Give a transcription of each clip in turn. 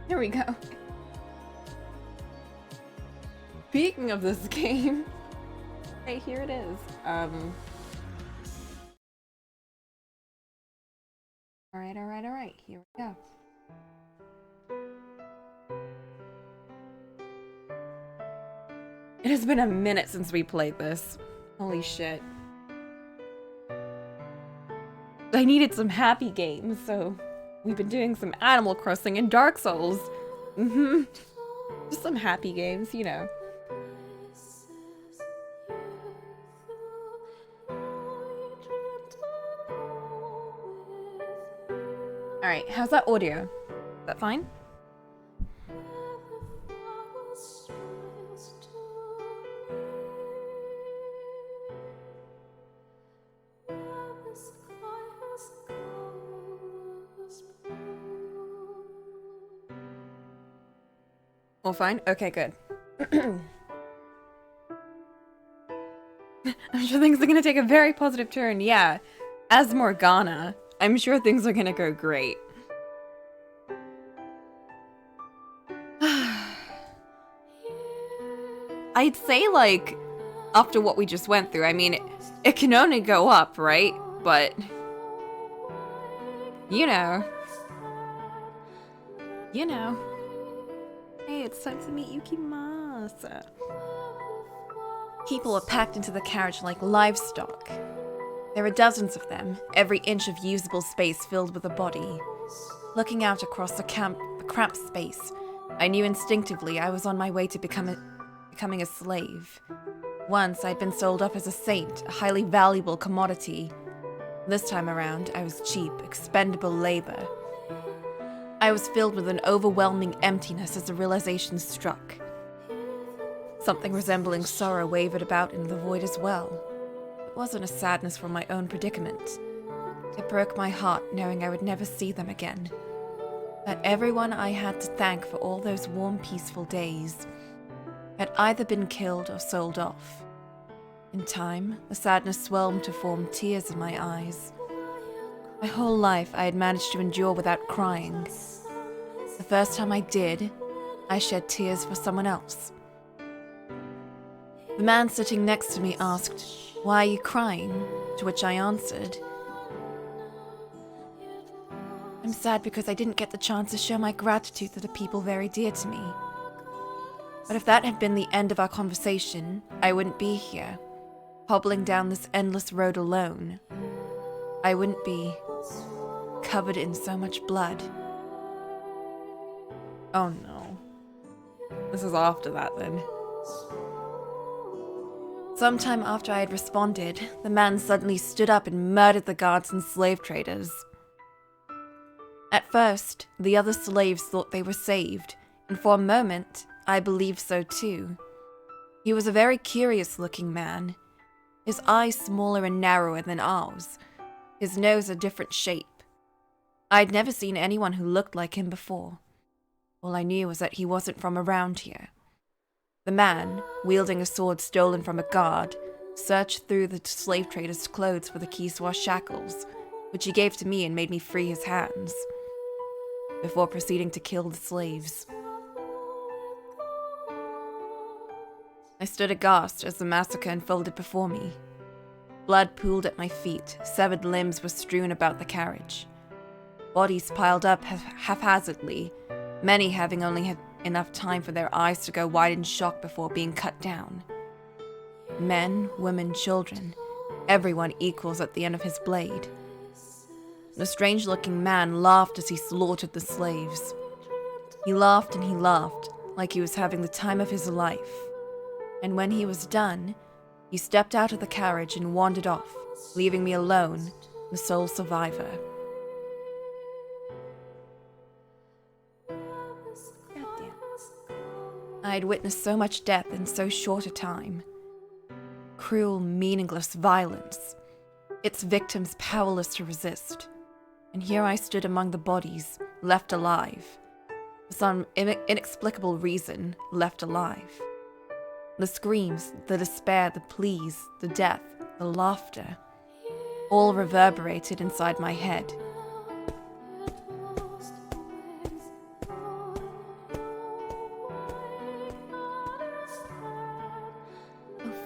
Here we go. Speaking of this game, hey, here it is. Alright, here we go. It has been a minute since we played this. Holy shit. I needed some happy games, so we've been doing some Animal Crossing and Dark Souls. Just some happy games, you know. Alright, how's that audio? Is that fine? All fine? Okay, good. I'm sure things are gonna take a very positive turn. Yeah, as Morgana, I'm sure things are gonna go great. I'd say, like, after what we just went through, I mean, it can only go up, right? But, you know. You know. Hey, it's time to meet Yukimasa. People are packed into the carriage like livestock. There are dozens of them, every inch of usable space filled with a body. Looking out across the cramped space, I knew instinctively I was on my way to becoming a slave. Once I'd been sold off as a saint, a highly valuable commodity. This time around, I was cheap, expendable labor. I was filled with an overwhelming emptiness as the realization struck. Something resembling sorrow wavered about in the void as well. It wasn't a sadness for my own predicament. It broke my heart knowing I would never see them again. That everyone I had to thank for all those warm, peaceful days had either been killed or sold off. In time, the sadness swelled to form tears in my eyes. My whole life I had managed to endure without crying. The first time I did, I shed tears for someone else. The man sitting next to me asked, "Why are you crying?" To which I answered, "I'm sad because I didn't get the chance to show my gratitude to the people very dear to me." But if that had been the end of our conversation, I wouldn't be here, hobbling down this endless road alone. I wouldn't be covered in so much blood. Oh no. This is after that then. Sometime after I had responded, the man suddenly stood up and murdered the guards and slave traders. At first, the other slaves thought they were saved, and for a moment, I believed so too. He was a very curious-looking man. His eyes smaller and narrower than ours. His nose a different shape. I'd never seen anyone who looked like him before. All I knew was that he wasn't from around here. The man, wielding a sword stolen from a guard, searched through the slave trader's clothes for the keys to our shackles, which he gave to me and made me free his hands, before proceeding to kill the slaves. I stood aghast as the massacre unfolded before me. Blood pooled at my feet, severed limbs were strewn about the carriage. Bodies piled up haphazardly, many having only had enough time for their eyes to go wide in shock before being cut down. Men, women, children, everyone equals at the end of his blade. The strange-looking man laughed as he slaughtered the slaves. He laughed and he laughed, like he was having the time of his life. And when he was done, he stepped out of the carriage and wandered off, leaving me alone, the sole survivor. Goddamn. I had witnessed so much death in so short a time. Cruel, meaningless violence. Its victims powerless to resist. And here I stood among the bodies, left alive. For some inexplicable reason, left alive. The screams, the despair, the pleas, the death, the laughter, all reverberated inside my head.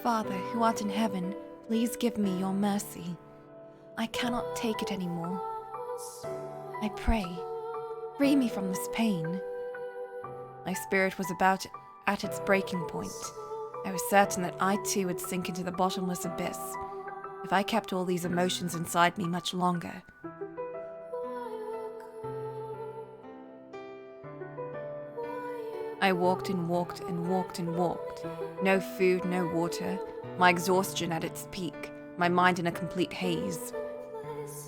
Father, who art in heaven, please give me your mercy. I cannot take it anymore. I pray, free me from this pain. My spirit was about at its breaking point. I was certain that I too would sink into the bottomless abyss if I kept all these emotions inside me much longer. I walked and walked and walked and walked. No food, no water, my exhaustion at its peak, my mind in a complete haze.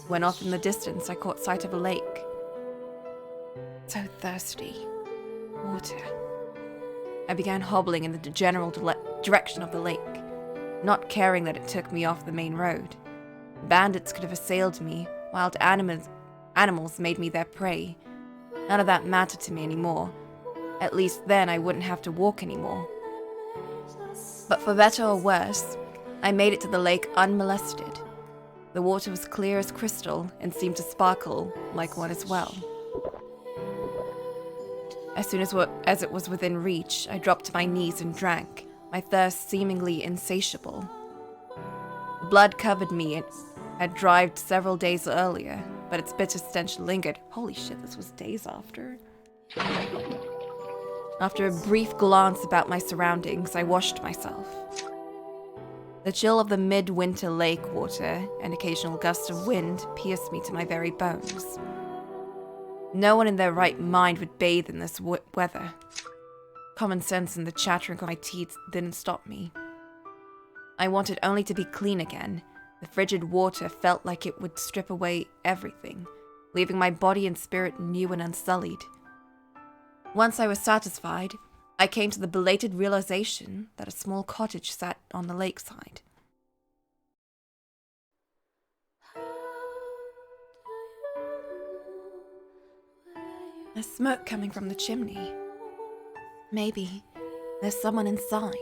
When off in the distance, I caught sight of a lake. So thirsty. Water. I began hobbling in the general direction of the lake, not caring that it took me off the main road. Bandits could have assailed me, wild animals made me their prey. None of that mattered to me anymore. At least then I wouldn't have to walk anymore. But for better or worse, I made it to the lake unmolested. The water was clear as crystal and seemed to sparkle like one as well. As soon as it was within reach, I dropped to my knees and drank, my thirst seemingly insatiable. The blood covered me. It had dried several days earlier, but its bitter stench lingered. Holy shit, this was days after. After a brief glance about my surroundings, I washed myself. The chill of the mid-winter lake water and occasional gusts of wind pierced me to my very bones. No one in their right mind would bathe in this weather. Common sense and the chattering of my teeth didn't stop me. I wanted only to be clean again. The frigid water felt like it would strip away everything, leaving my body and spirit new and unsullied. Once I was satisfied, I came to the belated realization that a small cottage sat on the lakeside. There's smoke coming from the chimney. Maybe there's someone inside.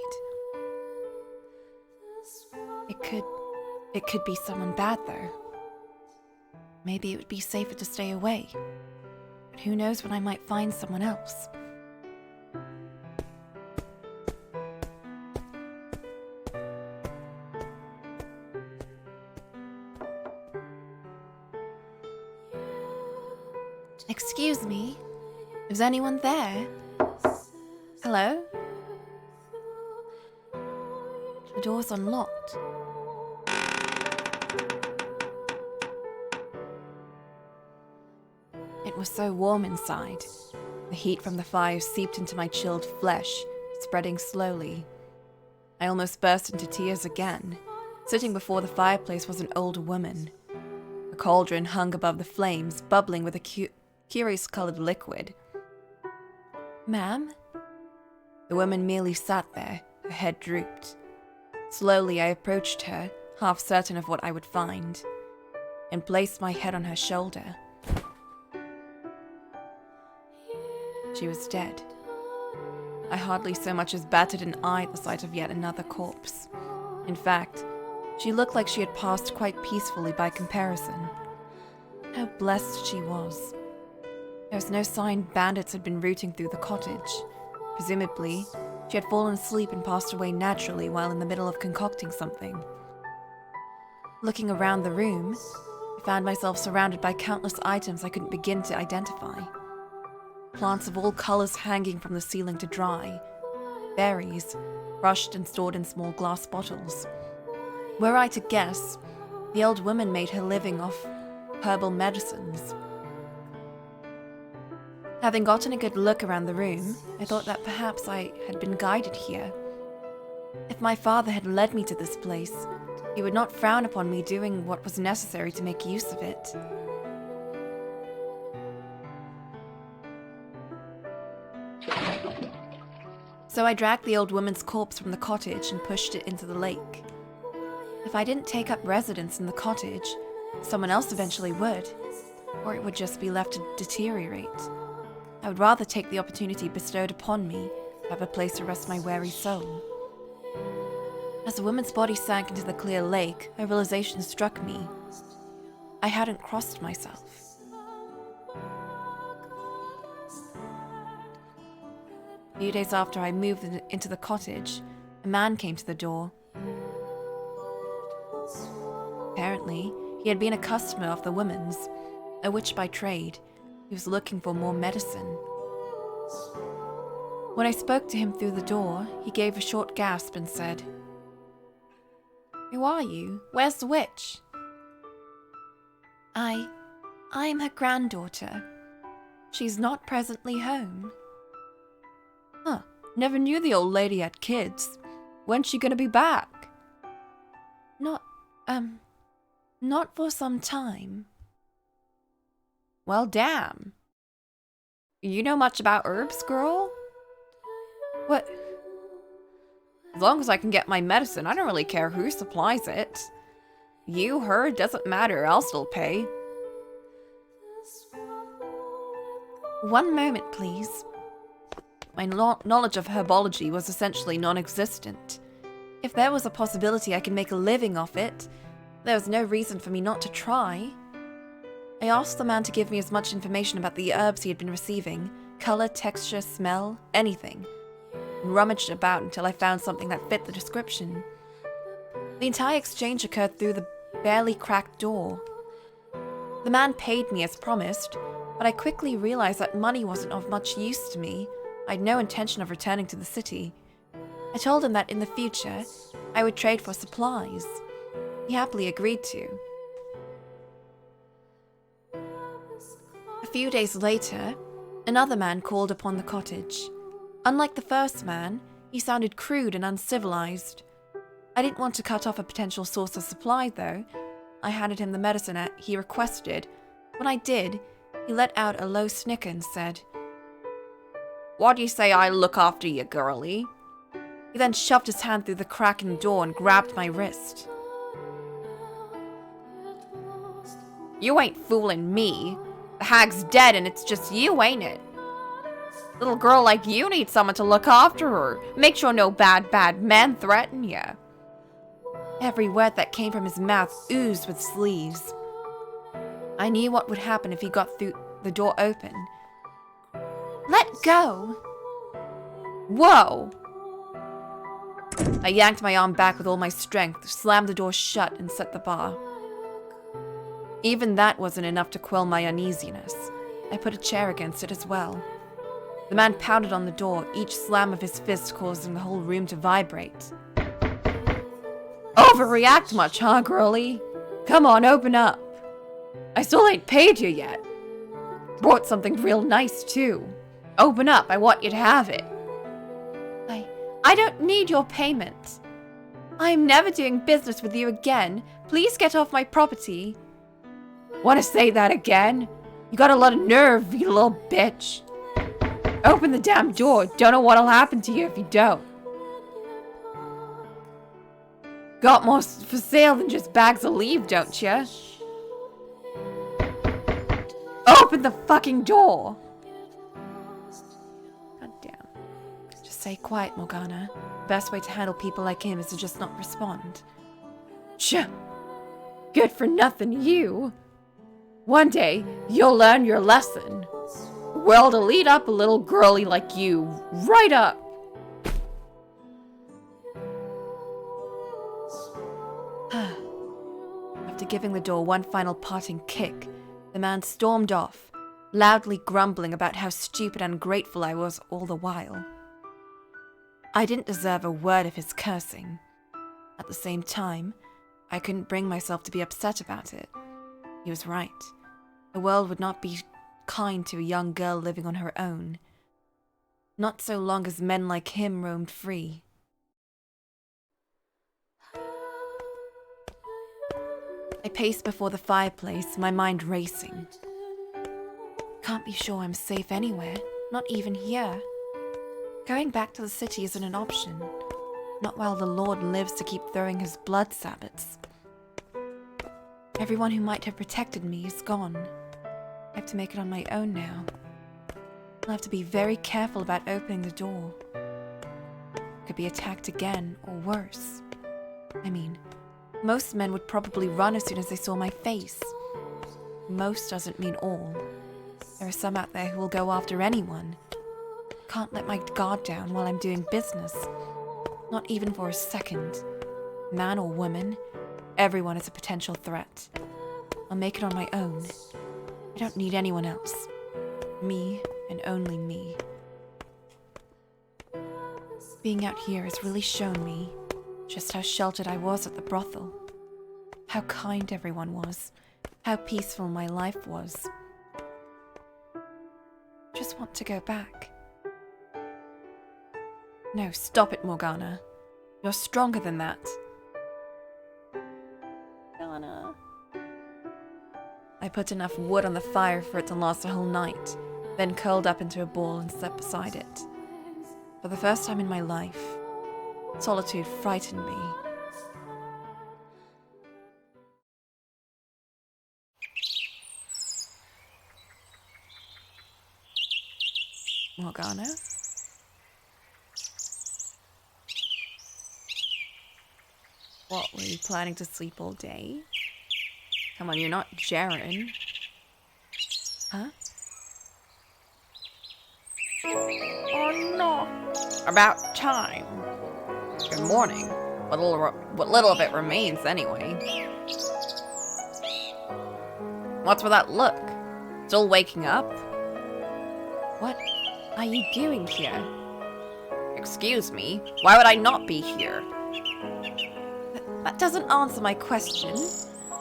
It could be someone bad, though. Maybe it would be safer to stay away. But who knows when I might find someone else. Excuse me, is anyone there? Hello? The door's unlocked. It was so warm inside. The heat from the fire seeped into my chilled flesh, spreading slowly. I almost burst into tears again. Sitting before the fireplace was an old woman. A cauldron hung above the flames, bubbling with a curious-colored liquid. Ma'am? The woman merely sat there, her head drooped. Slowly I approached her, half certain of what I would find, and placed my head on her shoulder. She was dead. I hardly so much as batted an eye at the sight of yet another corpse. In fact, she looked like she had passed quite peacefully by comparison. How blessed she was. There was no sign bandits had been rooting through the cottage. Presumably, she had fallen asleep and passed away naturally while in the middle of concocting something. Looking around the room, I found myself surrounded by countless items I couldn't begin to identify. Plants of all colors hanging from the ceiling to dry. Berries, crushed and stored in small glass bottles. Were I to guess, the old woman made her living off herbal medicines. Having gotten a good look around the room, I thought that perhaps I had been guided here. If my father had led me to this place, he would not frown upon me doing what was necessary to make use of it. So I dragged the old woman's corpse from the cottage and pushed it into the lake. If I didn't take up residence in the cottage, someone else eventually would, or it would just be left to deteriorate. I would rather take the opportunity bestowed upon me to have a place to rest my weary soul. As the woman's body sank into the clear lake, a realization struck me. I hadn't crossed myself. A few days after I moved into the cottage, a man came to the door. Apparently, he had been a customer of the woman's, a witch by trade. He was looking for more medicine. When I spoke to him through the door, he gave a short gasp and said, "Who are you? Where's the witch?" I am her granddaughter. She's not presently home." "Huh, never knew the old lady had kids. When's she gonna be back?" Not for some time." "Well, damn. You know much about herbs, girl?" "What?" "As long as I can get my medicine, I don't really care who supplies it. You, her, doesn't matter, I'll still pay." "One moment, please." My knowledge of herbology was essentially non-existent. If there was a possibility I could make a living off it, there was no reason for me not to try. I asked the man to give me as much information about the herbs he had been receiving, color, texture, smell, anything, and rummaged about until I found something that fit the description. The entire exchange occurred through the barely cracked door. The man paid me as promised, but I quickly realized that money wasn't of much use to me. I had no intention of returning to the city. I told him that in the future, I would trade for supplies. He happily agreed to. A few days later, another man called upon the cottage. Unlike the first man, he sounded crude and uncivilized. I didn't want to cut off a potential source of supply, though. I handed him the medicine he requested. When I did, he let out a low snicker and said, "Why do you say I look after you, girlie?" He then shoved his hand through the crack in the door and grabbed my wrist. "You ain't fooling me. The hag's dead and it's just you, ain't it? Little girl like you needs someone to look after her. Make sure no bad men threaten you." Every word that came from his mouth oozed with sleaze. I knew what would happen if he got through the door open. "Let go!" "Whoa!" I yanked my arm back with all my strength, slammed the door shut, and set the bar. Even that wasn't enough to quell my uneasiness. I put a chair against it as well. The man pounded on the door, each slam of his fist causing the whole room to vibrate. "Overreact much, huh, girlie? Come on, open up. I still ain't paid you yet. Brought something real nice, too. Open up, I want you to have it." I don't need your payment. I am never doing business with you again. Please get off my property." "Want to say that again? You got a lot of nerve, you little bitch. Open the damn door. Don't know what'll happen to you if you don't. Got more for sale than just bags of leave, don't you? Open the fucking door." God damn. Just stay quiet, Morgana. The best way to handle people like him is to just not respond. Tch. Good for nothing, you. One day, you'll learn your lesson. The world'll eat up a little girlie like you. Right up. After giving the door one final parting kick, the man stormed off, loudly grumbling about how stupid and ungrateful I was all the while. I didn't deserve a word of his cursing. At the same time, I couldn't bring myself to be upset about it. He was right. The world would not be kind to a young girl living on her own. Not so long as men like him roamed free. I paced before the fireplace, my mind racing. Can't be sure I'm safe anywhere, not even here. Going back to the city isn't an option, not while the Lord lives to keep throwing his blood sabbats. Everyone who might have protected me is gone. I have to make it on my own now. I'll have to be very careful about opening the door. Could be attacked again, or worse. I mean, most men would probably run as soon as they saw my face. Most doesn't mean all. There are some out there who will go after anyone. Can't let my guard down while I'm doing business. Not even for a second. Man or woman, Everyone is a potential threat. I'll make it on my own. I don't need anyone else. Me and only me. Being out here has really shown me just how sheltered I was at the brothel. How kind everyone was. How peaceful my life was. Just want to go back. No, stop it, Morgana. You're stronger than that. Morgana. I put enough wood on the fire for it to last a whole night, then curled up into a ball and slept beside it. For the first time in my life, solitude frightened me. Morgana? What, were you planning to sleep all day? Come on, you're not Jaren. Huh? Oh no. About time. Good morning. What little of it remains, anyway. What's with that look? Still waking up? What are you doing here? Excuse me? Why would I not be here? That doesn't answer my question.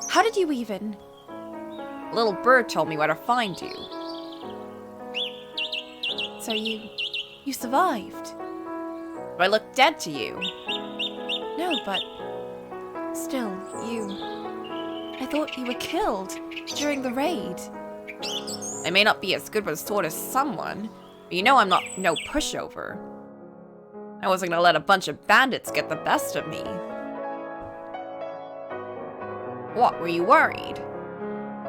How did you even... A little bird told me where to find you. So you survived? Do I look dead to you? No, but... Still, I thought you were killed during the raid. I may not be as good with a sword as someone, but you know I'm not no pushover. I wasn't gonna let a bunch of bandits get the best of me. What, were you worried?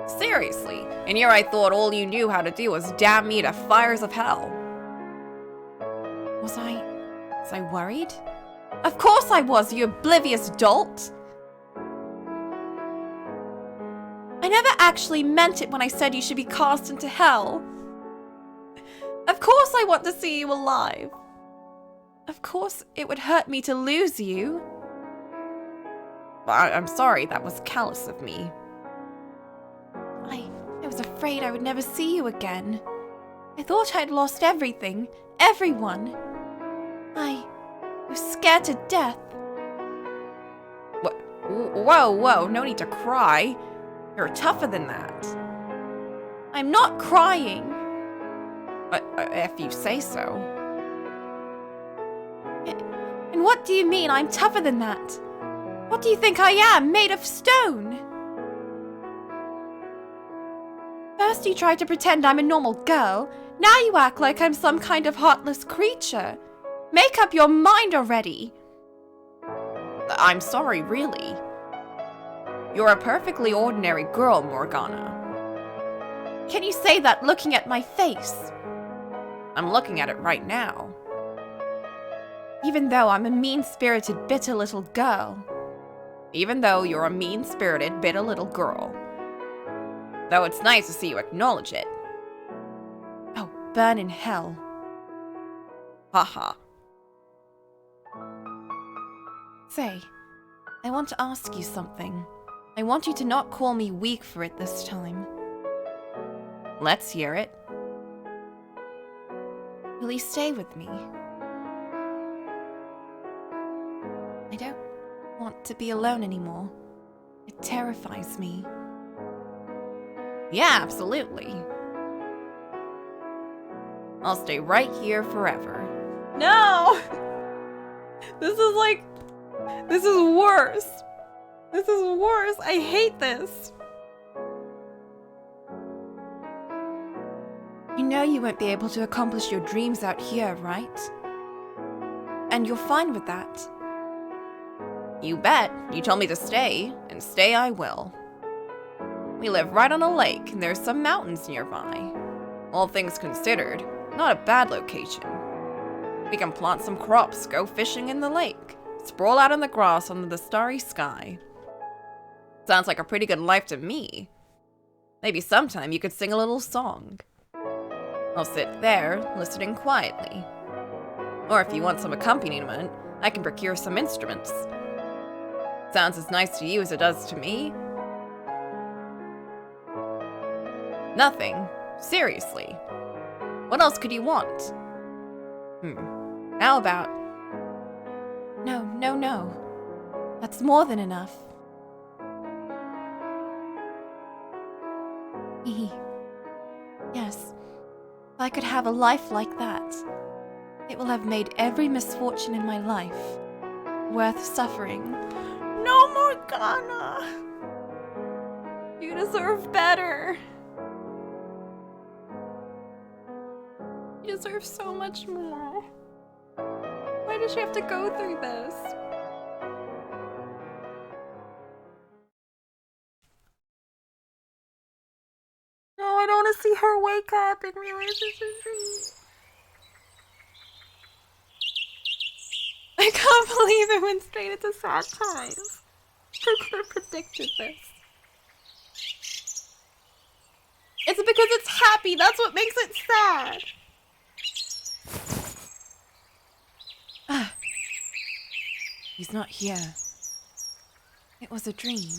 Seriously, and here I thought all you knew how to do was damn me to fires of hell. Was I worried? Of course I was, you oblivious dolt! I never actually meant it when I said you should be cast into hell. Of course I want to see you alive. Of course it would hurt me to lose you. I'm sorry, that was callous of me. I was afraid I would never see you again. I thought I'd lost everything, everyone. I was scared to death. Whoa, no need to cry. You're tougher than that. I'm not crying. If you say so. And what do you mean I'm tougher than that? What do you think I am, made of stone? First you tried to pretend I'm a normal girl, now you act like I'm some kind of heartless creature. Make up your mind already. I'm sorry, really. You're a perfectly ordinary girl, Morgana. Can you say that looking at my face? I'm looking at it right now. Even though I'm a mean-spirited, bitter little girl. Even though you're a mean-spirited, bitter little girl. Though it's nice to see you acknowledge it. Oh, burn in hell. Haha. Say, I want to ask you something. I want you to not call me weak for it this time. Let's hear it. Will you stay with me? I don't want to be alone anymore. It terrifies me. Yeah, absolutely. I'll stay right here forever. No! This is worse. This is worse. I hate this. You know you won't be able to accomplish your dreams out here, right? And you're fine with that? You bet. You told me to stay, and stay I will. We live right on a lake, and there's some mountains nearby. All things considered, not a bad location. We can plant some crops, go fishing in the lake, sprawl out in the grass under the starry sky. Sounds like a pretty good life to me. Maybe sometime you could sing a little song. I'll sit there, listening quietly. Or if you want some accompaniment, I can procure some instruments. Sounds as nice to you as it does to me. Nothing. Seriously. What else could you want? How about... No. That's more than enough. Yes. If I could have a life like that, it will have made every misfortune in my life worth suffering. No, Morgana! You deserve better. You deserve so much more. Why did she have to go through this? No, I don't want to see her wake up and realize it's a dream. I can't believe it went straight into sad times. Who could have predicted this? It's because it's happy, that's what makes it sad. He's not here. It was a dream.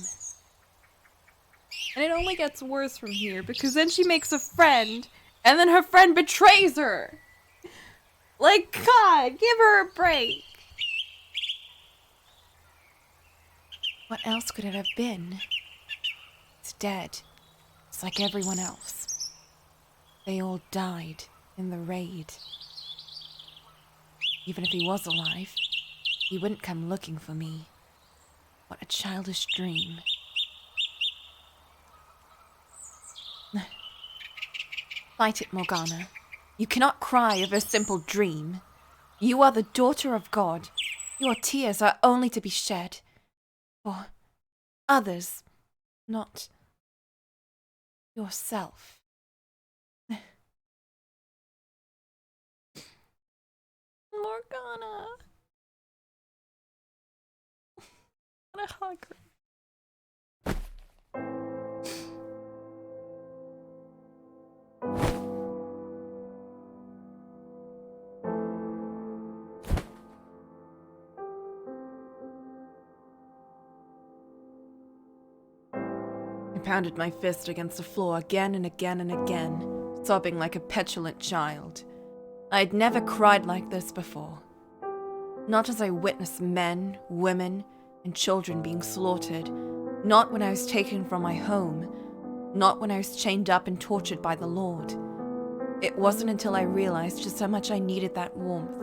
And it only gets worse from here, because then she makes a friend, and then her friend betrays her. Like, God, give her a break. What else could it have been? It's dead. It's like everyone else. They all died in the raid. Even if he was alive, he wouldn't come looking for me. What a childish dream. Fight it, Morgana. You cannot cry over a simple dream. You are the daughter of God. Your tears are only to be shed for others, not yourself. Morgana. I want to hug her. I pounded my fist against the floor again and again and again, sobbing like a petulant child. I had never cried like this before. Not as I witnessed men, women, and children being slaughtered. Not when I was taken from my home. Not when I was chained up and tortured by the Lord. It wasn't until I realized just how much I needed that warmth,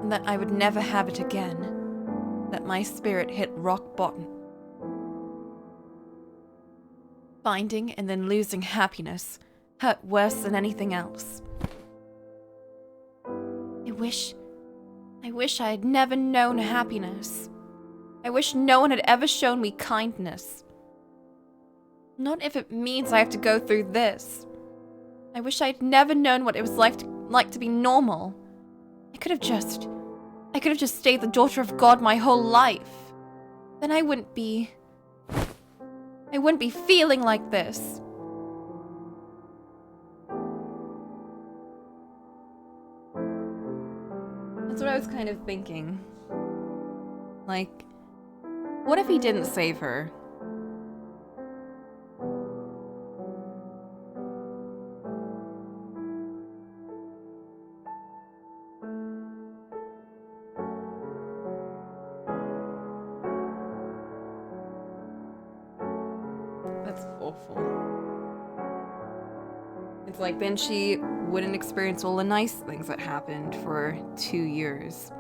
and that I would never have it again, that my spirit hit rock bottom. Finding and then losing happiness hurt worse than anything else. I wish I had never known happiness. I wish no one had ever shown me kindness. Not if it means I have to go through this. I wish I'd never known what it was like to be normal. I could have just stayed the daughter of God my whole life. Then I wouldn't be feeling like this. That's what I was kind of thinking. Like, what if he didn't save her? That's awful. It's like then she wouldn't experience all the nice things that happened for 2 years.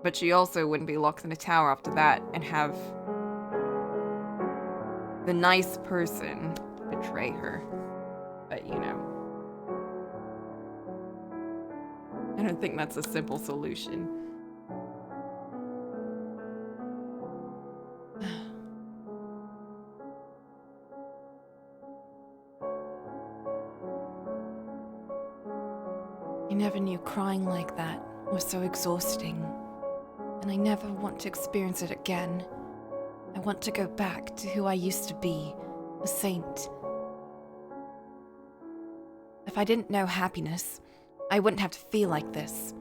But she also wouldn't be locked in a tower after that and have the nice person betray her. But you know, I don't think that's a simple solution. I never knew crying like that was so exhausting, and I never want to experience it again. I want to go back to who I used to be, a saint. If I didn't know happiness, I wouldn't have to feel like this.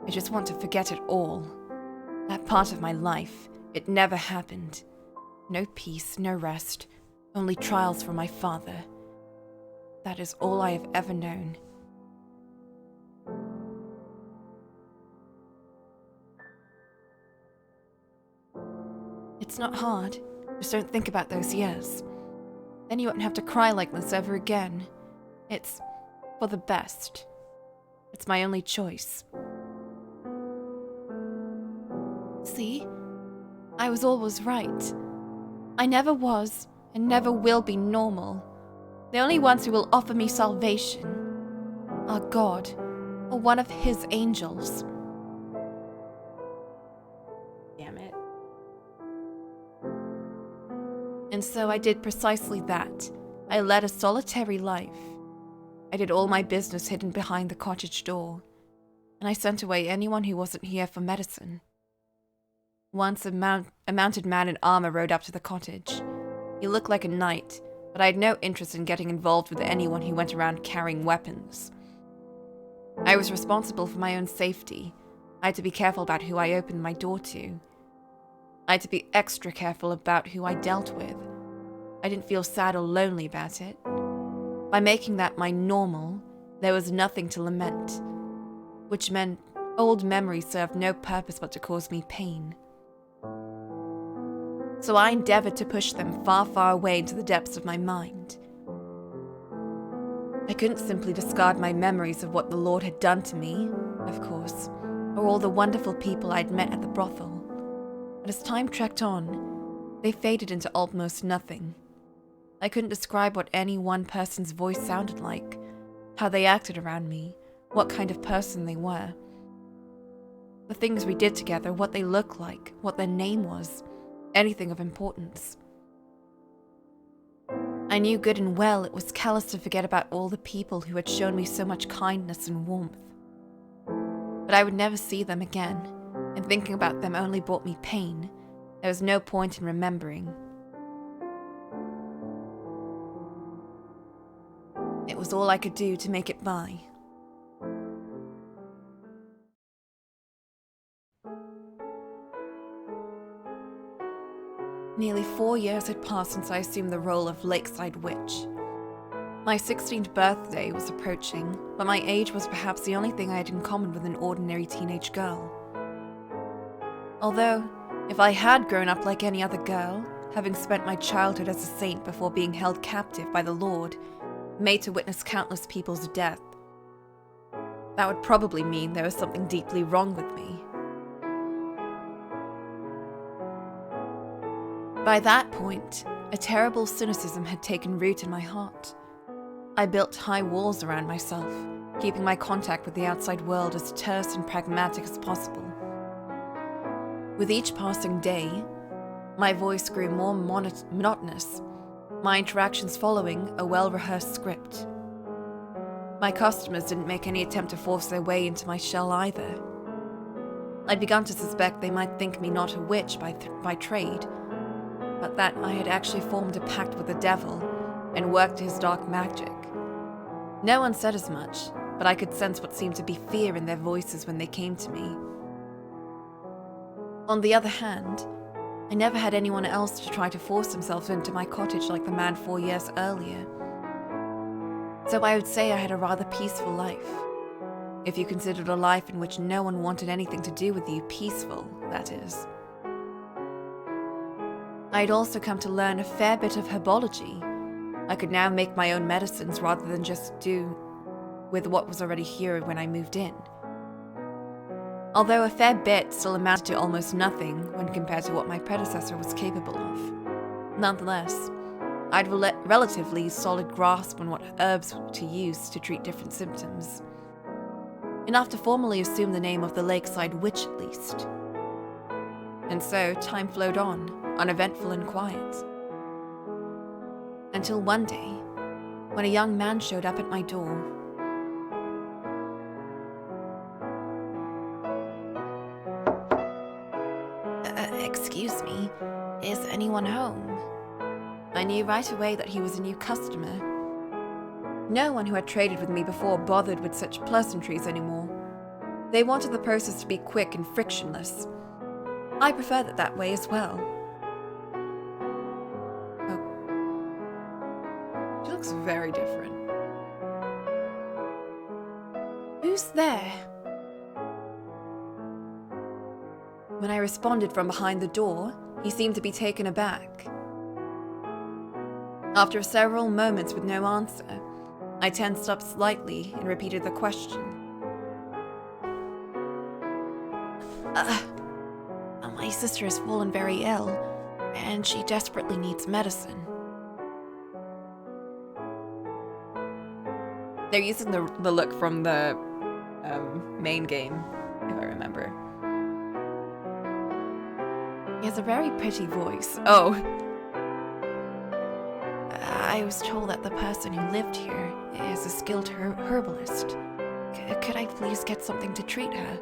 I just want to forget it all. That part of my life, it never happened. No peace, no rest, only trials for my father. That is all I have ever known. It's not hard. Just don't think about those years. Then you won't have to cry like this ever again. It's for the best. It's my only choice. See? I was always right. I never was and never will be normal. The only ones who will offer me salvation are God or one of His angels. Damn it. And so I did precisely that. I led a solitary life. I did all my business hidden behind the cottage door, and I sent away anyone who wasn't here for medicine. Once a mounted man in armor rode up to the cottage. He looked like a knight, but I had no interest in getting involved with anyone who went around carrying weapons. I was responsible for my own safety. I had to be careful about who I opened my door to. I had to be extra careful about who I dealt with. I didn't feel sad or lonely about it. By making that my normal, there was nothing to lament, which meant old memories served no purpose but to cause me pain. So I endeavored to push them far, far away into the depths of my mind. I couldn't simply discard my memories of what the Lord had done to me, of course, or all the wonderful people I'd met at the brothel. But as time trekked on, they faded into almost nothing. I couldn't describe what any one person's voice sounded like, how they acted around me, what kind of person they were. The things we did together, what they looked like, what their name was, anything of importance. I knew good and well it was callous to forget about all the people who had shown me so much kindness and warmth. But I would never see them again, and thinking about them only brought me pain. There was no point in remembering. It was all I could do to make it by. Nearly 4 years had passed since I assumed the role of Lakeside Witch. My 16th birthday was approaching, but my age was perhaps the only thing I had in common with an ordinary teenage girl. Although, if I had grown up like any other girl, having spent my childhood as a saint before being held captive by the Lord, made to witness countless people's death, that would probably mean there was something deeply wrong with me. By that point, a terrible cynicism had taken root in my heart. I built high walls around myself, keeping my contact with the outside world as terse and pragmatic as possible. With each passing day, my voice grew more monotonous, my interactions following a well-rehearsed script. My customers didn't make any attempt to force their way into my shell either. I'd begun to suspect they might think me not a witch by trade, but that I had actually formed a pact with the devil and worked his dark magic. No one said as much, but I could sense what seemed to be fear in their voices when they came to me. On the other hand, I never had anyone else to try to force themselves into my cottage like the man 4 years earlier. So I would say I had a rather peaceful life. If you considered a life in which no one wanted anything to do with you peaceful, that is. I had also come to learn a fair bit of herbology. I could now make my own medicines rather than just do with what was already here when I moved in. Although a fair bit still amounted to almost nothing when compared to what my predecessor was capable of. Nonetheless, I had a relatively solid grasp on what herbs to use to treat different symptoms. Enough to formally assume the name of the Lakeside Witch at least. And so time flowed on, uneventful and quiet. Until one day, when a young man showed up at my door. Excuse me, is anyone home? I knew right away that he was a new customer. No one who had traded with me before bothered with such pleasantries anymore. They wanted the process to be quick and frictionless. I prefer it that way as well. Oh. She looks very different. Who's there? When I responded from behind the door, he seemed to be taken aback. After several moments with no answer, I tensed up slightly and repeated the question. My sister has fallen very ill, and she desperately needs medicine. They're using the look from the main game, if I remember. He has a very pretty voice. Oh. I was told that the person who lived here is a skilled herbalist. Could I please get something to treat her?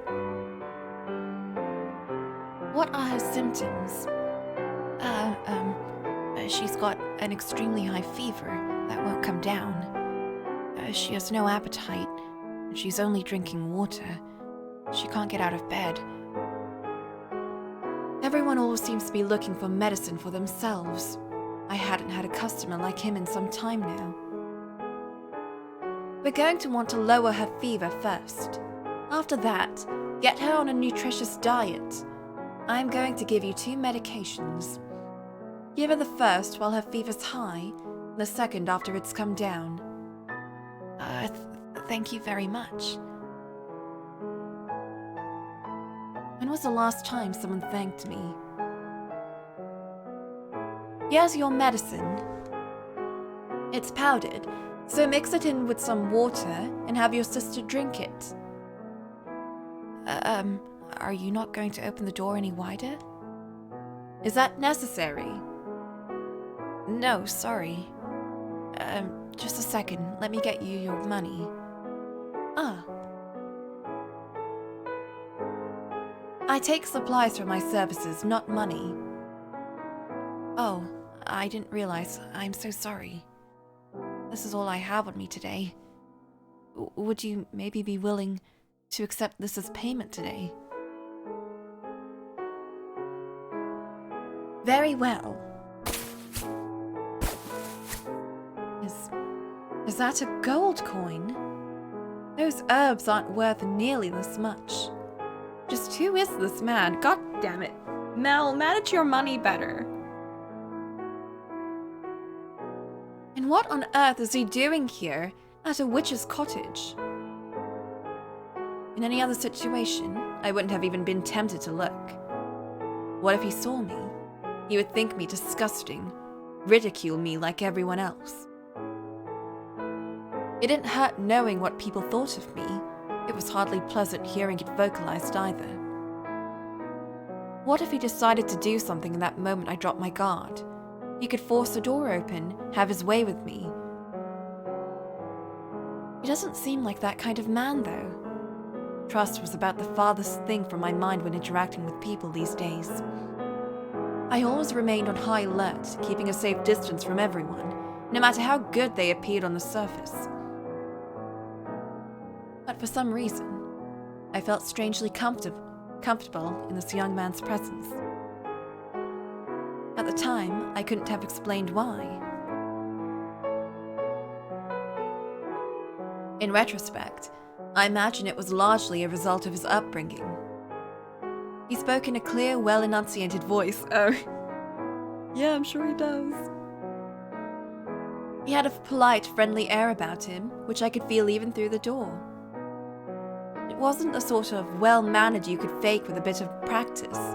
What are her symptoms? She's got an extremely high fever that won't come down. She has no appetite, and she's only drinking water. She can't get out of bed. Everyone always seems to be looking for medicine for themselves. I hadn't had a customer like him in some time now. We're going to want to lower her fever first. After that, get her on a nutritious diet. I'm going to give you 2 medications. Give her the first while her fever's high, and the second after it's come down. Thank you very much. When was the last time someone thanked me? Here's your medicine. It's powdered, so mix it in with some water and have your sister drink it. Are you not going to open the door any wider? Is that necessary? No, sorry. Just a second. Let me get you your money. I take supplies for my services, not money. Oh, I didn't realize. I'm so sorry. This is all I have on me today. Would you maybe be willing to accept this as payment today? Very well. Is that a gold coin? Those herbs aren't worth nearly this much. Just who is this man? God damn it. Mel, manage your money better. And what on earth is he doing here at a witch's cottage? In any other situation, I wouldn't have even been tempted to look. What if he saw me? He would think me disgusting, ridicule me like everyone else. It didn't hurt knowing what people thought of me. It was hardly pleasant hearing it vocalized either. What if he decided to do something in that moment I dropped my guard? He could force the door open, have his way with me. He doesn't seem like that kind of man, though. Trust was about the farthest thing from my mind when interacting with people these days. I always remained on high alert, keeping a safe distance from everyone, no matter how good they appeared on the surface. But for some reason, I felt strangely comfortable in this young man's presence. At the time, I couldn't have explained why. In retrospect, I imagine it was largely a result of his upbringing. He spoke in a clear, well-enunciated voice. Oh, yeah, I'm sure he does. He had a polite, friendly air about him, which I could feel even through the door. It wasn't the sort of well-mannered you could fake with a bit of practice,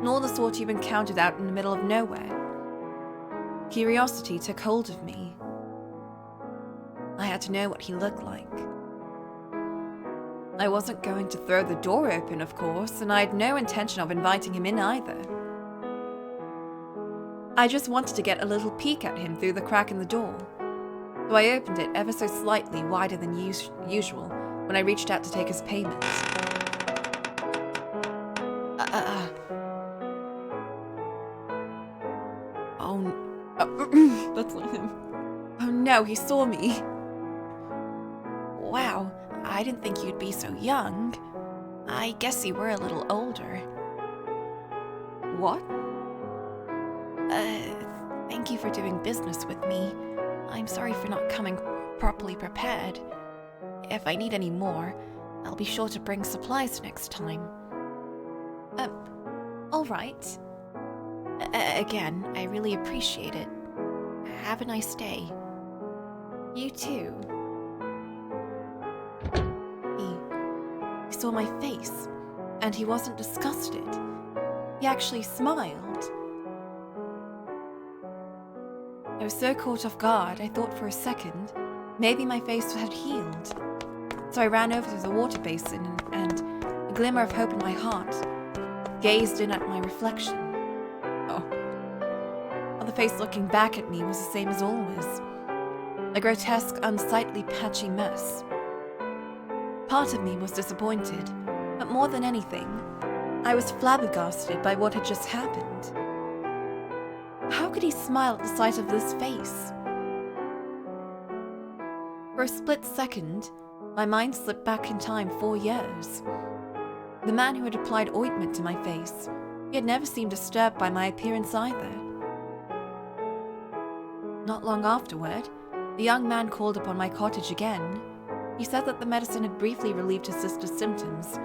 nor the sort you encountered out in the middle of nowhere. Curiosity took hold of me. I had to know what he looked like. I wasn't going to throw the door open, of course, and I had no intention of inviting him in either. I just wanted to get a little peek at him through the crack in the door, so I opened it ever so slightly wider than usual when I reached out to take his payment. That's not him. Oh no, he saw me. Wow, I didn't think you'd be so young. I guess you were a little older. What? Thank you for doing business with me. I'm sorry for not coming properly prepared. If I need any more, I'll be sure to bring supplies next time. All right. Again, I really appreciate it. Have a nice day. You too. He saw my face, and he wasn't disgusted. He actually smiled. I was so caught off guard, I thought for a second, maybe my face had healed. So I ran over to the water basin and, a glimmer of hope in my heart, gazed in at my reflection. Oh. The face looking back at me was the same as always. A grotesque, unsightly, patchy mess. Part of me was disappointed, but more than anything, I was flabbergasted by what had just happened. How could he smile at the sight of this face? For a split second, my mind slipped back in time 4 years. The man who had applied ointment to my face, he had never seemed disturbed by my appearance either. Not long afterward, the young man called upon my cottage again. He said that the medicine had briefly relieved his sister's symptoms,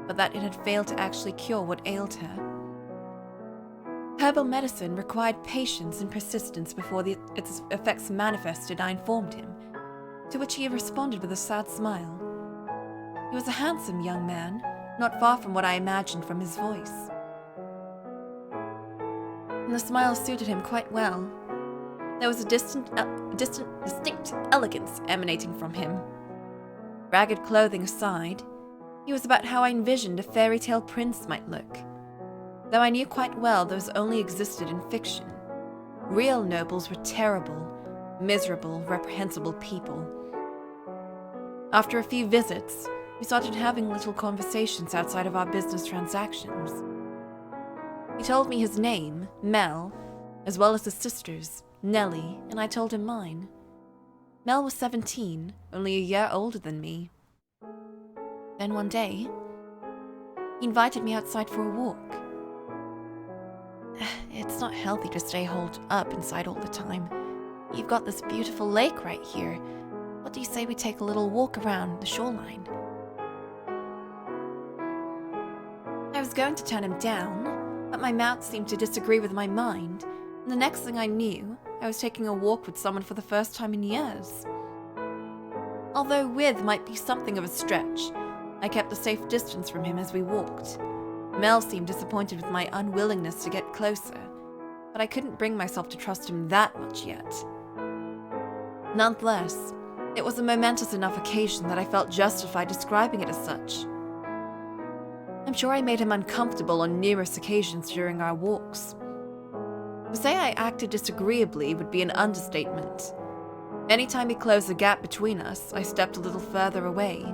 but that it had failed to actually cure what ailed her. Herbal medicine required patience and persistence before its effects manifested, I informed him, to which he responded with a sad smile. He was a handsome young man, not far from what I imagined from his voice. And the smile suited him quite well. There was a distinct elegance emanating from him. Ragged clothing aside, he was about how I envisioned a fairy tale prince might look. Though I knew quite well those only existed in fiction. Real nobles were terrible, miserable, reprehensible people. After a few visits, we started having little conversations outside of our business transactions. He told me his name, Mel, as well as his sister's, Nellie, and I told him mine. Mel was 17, only a year older than me. Then one day, he invited me outside for a walk. It's not healthy to stay holed up inside all the time. You've got this beautiful lake right here. What do you say we take a little walk around the shoreline? I was going to turn him down, but my mouth seemed to disagree with my mind, and the next thing I knew, I was taking a walk with someone for the first time in years. Although with might be something of a stretch, I kept a safe distance from him as we walked. Mel seemed disappointed with my unwillingness to get closer, but I couldn't bring myself to trust him that much yet. Nonetheless, it was a momentous enough occasion that I felt justified describing it as such. I'm sure I made him uncomfortable on numerous occasions during our walks. To say I acted disagreeably would be an understatement. Anytime he closed the gap between us, I stepped a little further away.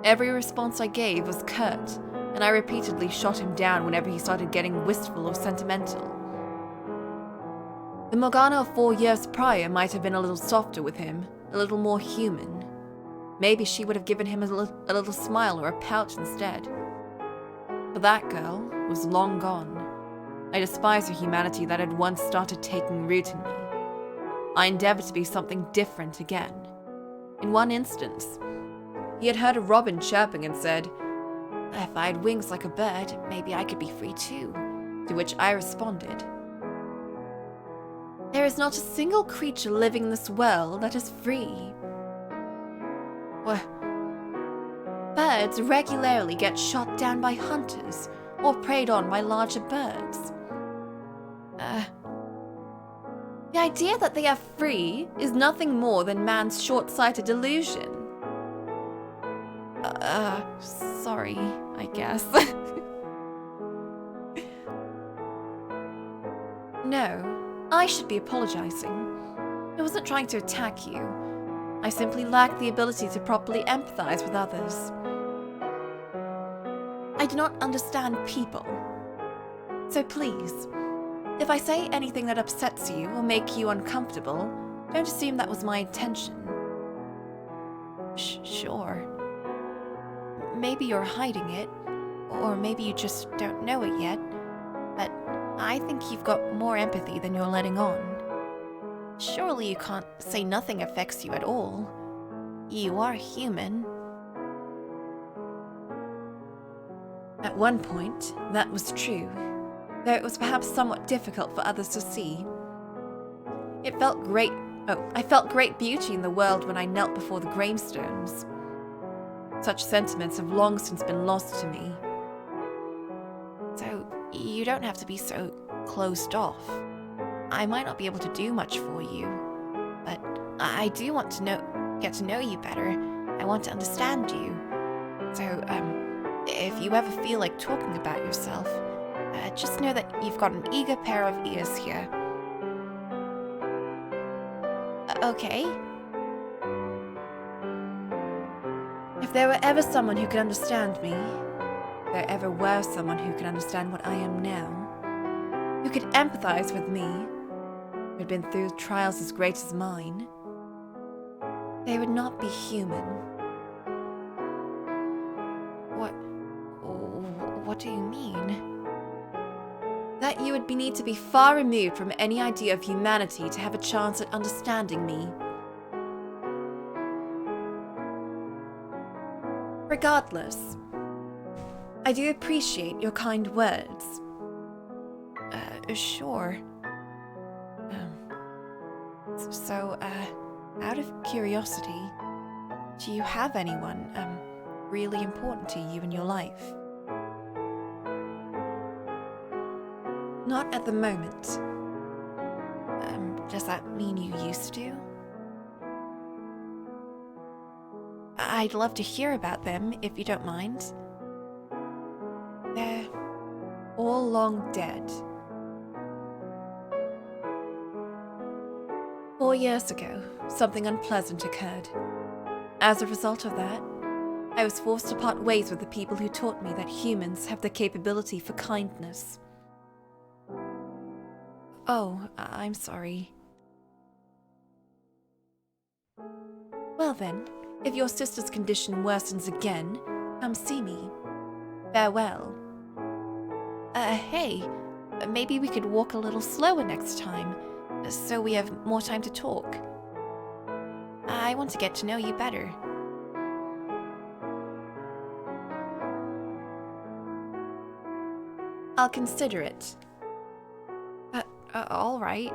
Every response I gave was curt, and I repeatedly shot him down whenever he started getting wistful or sentimental. The Morgana of 4 years prior might have been a little softer with him, a little more human. Maybe she would have given him a little smile or a pout instead. But that girl was long gone. I despise her humanity that had once started taking root in me. I endeavored to be something different again. In one instance, he had heard a robin chirping and said, "If I had wings like a bird, maybe I could be free too," to which I responded, "There is not a single creature living in this world that is free. Birds regularly get shot down by hunters or preyed on by larger birds. The idea that they are free is nothing more than man's short-sighted delusion." Sorry, I guess. No, I should be apologizing. I wasn't trying to attack you. I simply lack the ability to properly empathize with others. I do not understand people. So please, if I say anything that upsets you or make you uncomfortable, don't assume that was my intention. Sure. maybe you're hiding it, or maybe you just don't know it yet, but I think you've got more empathy than you're letting on. Surely you can't say nothing affects you at all. You are human. At one point, that was true, though it was perhaps somewhat difficult for others to see. I felt great beauty in the world when I knelt before the gravestones. Such sentiments have long since been lost to me. So, you don't have to be so closed off. I might not be able to do much for you, but I do want to get to know you better. I want to understand you. So, if you ever feel like talking about yourself, just know that you've got an eager pair of ears here. Okay? If there were ever someone who could understand me, if there ever were someone who could understand what I am now, who could empathize with me, who had been through trials as great as mine, they would not be human. What do you mean? That you would need to be far removed from any idea of humanity to have a chance at understanding me. Regardless, I do appreciate your kind words. Sure. So, out of curiosity, do you have anyone, really important to you in your life? Not at the moment. Does that mean you used to? I'd love to hear about them, if you don't mind. They're all long dead. 4 years ago, something unpleasant occurred. As a result of that, I was forced to part ways with the people who taught me that humans have the capability for kindness. Oh, I'm sorry. Well then, if your sister's condition worsens again, come see me. Farewell. Hey, maybe we could walk a little slower next time, so we have more time to talk. I want to get to know you better. I'll consider it. All right.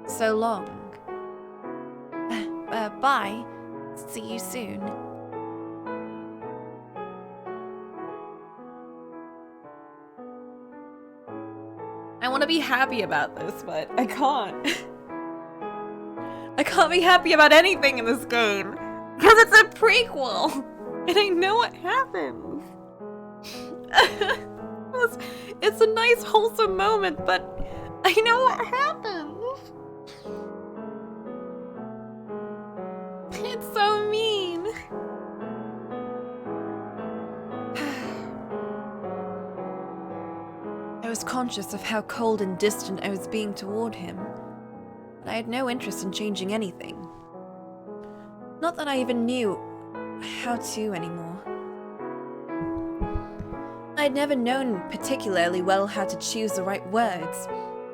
So long. Bye. See you soon. I want to be happy about this, but I can't. I can't be happy about anything in this game, because it's a prequel, and I know what happens. It's a nice, wholesome moment, but I know what happens. It's so mean. I was conscious of how cold and distant I was being toward him, but I had no interest in changing anything. Not that I even knew how to anymore. I had never known particularly well how to choose the right words,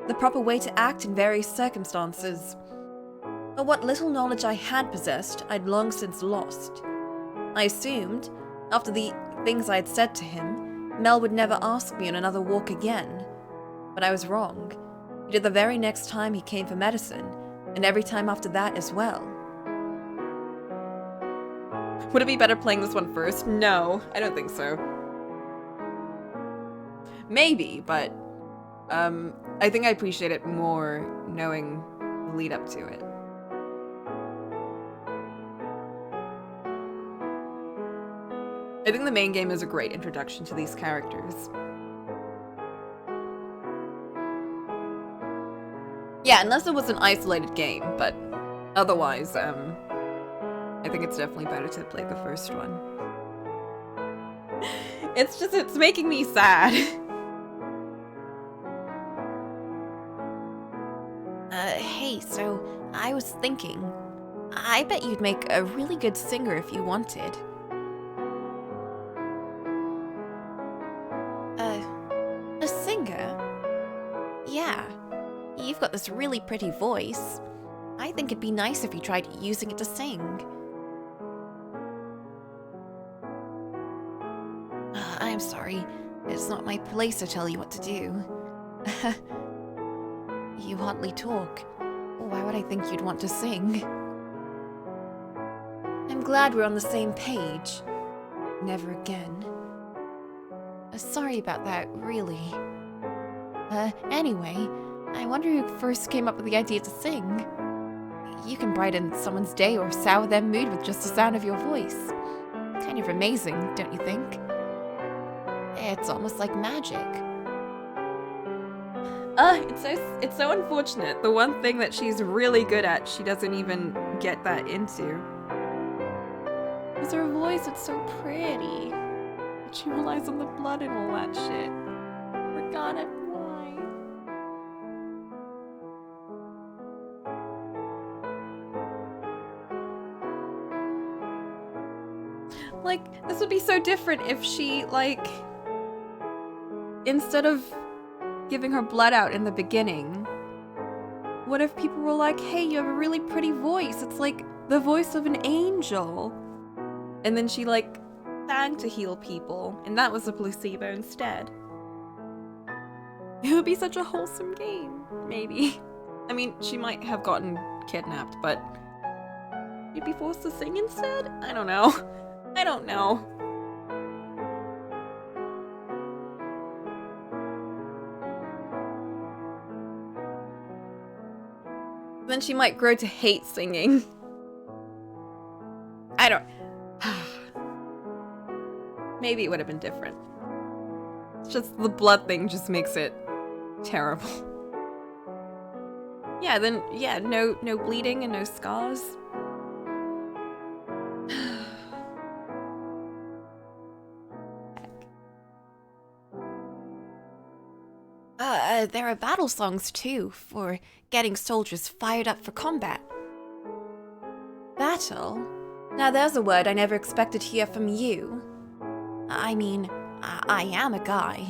the proper way to act in various circumstances. But what little knowledge I had possessed, I'd long since lost. I assumed, after the things I had said to him, Mel would never ask me on another walk again. But I was wrong. He did the very next time he came for medicine, and every time after that as well. Would it be better playing this one first? No, I don't think so. Maybe, but I think I appreciate it more knowing the lead up to it. I think the main game is a great introduction to these characters. Yeah, unless it was an isolated game, but otherwise, I think it's definitely better to play the first one. It's making me sad. Hey, so I was thinking, I bet you'd make a really good singer if you wanted. you've got this really pretty voice. I think it'd be nice if you tried using it to sing. I'm sorry. It's not my place to tell you what to do. You hardly talk. Why would I think you'd want to sing? I'm glad we're on the same page. Never again. Sorry about that, really. Anyway, I wonder who first came up with the idea to sing. You can brighten someone's day or sour their mood with just the sound of your voice. Kind of amazing, don't you think? It's almost like magic. It's so unfortunate. The one thing that she's really good at, she doesn't even get that into. Because her voice, it's so pretty. But she relies on the blood and all that shit. Forgot it. Why? Like, this would be so different if she, like, instead of giving her blood out in the beginning, what if people were like, hey, you have a really pretty voice. It's like the voice of an angel. And then she, like, sang to heal people, and that was a placebo instead. It would be such a wholesome game, maybe. I mean, she might have gotten kidnapped, but she'd be forced to sing instead? I don't know. I don't know. Then she might grow to hate singing. I don't... Maybe it would have been different. It's just the blood thing just makes it terrible. Yeah, then, yeah, no bleeding and no scars. There are battle songs too, for getting soldiers fired up for combat. Battle? Now there's a word I never expected to hear from you. I mean, I am a guy.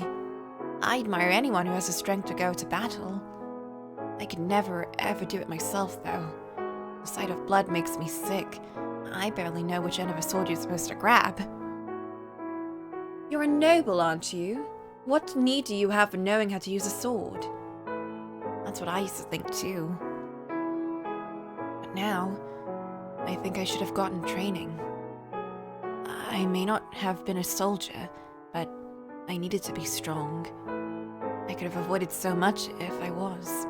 I admire anyone who has the strength to go to battle. I could never, ever do it myself, though. The sight of blood makes me sick. I barely know which end of a sword you're supposed to grab. You're a noble, aren't you? What need do you have for knowing how to use a sword? That's what I used to think, too. But now, I think I should have gotten training. I may not have been a soldier, but I needed to be strong. I could have avoided so much if I was.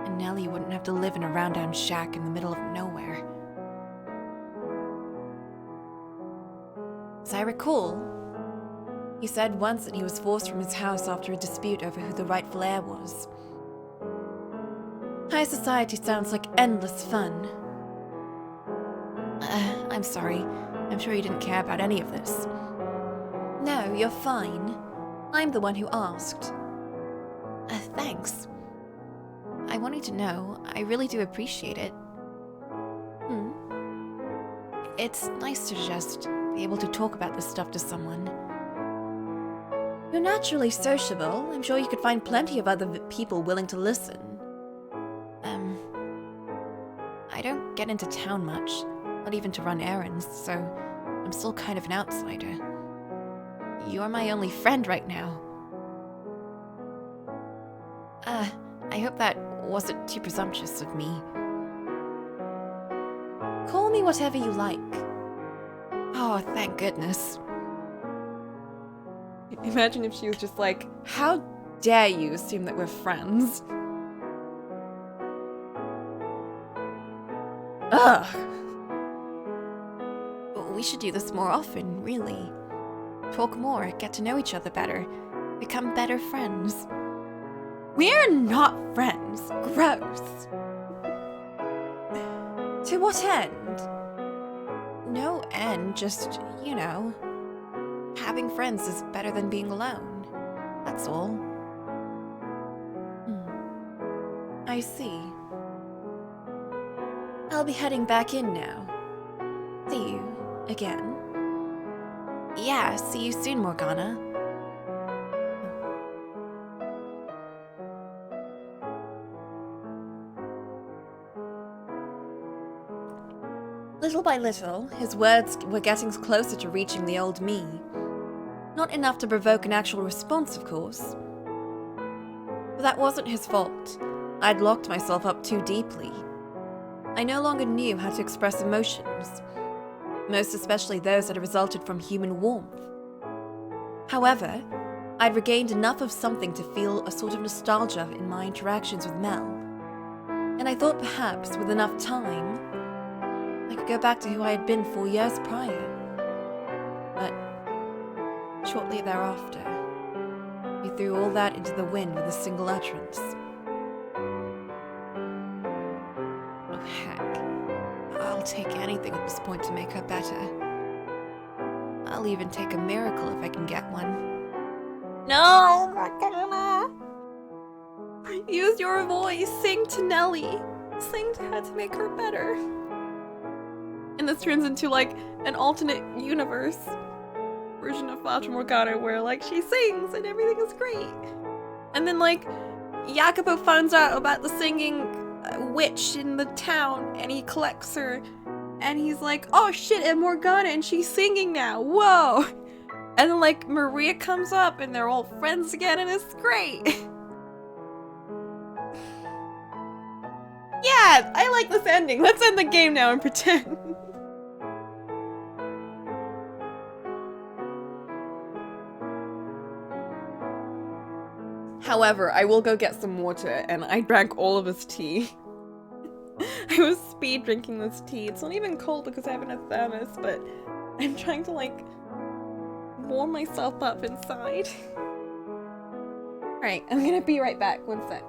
And Nellie wouldn't have to live in a round-down shack in the middle of nowhere. As I recall, he said once that he was forced from his house after a dispute over who the rightful heir was. High society sounds like endless fun. I'm sorry. I'm sure you didn't care about any of this. No, you're fine. I'm the one who asked. Thanks. I want you to know, I really do appreciate it. It's nice to just be able to talk about this stuff to someone. You're naturally sociable. I'm sure you could find plenty of other people willing to listen. I don't get into town much, not even to run errands, so I'm still kind of an outsider. You're my only friend right now. I hope that wasn't too presumptuous of me. Call me whatever you like. Oh, thank goodness. Imagine if she was just like, how dare you assume that we're friends? Ugh. We should do this more often, really. Talk more, get to know each other better, become better friends. We're not friends. Gross. To what end? No end, just, you know, having friends is better than being alone. That's all. I see. I'll be heading back in now. See you again. Yeah, see you soon, Morgana. Little by little, his words were getting closer to reaching the old me. Not enough to provoke an actual response, of course. But that wasn't his fault. I'd locked myself up too deeply. I no longer knew how to express emotions, most especially those that had resulted from human warmth. However, I'd regained enough of something to feel a sort of nostalgia in my interactions with Mel, and I thought perhaps with enough time, I could go back to who I had been 4 years prior. But shortly thereafter, he threw all that into the wind with a single utterance. Oh heck, I'll take anything at this point to make her better. I'll even take a miracle if I can get one. No, Morgana! Use your voice, sing to Nellie. Sing to her to make her better. And this turns into like an alternate universe version of Fata Morgana where like she sings and everything is great. And then like Jacopo finds out about the singing witch in the town and he collects her and he's like, oh shit, and Morgana and she's singing now, whoa! And then like Maria comes up and they're all friends again and it's great. Yeah, I like this ending. Let's end the game now and pretend. However, I will go get some water and I drank all of his tea. I was speed drinking this tea. It's not even cold because I have it in a thermos, but I'm trying to like warm myself up inside. Alright, I'm gonna be right back. One sec.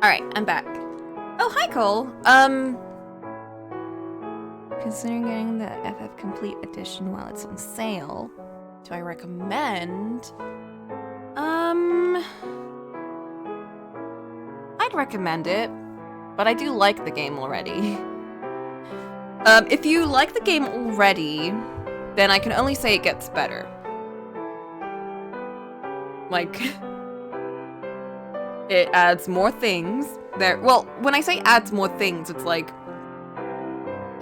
Alright, I'm back. Oh, hi, Cole. Considering getting the FF Complete Edition while it's on sale, do I recommend? I'd recommend it, but I do like the game already. If you like the game already, then I can only say it gets better. Like, it adds more things. Well, when I say adds more things, it's like,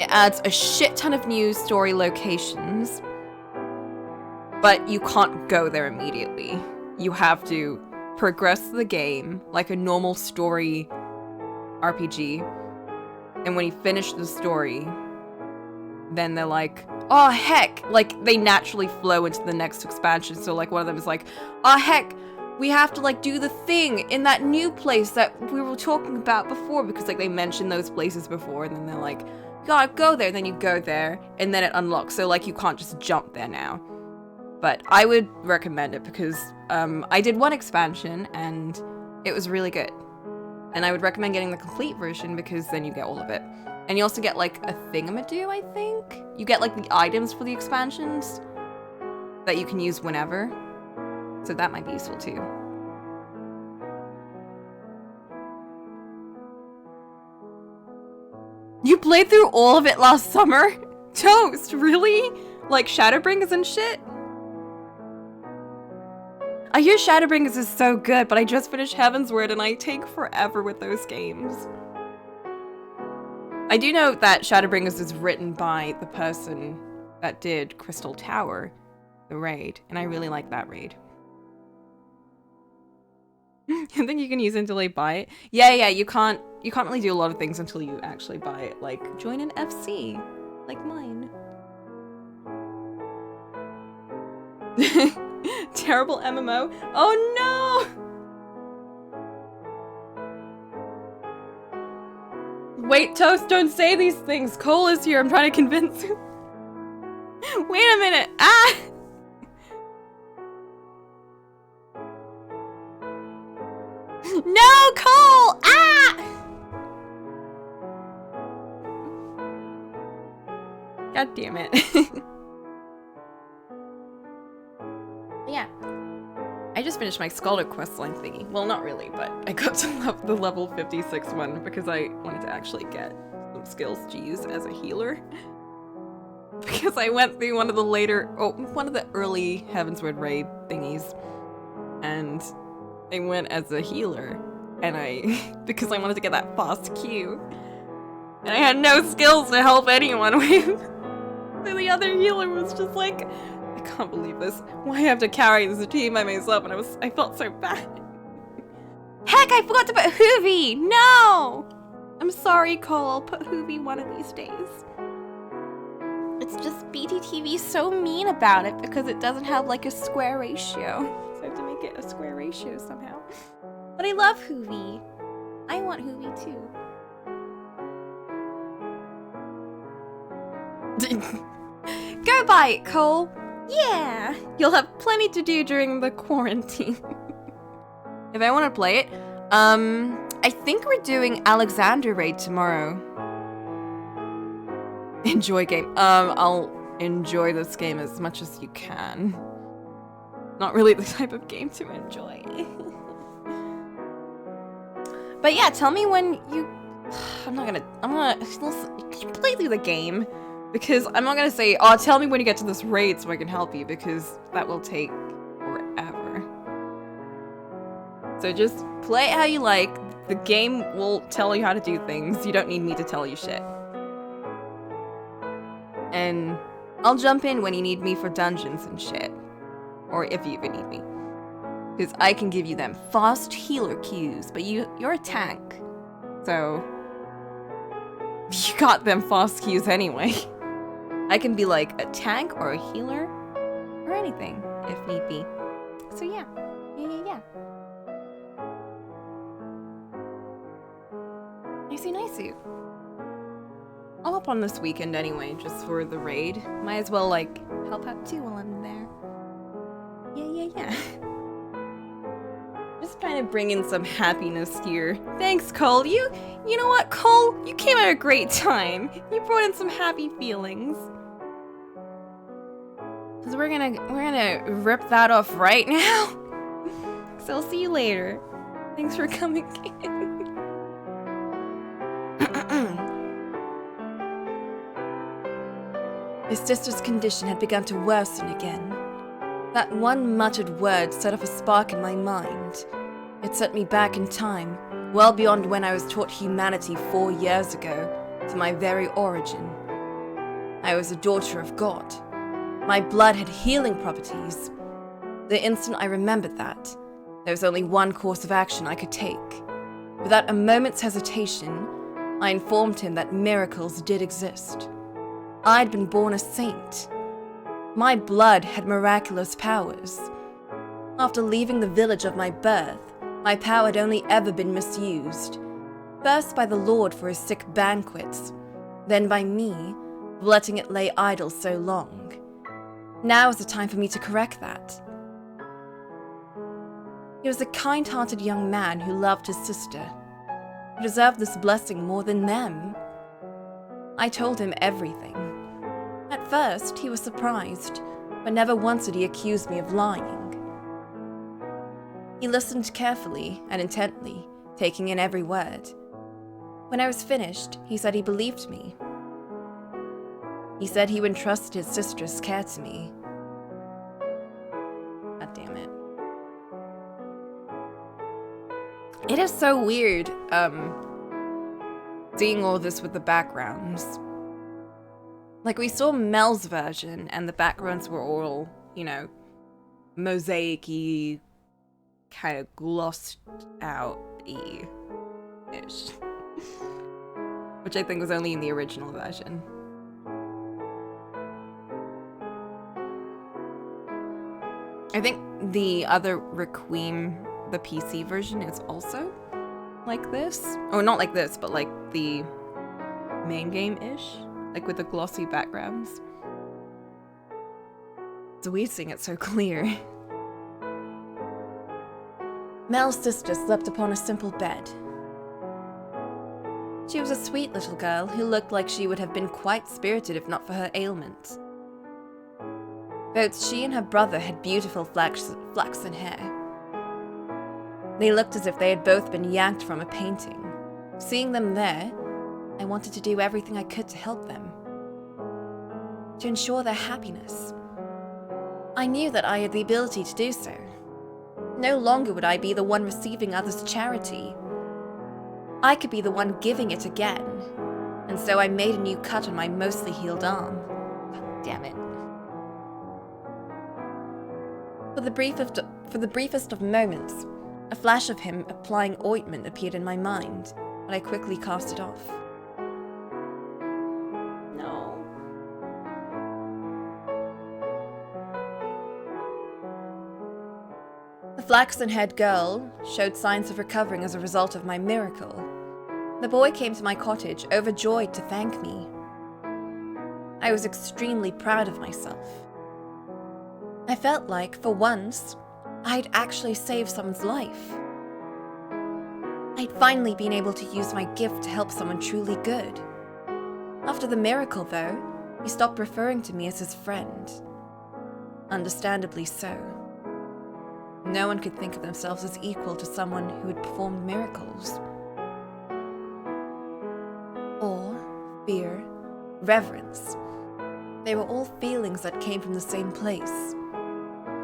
it adds a shit ton of new story locations, but you can't go there immediately. You have to progress the game like a normal story RPG, and when you finish the story, then they're like, oh heck, like they naturally flow into the next expansion. So like one of them is like, oh heck, we have to like do the thing in that new place that we were talking about before, because like they mentioned those places before, and then they're like, you gotta go there, then you go there, and then it unlocks, so like you can't just jump there now. But I would recommend it because I did one expansion and it was really good. And I would recommend getting the complete version because then you get all of it. And you also get like a thingamadoo, I think? You get like the items for the expansions that you can use whenever. So that might be useful too. You played through all of it last summer? Toast, really? Like Shadowbringers and shit? I hear Shadowbringers is so good, but I just finished Heavensward and I take forever with those games. I do know that Shadowbringers is written by the person that did Crystal Tower, the raid, and I really like that raid. You think you can use it until they buy it? Yeah, you can't really do a lot of things until you actually buy it, like join an FC, like mine. Terrible MMO? Oh no! Wait, Toast, don't say these things. Cole is here. I'm trying to convince him. Wait a minute. Ah! No, Cole! Ah! God damn it. Yeah. I just finished my Scholar questline thingy. Well, not really, but I got to the level 56 one because I wanted to actually get some skills to use as a healer. Because I went through one of the early Heavensward raid thingies, and I went as a healer, and because I wanted to get that fast Q, and I had no skills to help anyone with. So the other healer was just like, I can't believe this. Why have to carry this team by myself? And I felt so bad. Heck, I forgot to put Hoovy! No! I'm sorry, Cole. I'll put Hoovy one of these days. It's just BTTV's so mean about it because it doesn't have like a square ratio. So I have to make it a square ratio somehow. But I love Hoovy. I want Hoovy too. Go buy it, Cole. Yeah, you'll have plenty to do during the quarantine. If I want to play it, I think we're doing Alexander raid tomorrow. Enjoy game. I'll enjoy this game as much as you can. Not really the type of game to enjoy. But yeah, tell me when you... I'm gonna play through the game. Because I'm not gonna say, oh, tell me when you get to this raid so I can help you, because that will take forever. So just play it how you like. The game will tell you how to do things. You don't need me to tell you shit. And I'll jump in when you need me for dungeons and shit. Or if you even need me. Because I can give you them fast healer queues, but you're a tank. So you got them fast queues anyway. I can be like a tank or a healer or anything if need be. So yeah. Nicey. I'll hop on this weekend anyway, just for the raid. Might as well like help out too while I'm there. Yeah. Just trying to bring in some happiness here. Thanks, Cole. You know what, Cole? You came at a great time. You brought in some happy feelings. Cause we're gonna rip that off right now. So I'll see you later. Thanks for coming in. His sister's condition had begun to worsen again. That one muttered word set off a spark in my mind. It sent me back in time, well beyond when I was taught humanity 4 years ago, to my very origin. I was a daughter of God. My blood had healing properties. The instant I remembered that, there was only one course of action I could take. Without a moment's hesitation, I informed him that miracles did exist. I'd been born a saint. My blood had miraculous powers. After leaving the village of my birth, my power had only ever been misused. First by the Lord for his sick banquets, then by me for letting it lay idle so long. Now is the time for me to correct that. He was a kind-hearted young man who loved his sister. He deserved this blessing more than them. I told him everything. At first, he was surprised, but never once did he accuse me of lying. He listened carefully and intently, taking in every word. When I was finished, he said he believed me. He said he would entrust his sister's care to me. God damn it. It is so weird, seeing all this with the backgrounds. Like, we saw Mel's version, and the backgrounds were all, you know, mosaic-y, kind of glossed out-y ish. Which I think was only in the original version. I think the other Requiem, the PC version, is also like this. Or not like this, but like the main game-ish. Like with the glossy backgrounds. It's weird seeing it so clear. Mel's sister slept upon a simple bed. She was a sweet little girl who looked like she would have been quite spirited if not for her ailment. Both she and her brother had beautiful flaxen hair. They looked as if they had both been yanked from a painting. Seeing them there, I wanted to do everything I could to help them, to ensure their happiness. I knew that I had the ability to do so. No longer would I be the one receiving others' charity. I could be the one giving it again, and so I made a new cut on my mostly healed arm. God damn it. For the briefest of moments, a flash of him applying ointment appeared in my mind, but I quickly cast it off. The flaxen-haired girl showed signs of recovering as a result of my miracle. The boy came to my cottage, overjoyed to thank me. I was extremely proud of myself. I felt like, for once, I'd actually saved someone's life. I'd finally been able to use my gift to help someone truly good. After the miracle, though, he stopped referring to me as his friend. Understandably so. No one could think of themselves as equal to someone who had performed miracles. Awe, fear, reverence. They were all feelings that came from the same place.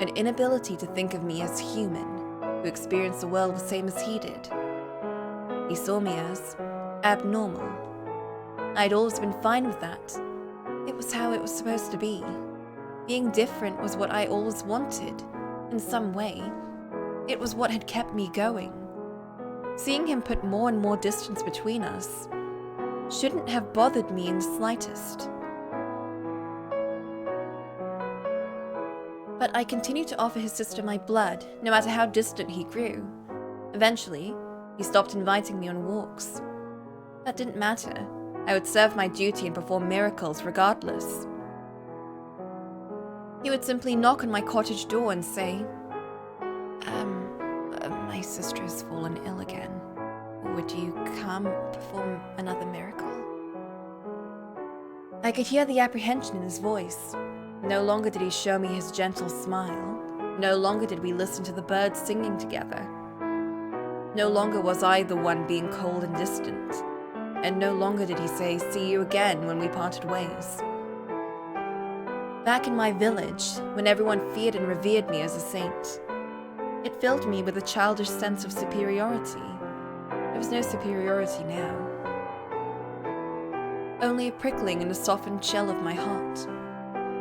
An inability to think of me as human, who experienced the world the same as he did. He saw me as abnormal. I'd always been fine with that. It was how it was supposed to be. Being different was what I always wanted. In some way, it was what had kept me going. Seeing him put more and more distance between us shouldn't have bothered me in the slightest. But I continued to offer his sister my blood, no matter how distant he grew. Eventually, he stopped inviting me on walks. That didn't matter. I would serve my duty and perform miracles regardless. He would simply knock on my cottage door and say, my my sister has fallen ill again. Would you come perform another miracle? I could hear the apprehension in his voice. No longer did he show me his gentle smile. No longer did we listen to the birds singing together. No longer was I the one being cold and distant. And no longer did he say, "See you again," when we parted ways. Back in my village, when everyone feared and revered me as a saint, it filled me with a childish sense of superiority. There was no superiority now. Only a prickling in the softened shell of my heart.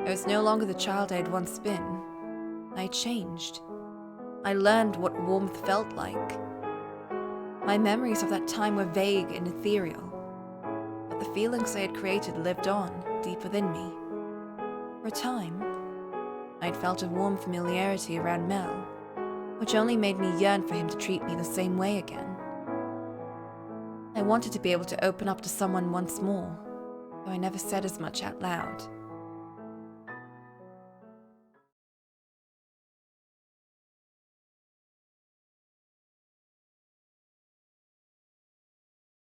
I was no longer the child I had once been. I had changed. I learned what warmth felt like. My memories of that time were vague and ethereal, but the feelings I had created lived on, deep within me. For a time, I had felt a warm familiarity around Mel, which only made me yearn for him to treat me the same way again. I wanted to be able to open up to someone once more, though I never said as much out loud.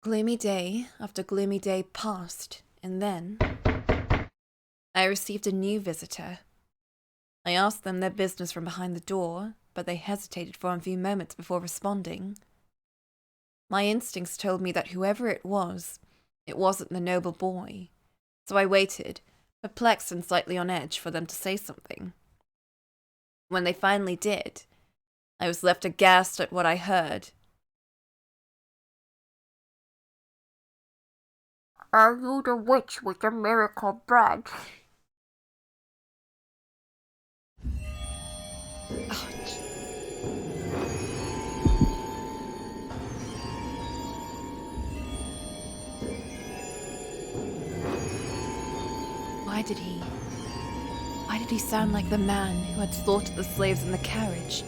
Gloomy day after gloomy day passed, and then I received a new visitor. I asked them their business from behind the door, but they hesitated for a few moments before responding. My instincts told me that whoever it wasn't the noble boy, so I waited, perplexed and slightly on edge, for them to say something. When they finally did, I was left aghast at what I heard. Are you the witch with the miracle bread? Why did he sound like the man who had slaughtered the slaves in the carriage,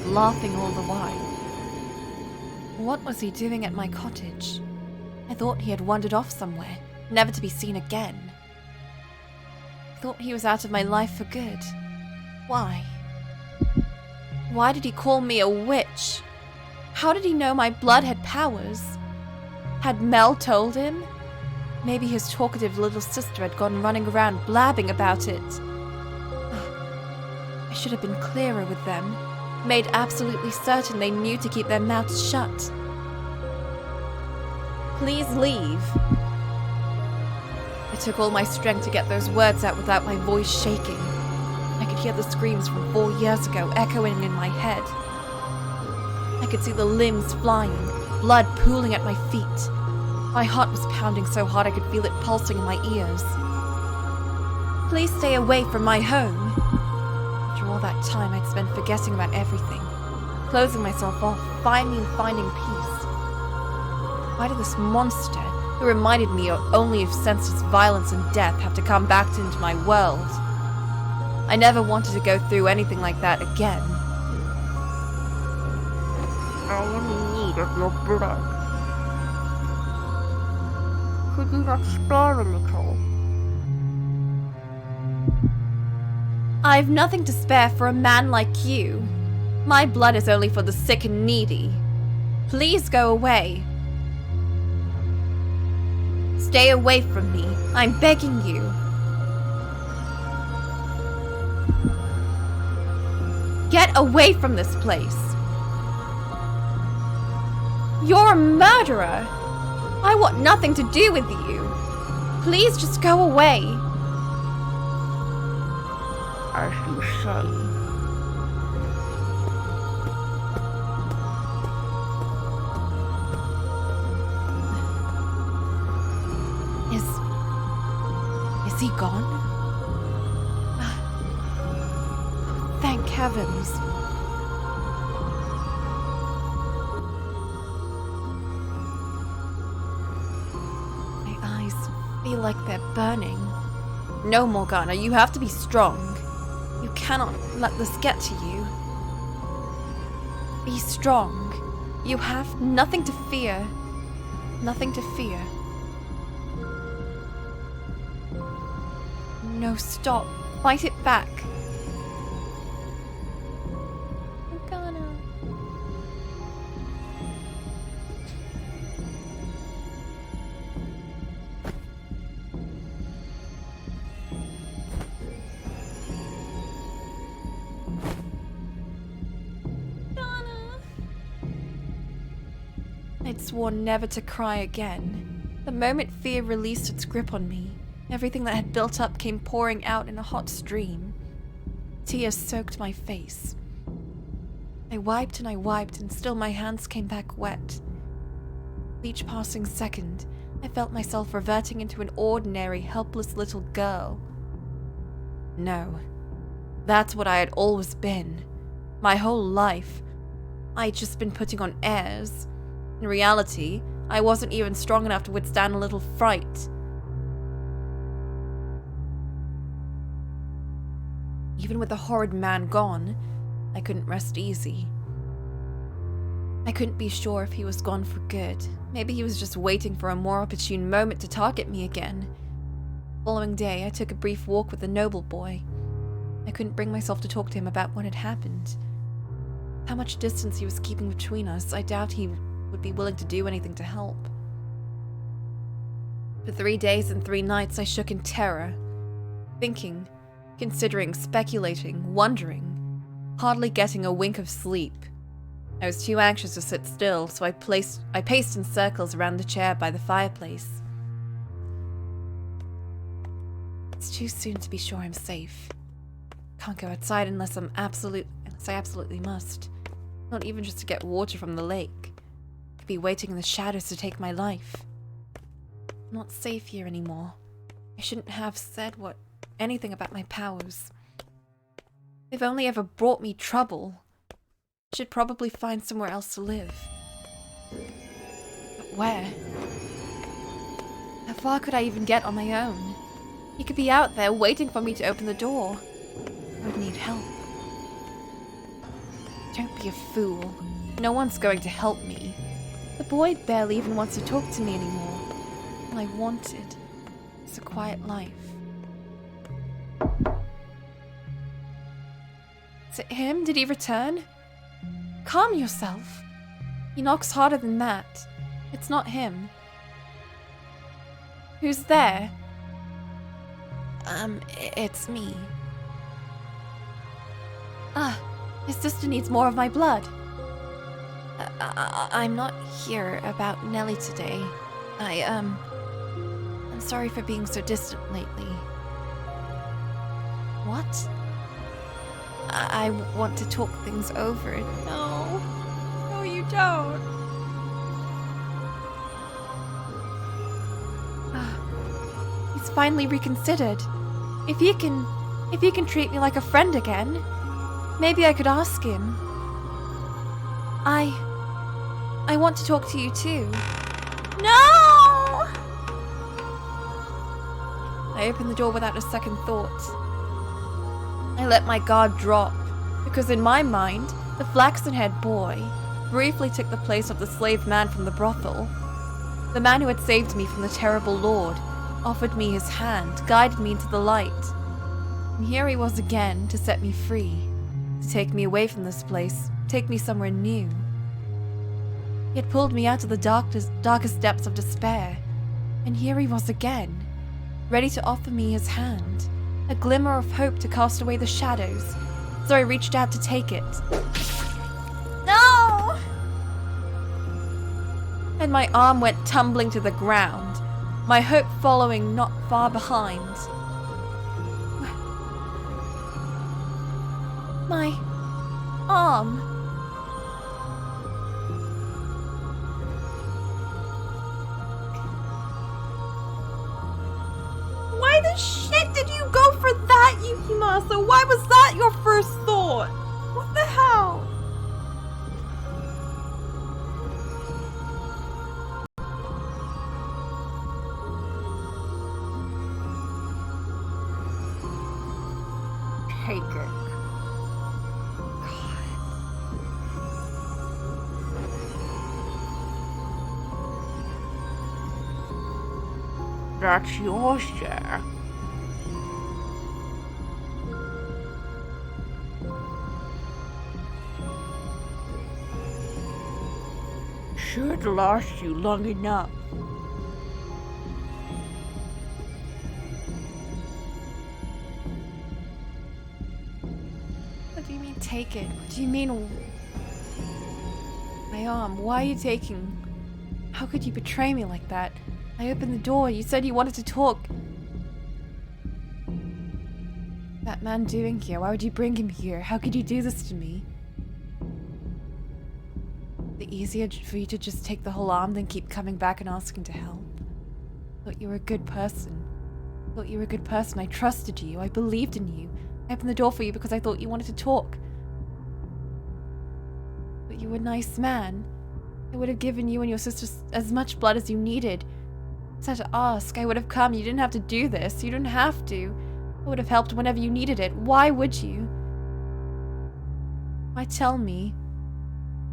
laughing all the while? What was he doing at my cottage? I thought he had wandered off somewhere, never to be seen again. I thought he was out of my life for good. Why? Why did he call me a witch? How did he know my blood had powers? Had Mel told him? Maybe his talkative little sister had gone running around blabbing about it. I should have been clearer with them, made absolutely certain they knew to keep their mouths shut. Please leave. It took all my strength to get those words out without my voice shaking. I could hear the screams from 4 years ago echoing in my head. I could see the limbs flying, blood pooling at my feet. My heart was pounding so hard I could feel it pulsing in my ears. Please stay away from my home. After all that time I'd spent forgetting about everything, closing myself off, finally finding peace. Why did this monster, who reminded me only of senseless violence and death, have to come back into my world? I never wanted to go through anything like that again. I am in need of your blood. Could you not spare a little? I've nothing to spare for a man like you. My blood is only for the sick and needy. Please go away. Stay away from me. I'm begging you. Get away from this place. You're a murderer. I want nothing to do with you. Please just go away. As you say. Is he gone? Thank heavens. My eyes feel like they're burning. No, Morgana, you have to be strong. You cannot let this get to you. Be strong. You have nothing to fear. Nothing to fear. No, stop. Fight it back. Morgana. I'd sworn never to cry again. The moment fear released its grip on me, everything that had built up came pouring out in a hot stream. Tears soaked my face. I wiped and still my hands came back wet. With each passing second, I felt myself reverting into an ordinary, helpless little girl. No, that's what I had always been. My whole life. I'd just been putting on airs. In reality, I wasn't even strong enough to withstand a little fright. Even with the horrid man gone, I couldn't rest easy. I couldn't be sure if he was gone for good. Maybe he was just waiting for a more opportune moment to target me again. The following day, I took a brief walk with the noble boy. I couldn't bring myself to talk to him about what had happened. How much distance he was keeping between us, I doubt he would be willing to do anything to help. For 3 days and 3 nights, I shook in terror, thinking, considering, speculating, wondering, hardly getting a wink of sleep. I was too anxious to sit still, so I paced in circles around the chair by the fireplace. It's too soon to be sure I'm safe. Can't go outside unless I absolutely must. Not even just to get water from the lake. Could be waiting in the shadows to take my life. I'm not safe here anymore. I shouldn't have said anything about my powers. They've only ever brought me trouble. I should probably find somewhere else to live. But where? How far could I even get on my own? He could be out there waiting for me to open the door. I would need help. Don't be a fool. No one's going to help me. The boy barely even wants to talk to me anymore. All I wanted was a quiet life. Is it him? Did he return? Calm yourself. He knocks harder than that. It's not him. Who's there? It's me. His sister needs more of my blood. I'm not here about Nellie today. I'm sorry for being so distant lately. What? I want to talk things over. No. No, you don't. He's finally reconsidered. If he can treat me like a friend again, maybe I could ask him. I want to talk to you too. No! I opened the door without a second thought. I let my guard drop, because in my mind, the flaxen-haired boy briefly took the place of the slave man from the brothel. The man who had saved me from the terrible lord offered me his hand, guided me into the light. And here he was again to set me free, to take me away from this place, take me somewhere new. He had pulled me out of the darkest depths of despair, and here he was again, ready to offer me his hand, a glimmer of hope to cast away the shadows, so I reached out to take it. No! And my arm went tumbling to the ground, my hope following not far behind. My arm. Why the shit did you go for that, Yukimasa? Why was that your first thought? What the hell? Take it. That's your share. Should last you long enough. What do you mean take it? What do you mean my arm? Why are you taking How could you betray me like that? I opened the door. You said you wanted to talk. That man doing here? Why would you bring him here? How could you do this to me? The easier for you to just take the whole arm than keep coming back and asking to help. Thought you were a good person. I trusted you. I believed in you. I opened the door for you because I thought you wanted to talk. But you were a nice man. I would have given you and your sister as much blood as you needed. I had to ask. I would have come. You didn't have to do this. You didn't have to. I would have helped whenever you needed it. Why would you? Why tell me?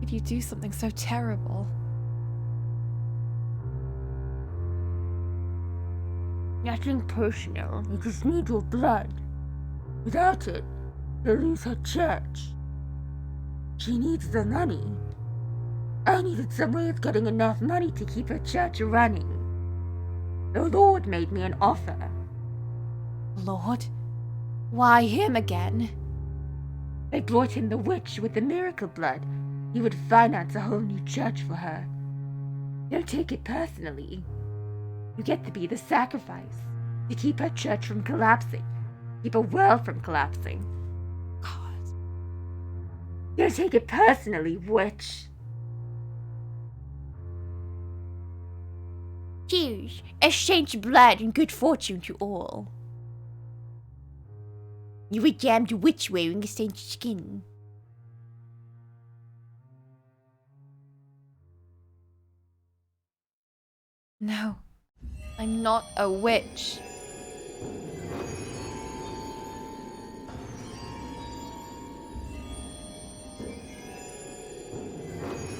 Did you do something so terrible? Nothing personal. I just need your blood. Without it, they'll lose her church. She needs the money. I needed some way of getting enough money to keep her church running. The Lord made me an offer. Lord? Why him again? I brought him the witch with the miracle blood. He would finance a whole new church for her. Don't take it personally. You get to be the sacrifice to keep her church from collapsing. Keep her world from collapsing. God. Don't take it personally, witch. Cheers. Exchange blood and good fortune to all. You a damned witch wearing a saint's skin. No, I'm not a witch.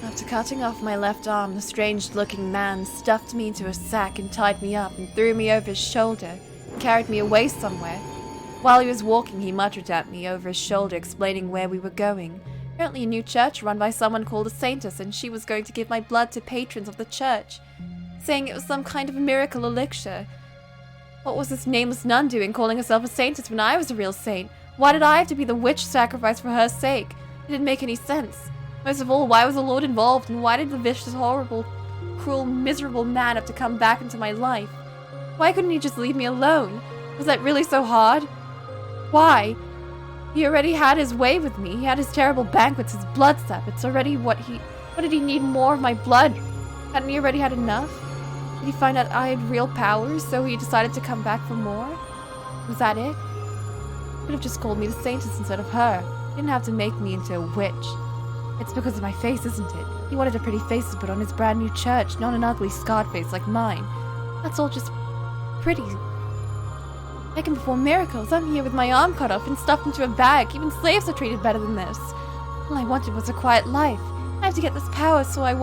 After cutting off my left arm, the strange-looking man stuffed me into a sack and tied me up and threw me over his shoulder and carried me away somewhere. While he was walking, he muttered at me over his shoulder, explaining where we were going. Apparently a new church run by someone called a saintess, and she was going to give my blood to patrons of the church, saying it was some kind of a miracle elixir. What was this nameless nun doing calling herself a saintess when I was a real saint? Why did I have to be the witch sacrificed for her sake? It didn't make any sense. Most of all, why was the Lord involved, and why did the vicious, horrible, cruel, miserable man have to come back into my life? Why couldn't he just leave me alone? Was that really so hard? Why? He already had his way with me. He had his terrible banquets, his blood sabbats. Already what did he need more of my blood? Hadn't he already had enough? Did he find out I had real powers, so he decided to come back for more? Was that it? He could have just called me the saintess instead of her. He didn't have to make me into a witch. It's because of my face, isn't it? He wanted a pretty face to put on his brand new church, not an ugly, scarred face like mine. That's all just pretty. I can perform miracles. I'm here with my arm cut off and stuffed into a bag. Even slaves are treated better than this. All I wanted was a quiet life. I had to get this power, so I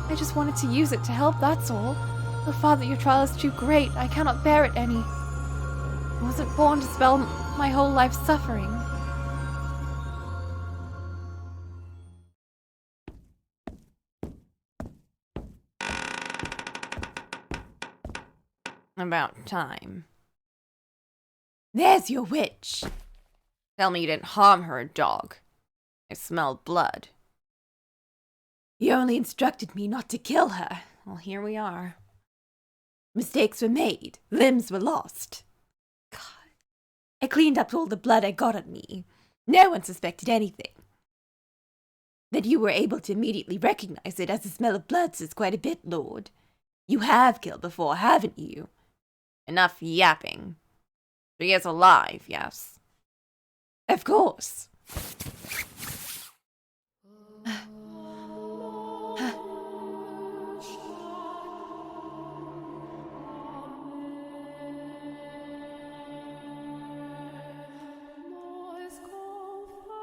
I just wanted to use it to help, that's all. Oh, Father, your trial is too great. I cannot bear it any. I wasn't born to spell my whole life suffering. About time. There's your witch. Tell me you didn't harm her, dog. I smell blood. You only instructed me not to kill her. Well, here we are. Mistakes were made. Limbs were lost. God. I cleaned up all the blood I got on me. No one suspected anything. That you were able to immediately recognize it as the smell of blood says quite a bit, Lord. You have killed before, haven't you? Enough yapping. She is alive, yes. Of course.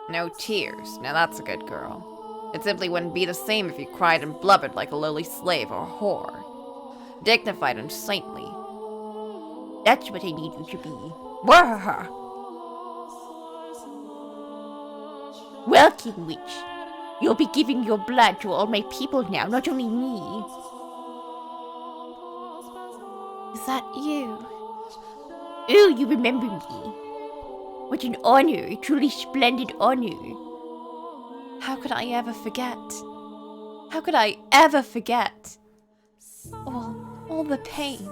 No tears. Now that's a good girl. It simply wouldn't be the same if you cried and blubbered like a lowly slave or whore. Dignified and saintly. That's what I need you to be. Wahaha! Well, King Witch, you'll be giving your blood to all my people now, not only me. Is that you? Oh, you remember me. What an honor, a truly splendid honor. How could I ever forget? How could I ever forget? All the pain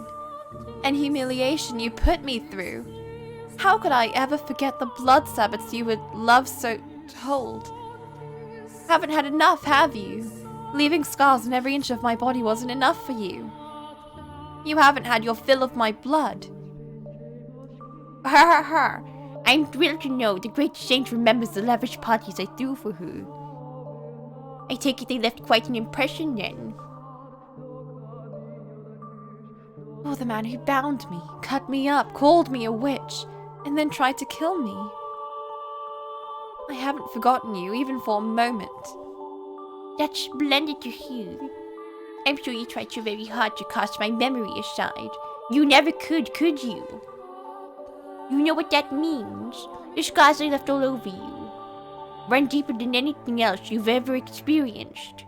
and humiliation you put me through. How could I ever forget the blood Sabbaths you would love so to hold? Haven't had enough, have you? Leaving scars on every inch of my body wasn't enough for you. You haven't had your fill of my blood. Ha ha ha! I'm thrilled to know the great saint remembers the lavish parties I threw for her. I take it they left quite an impression then. Oh, the man who bound me, cut me up, called me a witch, and then tried to kill me. I haven't forgotten you, even for a moment. That's splendid to hear. I'm sure you tried so very hard to cast my memory aside. You never could you? You know what that means. The scars I left all over you run deeper than anything else you've ever experienced.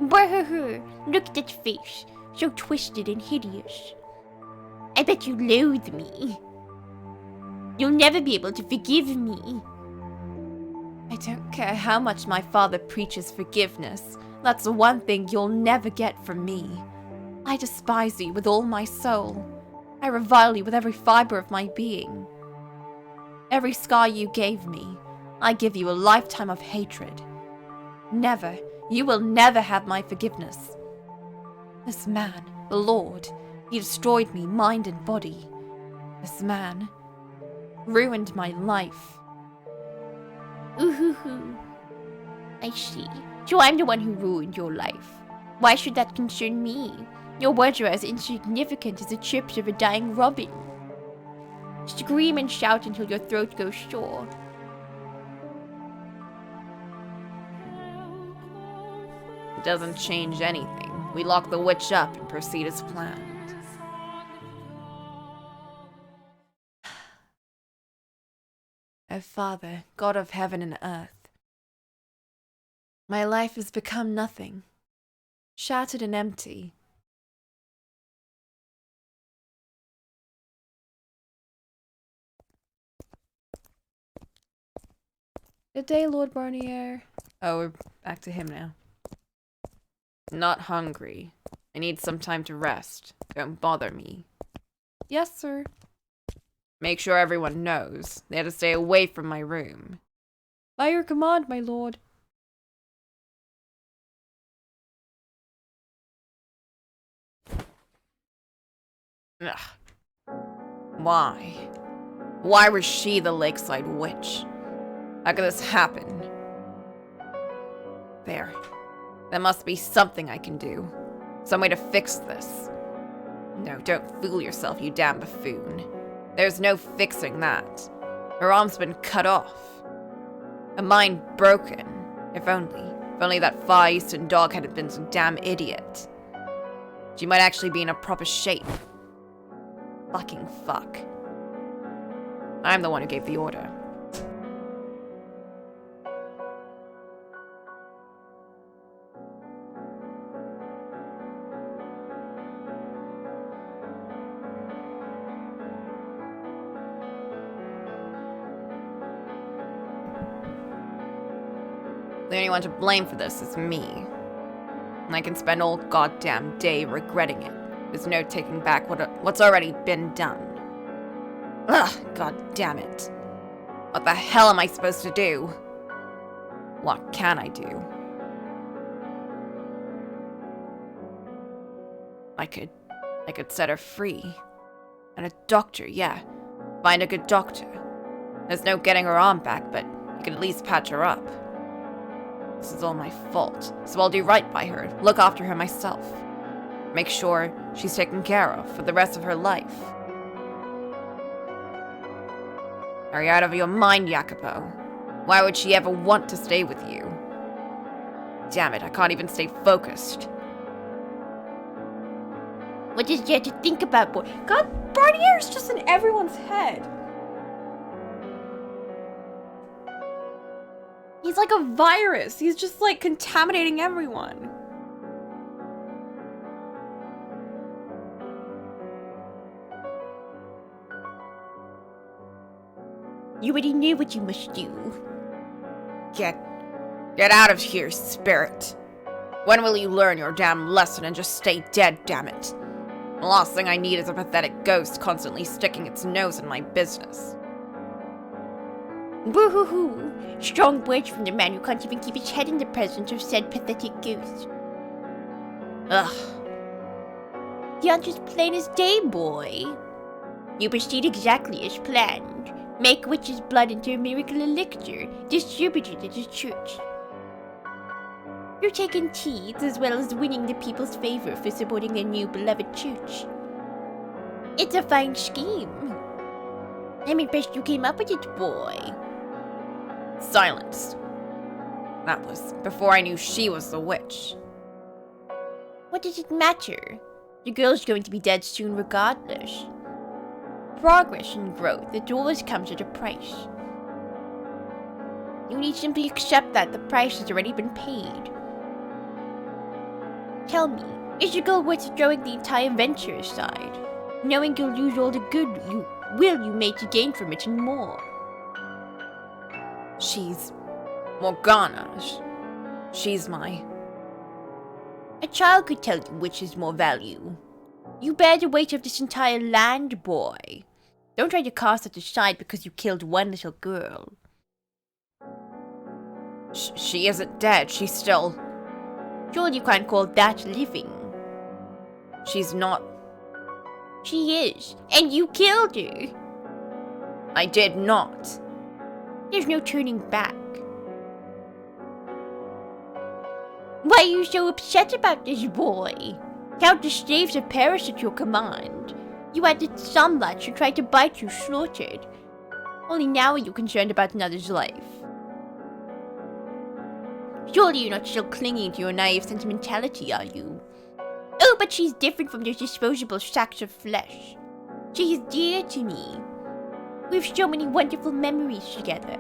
Brr, look at that face, so twisted and hideous. I bet you loathe me. You'll never be able to forgive me. I don't care how much my father preaches forgiveness. That's the one thing you'll never get from me. I despise you with all my soul. I revile you with every fiber of my being. Every scar you gave me, I give you a lifetime of hatred. Never, you will never have my forgiveness. This man, the Lord, he destroyed me, mind and body. This man ruined my life. Ooh, I see. So I'm the one who ruined your life. Why should that concern me? Your words are as insignificant as the chirps of a dying robin. Scream and shout until your throat goes sore. It doesn't change anything. We lock the witch up and proceed as planned. O Father, God of heaven and earth, my life has become nothing, shattered and empty. Good day, Lord Barnier. Oh, we're back to him now. Not hungry. I need some time to rest. Don't bother me. Yes, sir. Make sure everyone knows. They have to stay away from my room. By your command, my lord. Ugh. Why? Why was she the lakeside witch? How could this happen? There. There must be something I can do. Some way to fix this. No, don't fool yourself, you damn buffoon. There's no fixing that. Her arm's been cut off. A mind broken. If only that Far Eastern dog hadn't been some damn idiot. She might actually be in a proper shape. Fucking fuck. I'm the one who gave the order. The only one to blame for this is me. And I can spend all goddamn day regretting it. There's no taking back what's already been done. Ugh, god damn it. What the hell am I supposed to do? What can I do? I could set her free. And a doctor, yeah. Find a good doctor. There's no getting her arm back, but you can at least patch her up. This is all my fault, so I'll do right by her, look after her myself. Make sure she's taken care of for the rest of her life. Are you out of your mind, Jacopo? Why would she ever want to stay with you? Damn it, I can't even stay focused. What is there to think about, boy? God, Barnier's just in everyone's head. He's like a virus. He's just like contaminating everyone. You already knew what you must do. Get Get out of here, spirit. When will you learn your damn lesson and just stay dead, damn it? The last thing I need is a pathetic ghost constantly sticking its nose in my business. Boo-hoo-hoo. Strong words from the man who can't even keep his head in the presence of said pathetic ghost. Ugh. The answer's plain as day, boy. You proceed exactly as planned. Make witch's blood into a miracle elixir, distribute it at the church. You're taking teeth as well as winning the people's favor for supporting their new beloved church. It's a fine scheme. I'm impressed you came up with it, boy. Silence. That was before I knew she was the witch. What does it matter? The girl's going to be dead soon regardless. Progress and growth, it always comes at a price. You need to simply accept that the price has already been paid. Tell me, is your girl worth throwing the entire venture aside, knowing you'll lose all the good you made to gain from it and more? She's Morgana. She's my... A child could tell you which is more value. You bear the weight of this entire land, boy. Don't try to cast it aside because you killed one little girl. She isn't dead, she's still... Surely you can't call that living. She's not... She is, and you killed her. I did not. There's no turning back. Why are you so upset about this, boy? Countless slaves have perished at your command. You had the sunlight who tried to bite you slaughtered. Only now are you concerned about another's life. Surely you're not still clinging to your naive sentimentality, are you? Oh, but she's different from those disposable sacks of flesh. She is dear to me. We have so many wonderful memories together.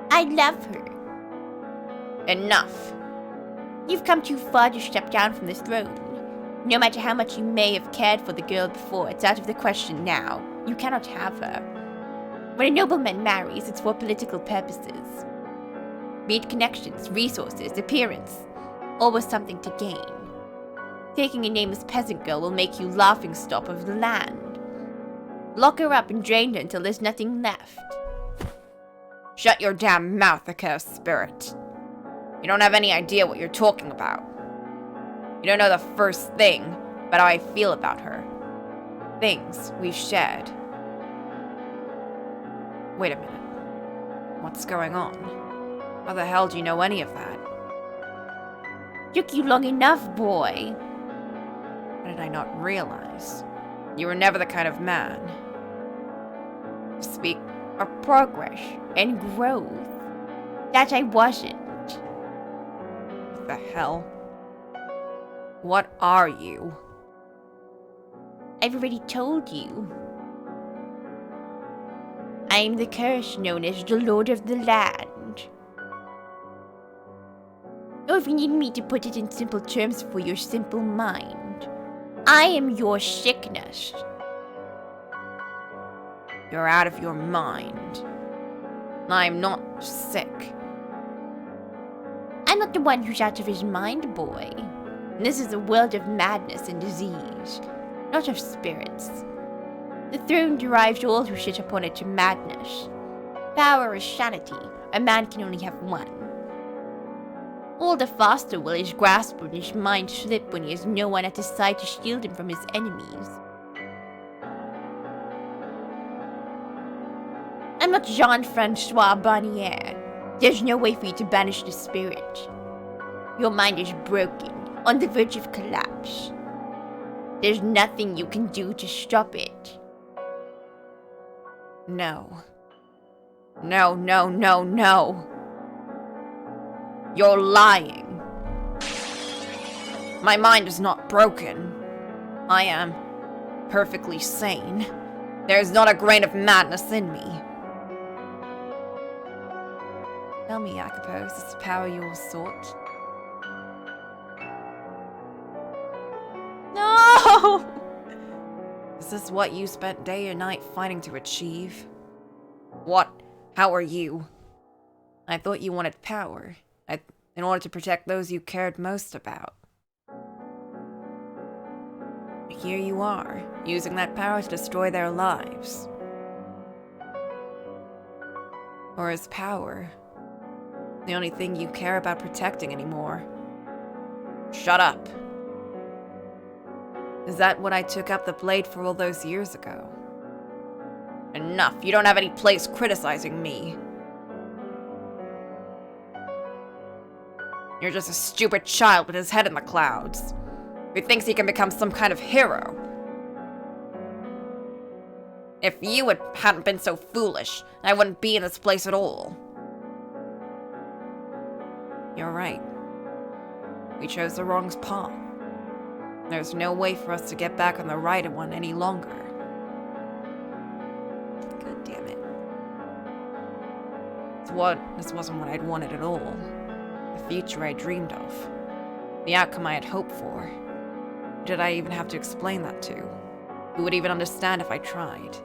I love her. Enough. You've come too far to step down from the throne. No matter how much you may have cared for the girl before, it's out of the question now. You cannot have her. When a nobleman marries, it's for political purposes. Be it connections, resources, appearance, always something to gain. Taking a nameless peasant girl will make you laughingstock of the land. Lock her up and drain her until there's nothing left. Shut your damn mouth, accursed spirit. You don't have any idea what you're talking about. You don't know the first thing about how I feel about her. Things we've shared. Wait a minute. What's going on? How the hell do you know any of that? Took you long enough, boy. How did I not realize? You were never the kind of man to speak of progress and growth. That I wasn't. What the hell? What are you? I've already told you. I am the curse known as the Lord of the Land. Or if you need me to put it in simple terms for your simple mind, I am your sickness. You're out of your mind. I'm not sick. I'm not the one who's out of his mind, boy. This is a world of madness and disease, not of spirits. The throne derives all who sit upon it to madness. Power is sanity. A man can only have one. All the faster will his grasp and his mind slip when he has no one at his side to shield him from his enemies. I'm not Jean-Francois Barnier. There's no way for you to banish the spirit. Your mind is broken, on the verge of collapse. There's nothing you can do to stop it. No. No, no, no, no. You're lying. My mind is not broken. I am perfectly sane. There's not a grain of madness in me. Tell me, Jacopo, is this power you sought? No! Is this what you spent day and night fighting to achieve? What? How are you? I thought you wanted power. in order to protect those you cared most about. Here you are, using that power to destroy their lives. Or is power the only thing you care about protecting anymore? Shut up. Is that what I took up the blade for all those years ago? Enough, you don't have any place criticizing me. You're just a stupid child with his head in the clouds, who thinks he can become some kind of hero. If you hadn't been so foolish, I wouldn't be in this place at all. You're right. We chose the wrong path. There's no way for us to get back on the right one any longer. God damn it. This wasn't what I'd wanted at all. The future I dreamed of. The outcome I had hoped for. Who did I even have to explain that to? Who would even understand if I tried?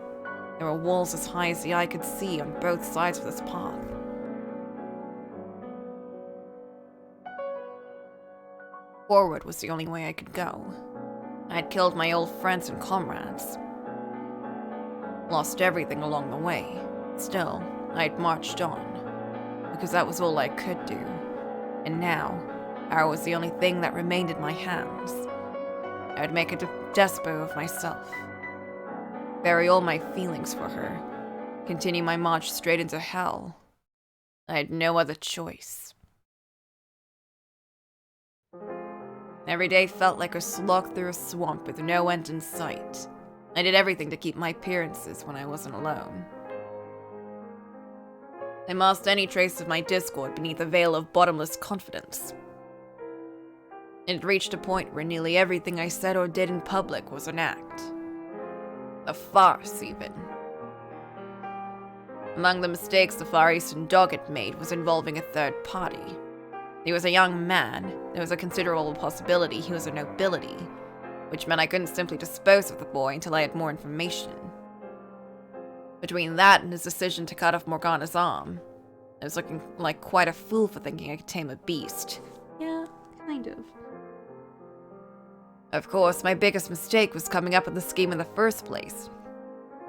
There were walls as high as the eye could see on both sides of this path. Forward was the only way I could go. I had killed my old friends and comrades. Lost everything along the way. Still, I had marched on. Because that was all I could do. And now, power was the only thing that remained in my hands. I would make a despo of myself. Bury all my feelings for her. Continue my march straight into hell. I had no other choice. Every day felt like a slog through a swamp with no end in sight. I did everything to keep my appearances when I wasn't alone. I masked any trace of my discord beneath a veil of bottomless confidence. It had reached a point where nearly everything I said or did in public was an act. A farce, even. Among the mistakes the Far Eastern dog had made was involving a third party. He was a young man. There was a considerable possibility he was a nobility, which meant I couldn't simply dispose of the boy until I had more information. Between that and his decision to cut off Morgana's arm, I was looking like quite a fool for thinking I could tame a beast. Yeah, kind of. Of course, my biggest mistake was coming up with the scheme in the first place.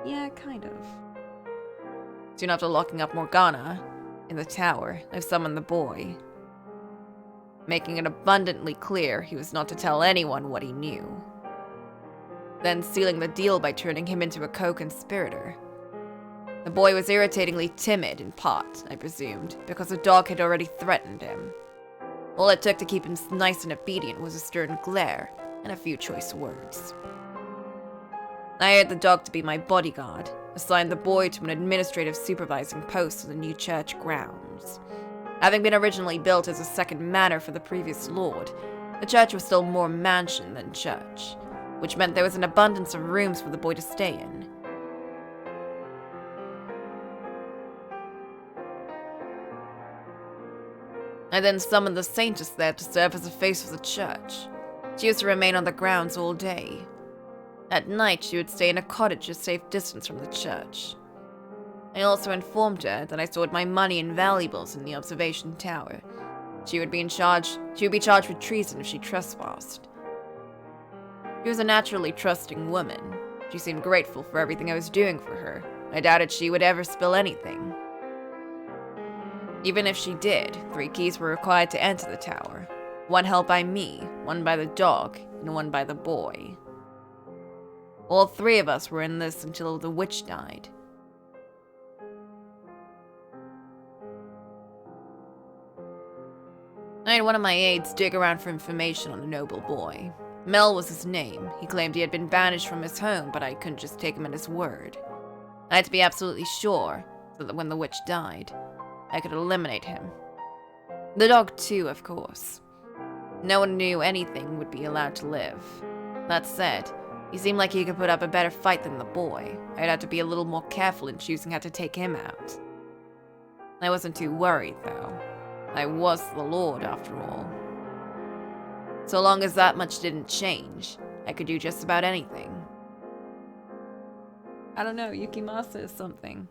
Yeah, kind of. Soon after locking up Morgana in the tower, I summoned the boy, making it abundantly clear he was not to tell anyone what he knew. Then sealing the deal by turning him into a co-conspirator. The boy was irritatingly timid in part, I presumed, because the dog had already threatened him. All it took to keep him nice and obedient was a stern glare and a few choice words. I hired the dog to be my bodyguard, assigned the boy to an administrative supervising post on the new church grounds. Having been originally built as a second manor for the previous lord, the church was still more mansion than church, which meant there was an abundance of rooms for the boy to stay in. I then summoned the saintess there to serve as the face of the church. She used to remain on the grounds all day. At night, she would stay in a cottage a safe distance from the church. I also informed her that I stored my money and valuables in the observation tower. She would be charged with treason if she trespassed. She was a naturally trusting woman. She seemed grateful for everything I was doing for her. I doubted she would ever spill anything. Even if she did, 3 keys were required to enter the tower. 1 held by me, 1 by the dog, and 1 by the boy. All 3 of us were in this until the witch died. I had one of my aides dig around for information on a noble boy. Mel was his name. He claimed he had been banished from his home, but I couldn't just take him at his word. I had to be absolutely sure, so that when the witch died, I could eliminate him. The dog too, of course. No one knew anything would be allowed to live. That said, he seemed like he could put up a better fight than the boy. I'd have to be a little more careful in choosing how to take him out. I wasn't too worried, though. I was the Lord, after all. So long as that much didn't change, I could do just about anything. I don't know, Yukimasa is something.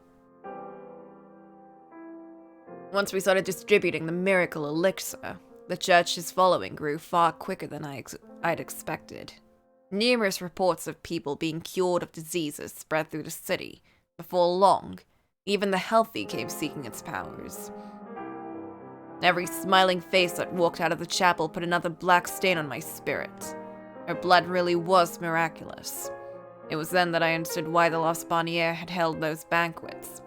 Once we started distributing the miracle elixir, the church's following grew far quicker than I'd expected. Numerous reports of people being cured of diseases spread through the city. Before long, even the healthy came seeking its powers. Every smiling face that walked out of the chapel put another black stain on my spirit. Her blood really was miraculous. It was then that I understood why the Lost Bonnier had held those banquets.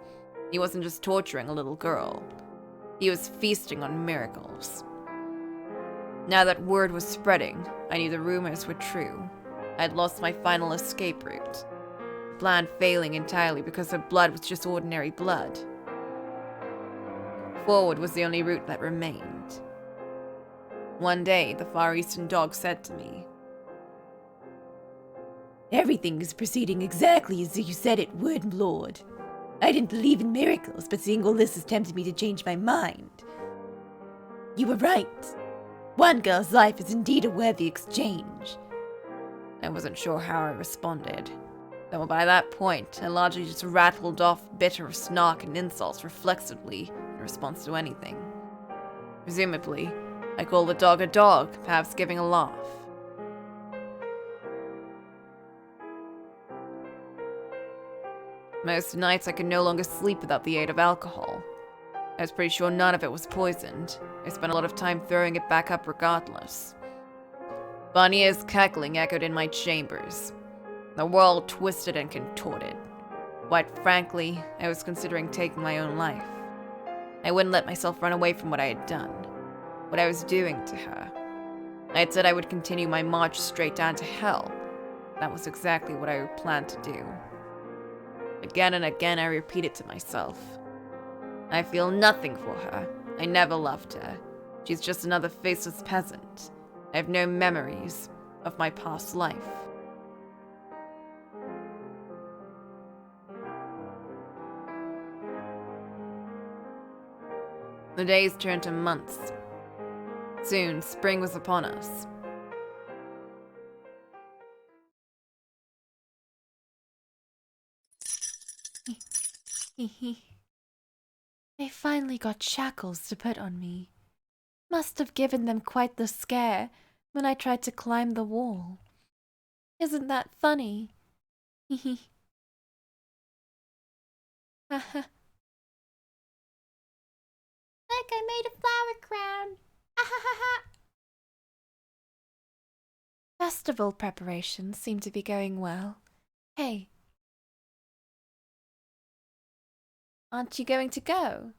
He wasn't just torturing a little girl. He was feasting on miracles. Now that word was spreading, I knew the rumors were true. I had lost my final escape route. The plan failing entirely because her blood was just ordinary blood. Forward was the only route that remained. One day, the Far Eastern dog said to me, Everything is proceeding exactly as you said it would, Lord. I didn't believe in miracles, but seeing all this has tempted me to change my mind. You were right. One girl's life is indeed a worthy exchange. I wasn't sure how I responded. Though by that point, I largely just rattled off bitter snark and insults reflexively in response to anything. Presumably, I called the dog a dog, perhaps giving a laugh. Most nights I could no longer sleep without the aid of alcohol. I was pretty sure none of it was poisoned. I spent a lot of time throwing it back up regardless. Bonnier's cackling echoed in my chambers. The world twisted and contorted. Quite frankly, I was considering taking my own life. I wouldn't let myself run away from what I had done, what I was doing to her. I had said I would continue my march straight down to hell. That was exactly what I planned to do. Again and again I repeated to myself, I feel nothing for her. I never loved her. She's just another faceless peasant. I have no memories of my past life. The days turned to months. Soon, spring was upon us. They finally got shackles to put on me. Must have given them quite the scare when I tried to climb the wall. Isn't that funny? Look, I made a flower crown. Festival preparations seem to be going well. Hey, aren't you going to go?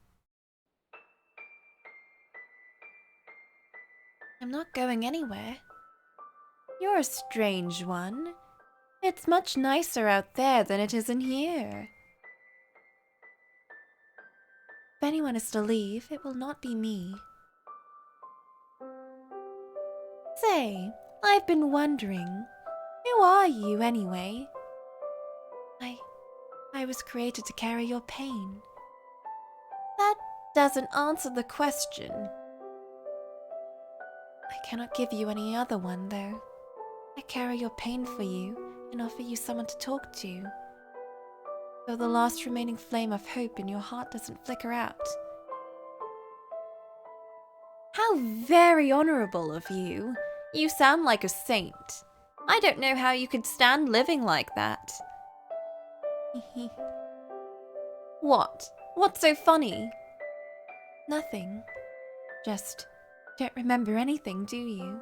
I'm not going anywhere. You're a strange one. It's much nicer out there than it is in here. If anyone is to leave, it will not be me. Say, I've been wondering, who are you anyway? I was created to carry your pain. That doesn't answer the question. I cannot give you any other one, though. I carry your pain for you and offer you someone to talk to, though the last remaining flame of hope in your heart doesn't flicker out. How very honorable of you. You sound like a saint. I don't know how you could stand living like that. What? What's so funny? Nothing. Just don't remember anything, do you?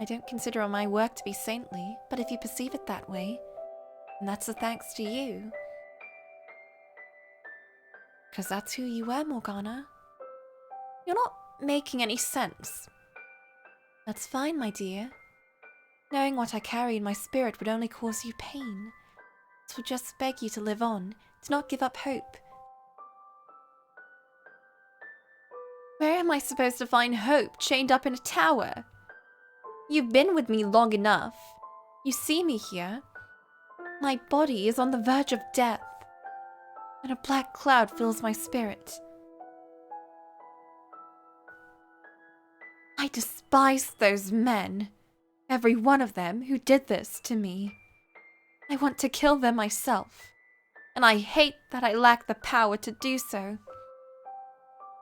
I don't consider all my work to be saintly, but if you perceive it that way, then that's a thanks to you. 'Cause that's who you were, Morgana. You're not making any sense. That's fine, my dear. Knowing what I carry in my spirit would only cause you pain. So just beg you to live on, to not give up hope. Where am I supposed to find hope, chained up in a tower? You've been with me long enough. You see me here. My body is on the verge of death, and a black cloud fills my spirit. I despise those men, every one of them who did this to me. I want to kill them myself, and I hate that I lack the power to do so.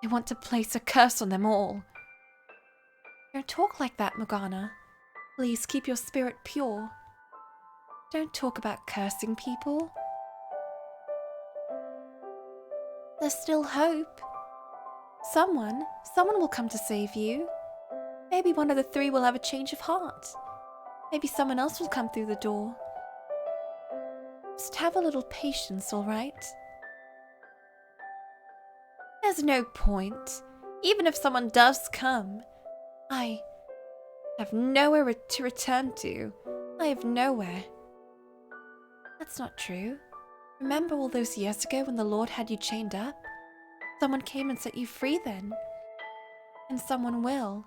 I want to place a curse on them all. Don't talk like that, Morgana. Please keep your spirit pure. Don't talk about cursing people. There's still hope. Someone will come to save you. Maybe one of the three will have a change of heart. Maybe someone else will come through the door. Just have a little patience, all right? There's no point. Even if someone does come, I have nowhere to return to. I have nowhere. That's not true. Remember all those years ago when the Lord had you chained up? Someone came and set you free then. And someone will.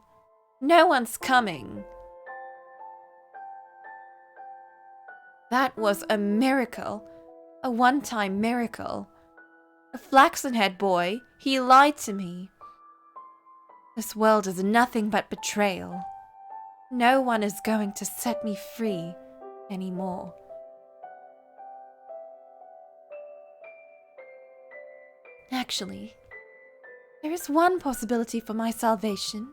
No one's coming. That was a miracle. A one-time miracle. A flaxen-haired boy, he lied to me. This world is nothing but betrayal. No one is going to set me free anymore. Actually, there is one possibility for my salvation.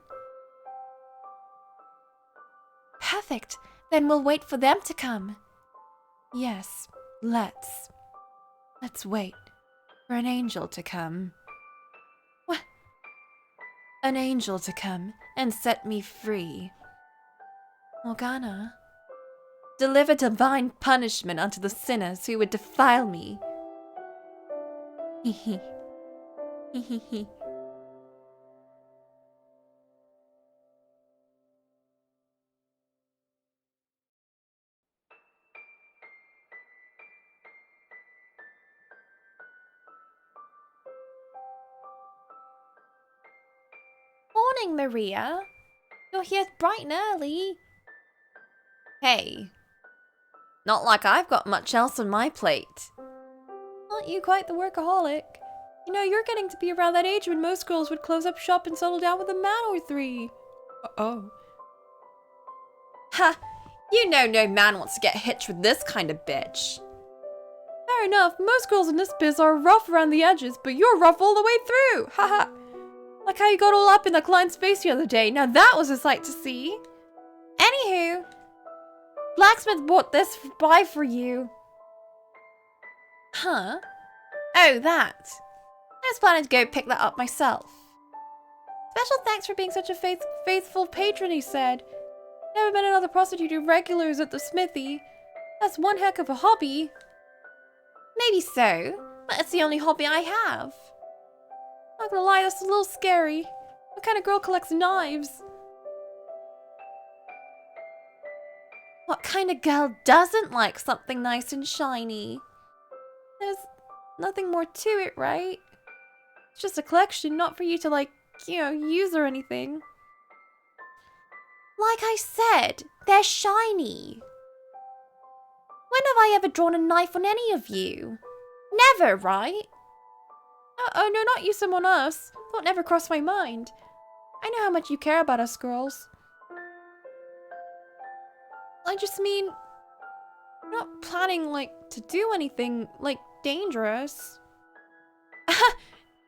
Perfect. Then we'll wait for them to come. Yes, let's. Let's wait for an angel to come. What? An angel to come and set me free. Morgana, deliver divine punishment unto the sinners who would defile me. Hee hee. Hee hee hee. Morning, Maria. You're here bright and early. Hey, not like I've got much else on my plate. Aren't you quite the workaholic? You know, you're getting to be around that age when most girls would close up shop and settle down with a man or three. Uh-oh. Ha! You know no man wants to get hitched with this kind of bitch. Fair enough, most girls in this biz are rough around the edges, but you're rough all the way through! Haha! Like how you got all up in the client's face the other day. Now that was a sight to see. Anywho, blacksmith bought this buy for you. Huh? Oh, that. I was planning to go pick that up myself. Special thanks for being such a faithful patron, he said. Never met another prostitute who regulars at the smithy. That's one heck of a hobby. Maybe so, but it's the only hobby I have. Not gonna lie, that's a little scary. What kind of girl collects knives? What kind of girl doesn't like something nice and shiny? There's nothing more to it, right? It's just a collection, not for you to, like, you know, use or anything. Like I said, they're shiny. When have I ever drawn a knife on any of you? Never, right? Oh, no, not you, someone else. Thought never crossed my mind. I know how much you care about us girls. I just mean, I'm not planning, like, to do anything, like, dangerous.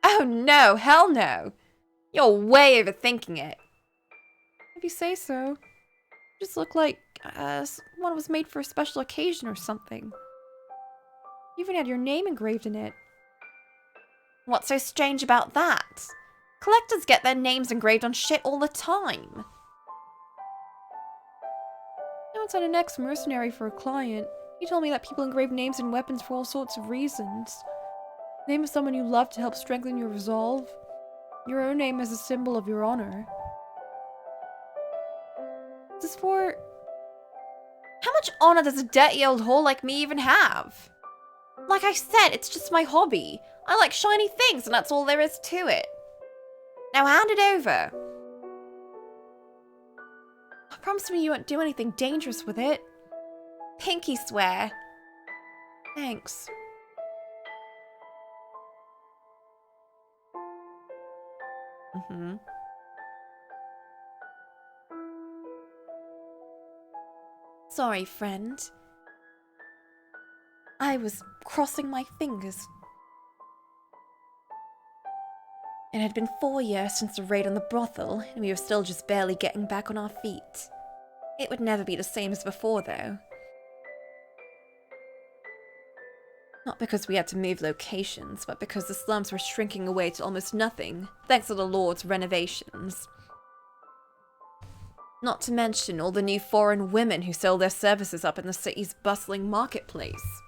Oh no, hell no. You're way overthinking it. If you say so. You just look like one was made for a special occasion or something. You even had your name engraved in it. What's so strange about that? Collectors get their names engraved on shit all the time. I once had an ex-mercenary for a client. He told me that people engrave names in weapons for all sorts of reasons. The name of someone you love to help strengthen your resolve. Your own name as a symbol of your honor. This is for... How much honor does a dirty old whore like me even have? Like I said, it's just my hobby. I like shiny things and that's all there is to it. Now hand it over. Promise me you won't do anything dangerous with it. Pinky swear. Thanks. Sorry, friend. I was crossing my fingers. It had been 4 years since the raid on the brothel, and we were still just barely getting back on our feet. It would never be the same as before, though. Not because we had to move locations, but because the slums were shrinking away to almost nothing, thanks to the Lord's renovations. Not to mention all the new foreign women who sold their services up in the city's bustling marketplace.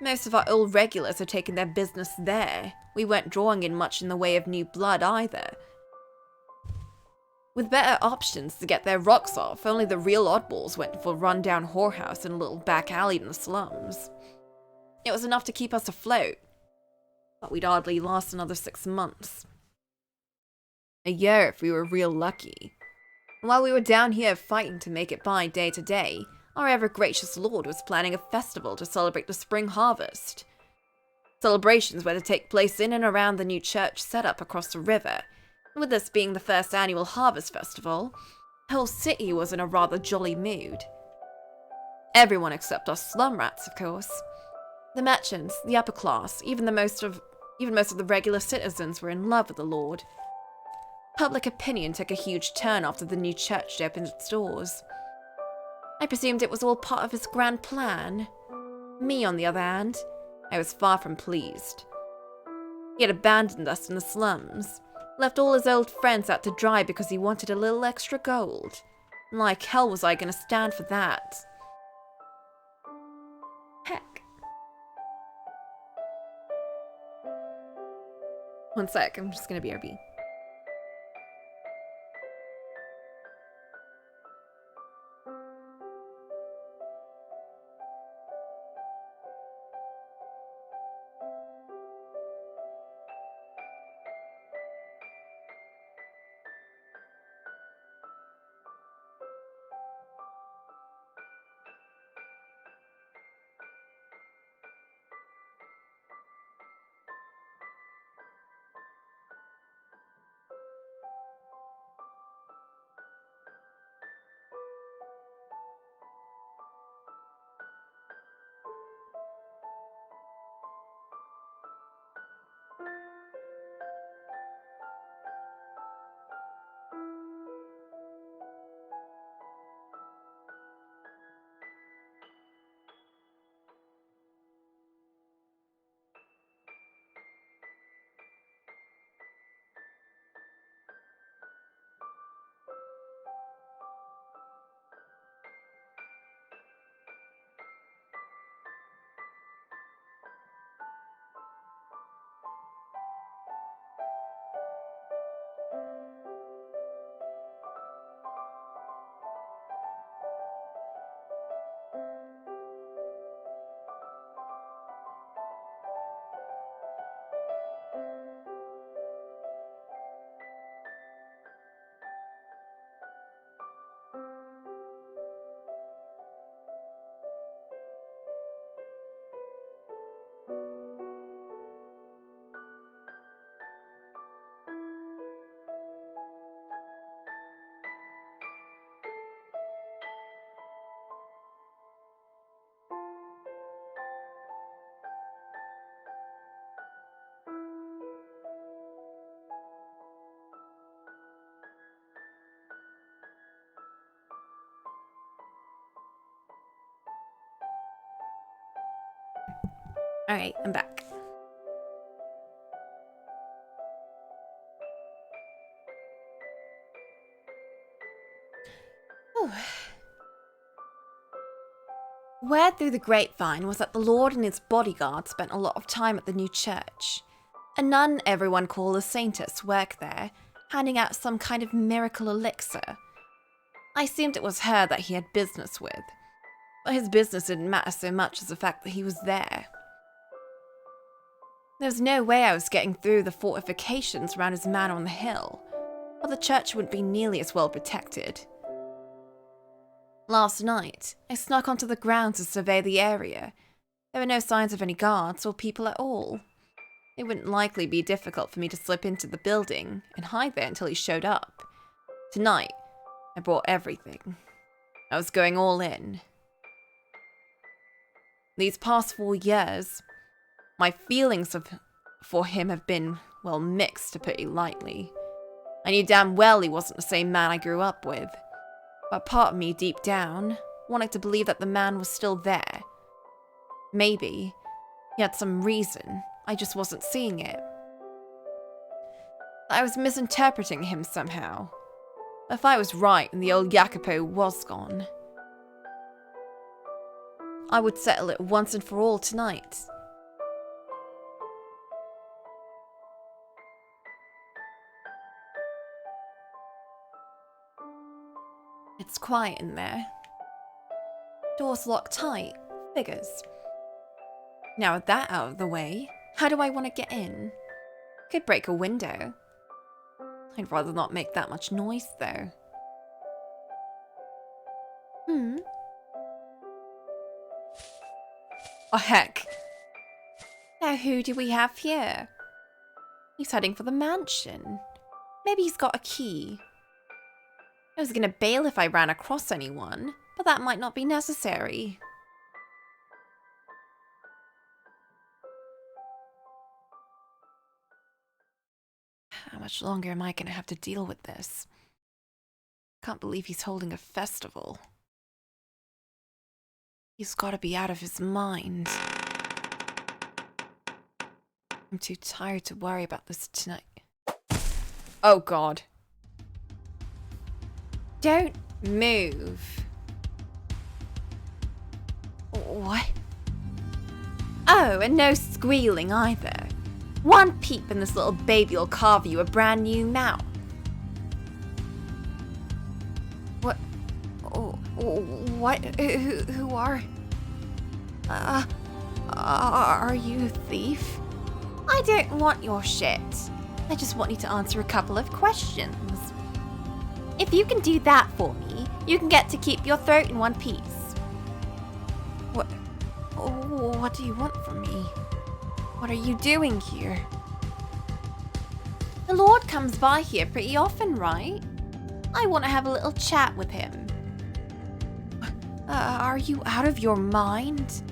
Most of our old regulars had taken their business there. We weren't drawing in much in the way of new blood either. With better options to get their rocks off, only the real oddballs went for a run-down whorehouse in a little back alley in the slums. It was enough to keep us afloat, but we'd hardly last another 6 months. A year if we were real lucky. And while we were down here fighting to make it by day to day, our ever-gracious Lord was planning a festival to celebrate the spring harvest. Celebrations were to take place in and around the new church set up across the river. With this being the first annual harvest festival, the whole city was in a rather jolly mood. Everyone except us slum rats, of course. The merchants, the upper class, even most of the regular citizens were in love with the Lord. Public opinion took a huge turn after the new church opened its doors. I presumed it was all part of his grand plan. Me, on the other hand, I was far from pleased. He had abandoned us in the slums, left all his old friends out to dry because he wanted a little extra gold. Like hell was I gonna stand for that? Heck. One sec, I'm just gonna BRB. Alright, I'm back. Whew. Word through the grapevine was that the Lord and his bodyguard spent a lot of time at the new church. A nun everyone called a saintess worked there, handing out some kind of miracle elixir. I assumed it was her that he had business with, but his business didn't matter so much as the fact that he was there. There was no way I was getting through the fortifications around his manor on the hill, or the church wouldn't be nearly as well protected. Last night, I snuck onto the grounds to survey the area. There were no signs of any guards or people at all. It wouldn't likely be difficult for me to slip into the building and hide there until he showed up. Tonight, I brought everything. I was going all in. These past 4 years, my feelings for him have been, well, mixed, to put it lightly. I knew damn well he wasn't the same man I grew up with, but part of me, deep down, wanted to believe that the man was still there. Maybe he had some reason, I just wasn't seeing it. I was misinterpreting him somehow. If I was right and the old Jacopo was gone, I would settle it once and for all tonight. It's quiet in there. Doors locked tight. Figures. Now with that out of the way, how do I want to get in? Could break a window. I'd rather not make that much noise, though. Oh, heck. Now who do we have here? He's heading for the mansion. Maybe he's got a key. I was gonna bail if I ran across anyone, but that might not be necessary. How much longer am I gonna have to deal with this? Can't believe he's holding a festival. He's gotta be out of his mind. I'm too tired to worry about this tonight. Oh God. Don't move. What? Oh, and no squealing either. One peep and this little baby will carve you a brand new mouth. What? What? Who are? Are you a thief? I don't want your shit. I just want you to answer a couple of questions. If you can do that for me, you can get to keep your throat in one piece. What do you want from me? What are you doing here? The Lord comes by here pretty often, right? I want to have a little chat with him. Are you out of your mind?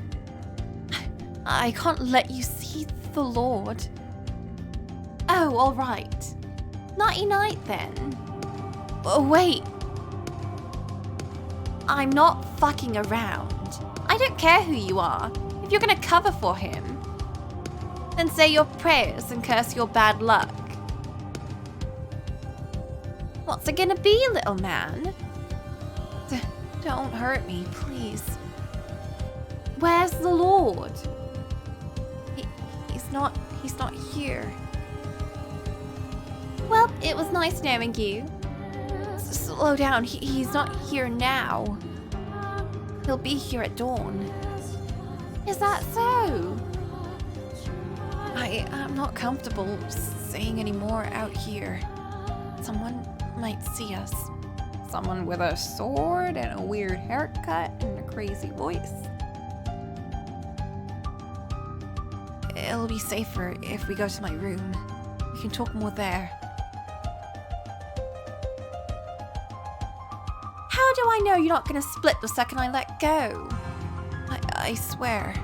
I can't let you see the Lord. Oh, all right. Nighty night then. Oh, wait. I'm not fucking around. I don't care who you are. If you're gonna cover for him, then say your prayers and curse your bad luck. What's it gonna be, little man? Don't hurt me, please. Where's the Lord? He's not here. Well, it was nice knowing you. Slow down, he's not here now. He'll be here at dawn. Is that so? I'm not comfortable saying any more out here. Someone might see us. Someone with a sword and a weird haircut and a crazy voice. It'll be safer if we go to my room. We can talk more there. How do I know you're not going to split the second I let go? I swear.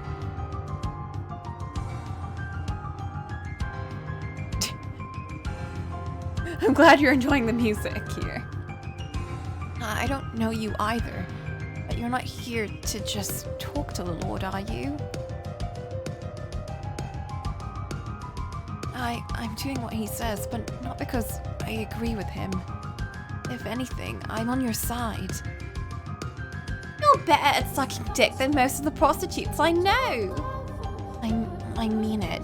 I'm glad you're enjoying the music here. I don't know you either, but you're not here to just talk to the Lord, are you? I'm doing what he says, but not because I agree with him. If anything, I'm on your side. You're better at sucking dick than most of the prostitutes I know. I mean it.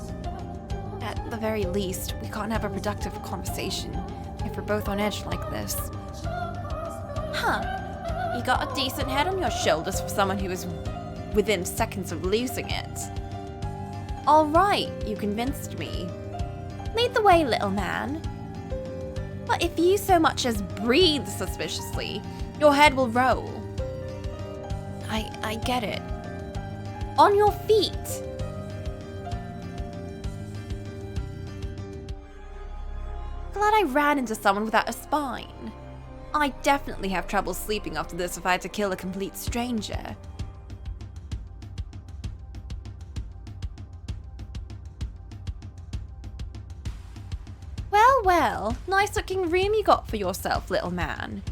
At the very least, we can't have a productive conversation if we're both on edge like this. Huh. You got a decent head on your shoulders for someone who was within seconds of losing it. All right, you convinced me. Lead the way, little man. But if you so much as breathe suspiciously, your head will roll. I get it. On your feet. Glad I ran into someone without a spine. I'd definitely have trouble sleeping after this if I had to kill a complete stranger. Well, well, nice looking room you got for yourself, little man.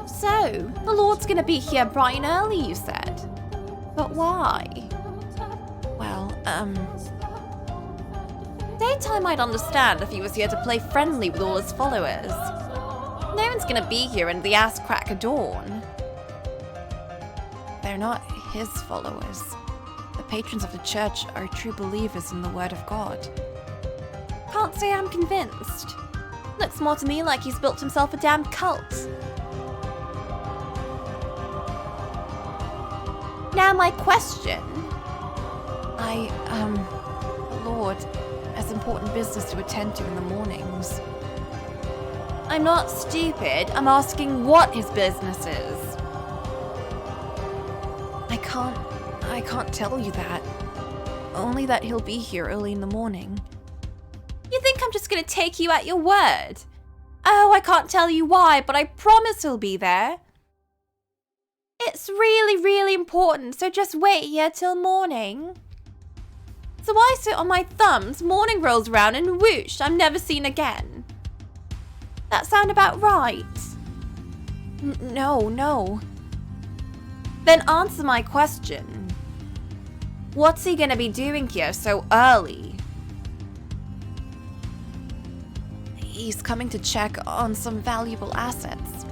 So, the Lord's gonna be here bright and early, you said. But why? Well, daytime I'd understand if he was here to play friendly with all his followers. No one's gonna be here in the ass crack of dawn. They're not his followers. The patrons of the church are true believers in the word of God. Can't say I'm convinced. Looks more to me like he's built himself a damn cult. Now my question. The Lord has important business to attend to in the mornings. I'm not stupid. I'm asking what his business is. I can't tell you that. Only that he'll be here early in the morning. You think I'm just gonna take you at your word? Oh, I can't tell you why, but I promise he'll be there. It's really, really important, so just wait here till morning. So I sit on my thumbs, morning rolls around, and whoosh, I'm never seen again. That sound about right? No. Then answer my question. What's he gonna be doing here so early? He's coming to check on some valuable assets.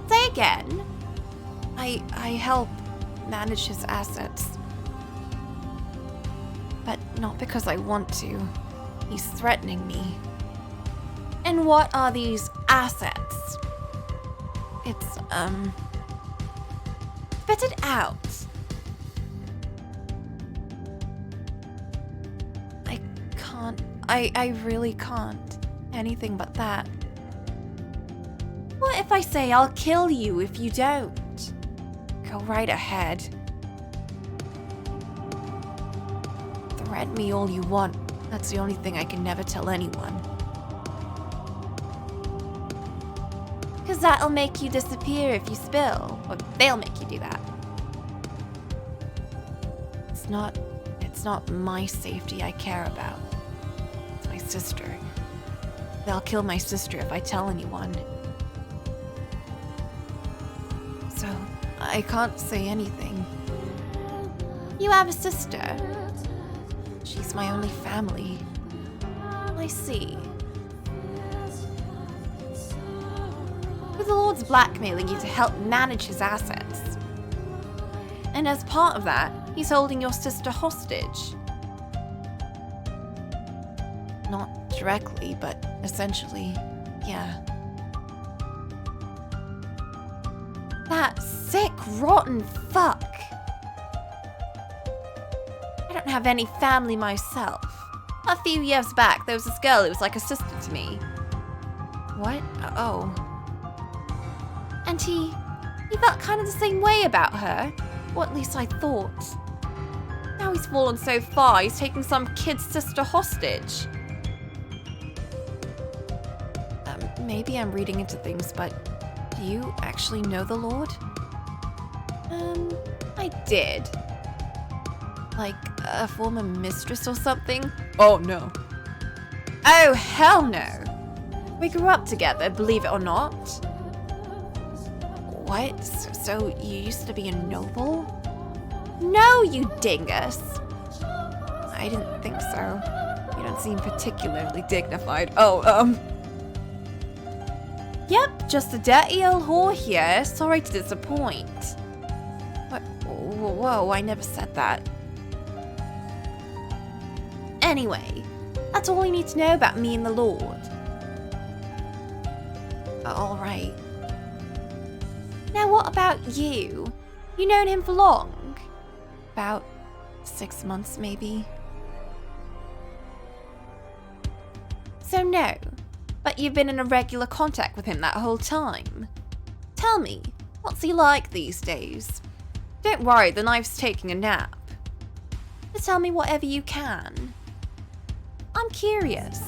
Say again. I help manage his assets. But not because I want to. He's threatening me. And what are these assets? It's, spit it out. I can't. I really can't. Anything but that. What if I say I'll kill you if you don't? Go right ahead. Threat me all you want. That's the only thing I can never tell anyone. Cause that'll make you disappear if you spill. Or they'll make you do that. It's not my safety I care about. It's my sister. They'll kill my sister if I tell anyone. So, I can't say anything. You have a sister? She's my only family. I see. But the Lord's blackmailing you to help manage his assets. And as part of that, he's holding your sister hostage. Not directly, but essentially, yeah. That sick, rotten fuck. I don't have any family myself. A few years back, there was this girl who was like a sister to me. What? Oh. And he felt kind of the same way about her. Or at least I thought. Now he's fallen so far, he's taking some kid's sister hostage. Maybe I'm reading into things, but do you actually know the Lord? I did. Like a former mistress or something? Oh no. Oh hell no. We grew up together, believe it or not. What? So you used to be a noble? No, you dingus. I didn't think so. You don't seem particularly dignified. Yep, just a dirty old whore here. Sorry to disappoint. What? Whoa, I never said that. Anyway, that's all you need to know about me and the Lord. Alright. Now what about you? You known him for long? About 6 months, maybe? So no, but you've been in a regular contact with him that whole time. Tell me, what's he like these days? Don't worry, the knife's taking a nap. Just tell me whatever you can. I'm curious.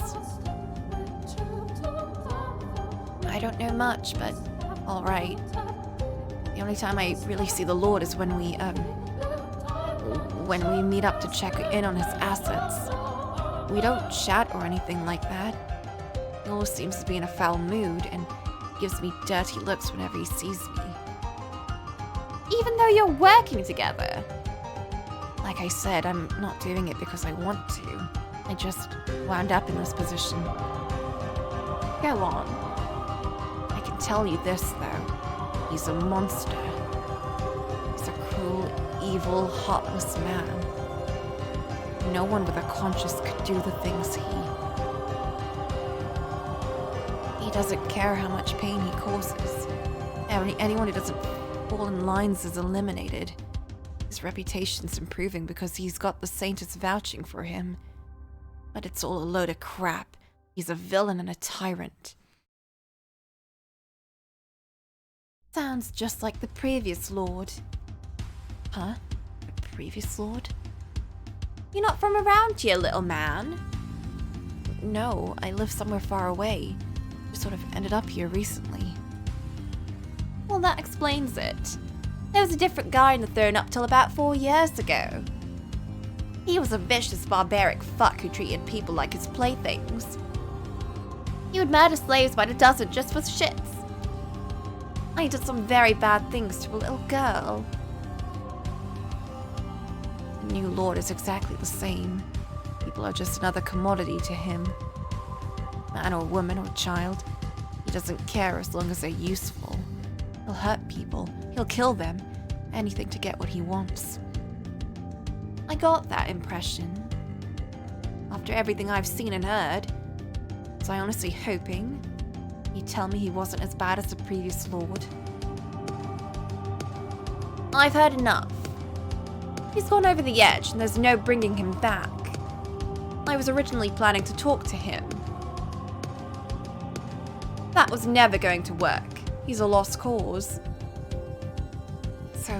I don't know much, but alright. The only time I really see the Lord is when we meet up to check in on his assets. We don't chat or anything like that. He always seems to be in a foul mood and gives me dirty looks whenever he sees me. Even though you're working together? Like I said, I'm not doing it because I want to. I just wound up in this position. Go on. I can tell you this, though. He's a monster. He's a cruel, evil, heartless man. No one with a conscience could do the things he doesn't care how much pain he causes. Anyone who doesn't fall in lines is eliminated. His reputation's improving because he's got the saints vouching for him. But it's all a load of crap. He's a villain and a tyrant. Sounds just like the previous lord. Huh? The previous lord? You're not from around here, little man. No, I live somewhere far away. Just sort of ended up here recently. Well, that explains it. There was a different guy in the throne up till about 4 years ago. He was a vicious, barbaric fuck who treated people like his playthings. He would murder slaves by the dozen just for shits. And he did some very bad things to a little girl. The new lord is exactly the same. People are just another commodity to him. Man or woman or child. He doesn't care as long as they're useful. He'll hurt people. He'll kill them. Anything to get what he wants. I got that impression. After everything I've seen and heard, was I honestly hoping he'd tell me he wasn't as bad as the previous lord? I've heard enough. He's gone over the edge and there's no bringing him back. I was originally planning to talk to him. That was never going to work. He's a lost cause. So,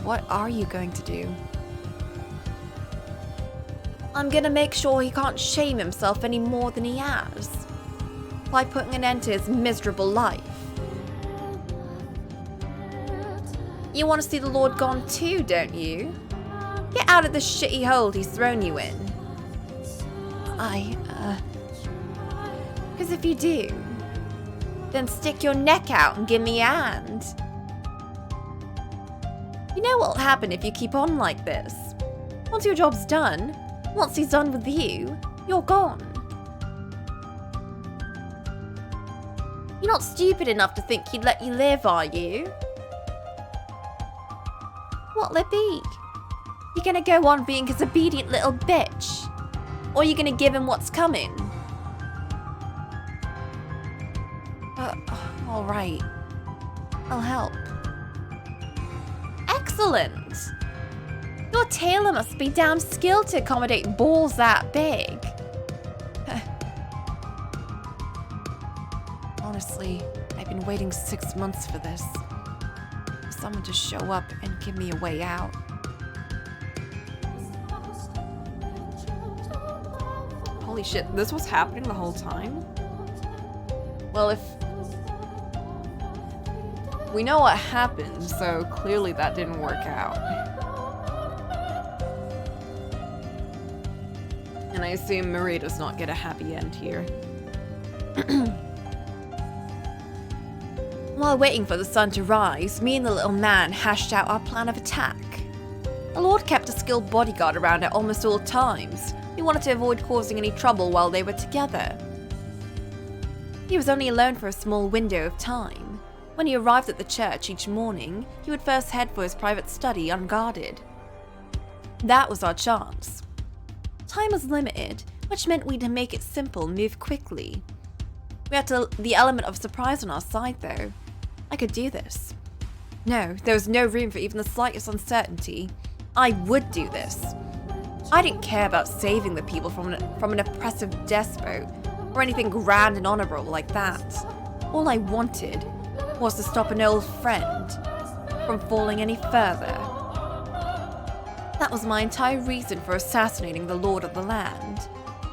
what are you going to do? I'm gonna make sure he can't shame himself any more than he has. By putting an end to his miserable life. You want to see the Lord gone too, don't you? Get out of the shitty hole he's thrown you in. Because if you do, then stick your neck out and give me a hand. You know what'll happen if you keep on like this? Once your job's done, once he's done with you, you're gone. You're not stupid enough to think he'd let you live, are you? What'll it be? You gonna go on being his obedient little bitch? Or you gonna give him what's coming? All right. I'll help. Excellent! Your tailor must be damn skilled to accommodate balls that big. Honestly, I've been waiting 6 months for this. For someone to show up and give me a way out. Holy shit, this was happening the whole time? Well, if we know what happened, so clearly that didn't work out. And I assume Marie does not get a happy end here. While waiting for the sun to rise, me and the little man hashed out our plan of attack. The Lord kept a skilled bodyguard around at almost all times. He wanted to avoid causing any trouble while they were together. He was only alone for a small window of time. When he arrived at the church each morning, he would first head for his private study unguarded. That was our chance. Time was limited, which meant we'd make it simple and move quickly. We had the element of surprise on our side, though. I could do this. No, there was no room for even the slightest uncertainty. I would do this. I didn't care about saving the people from an oppressive despot, or anything grand and honorable like that. All I wanted was to stop an old friend from falling any further. That was my entire reason for assassinating the Lord of the Land.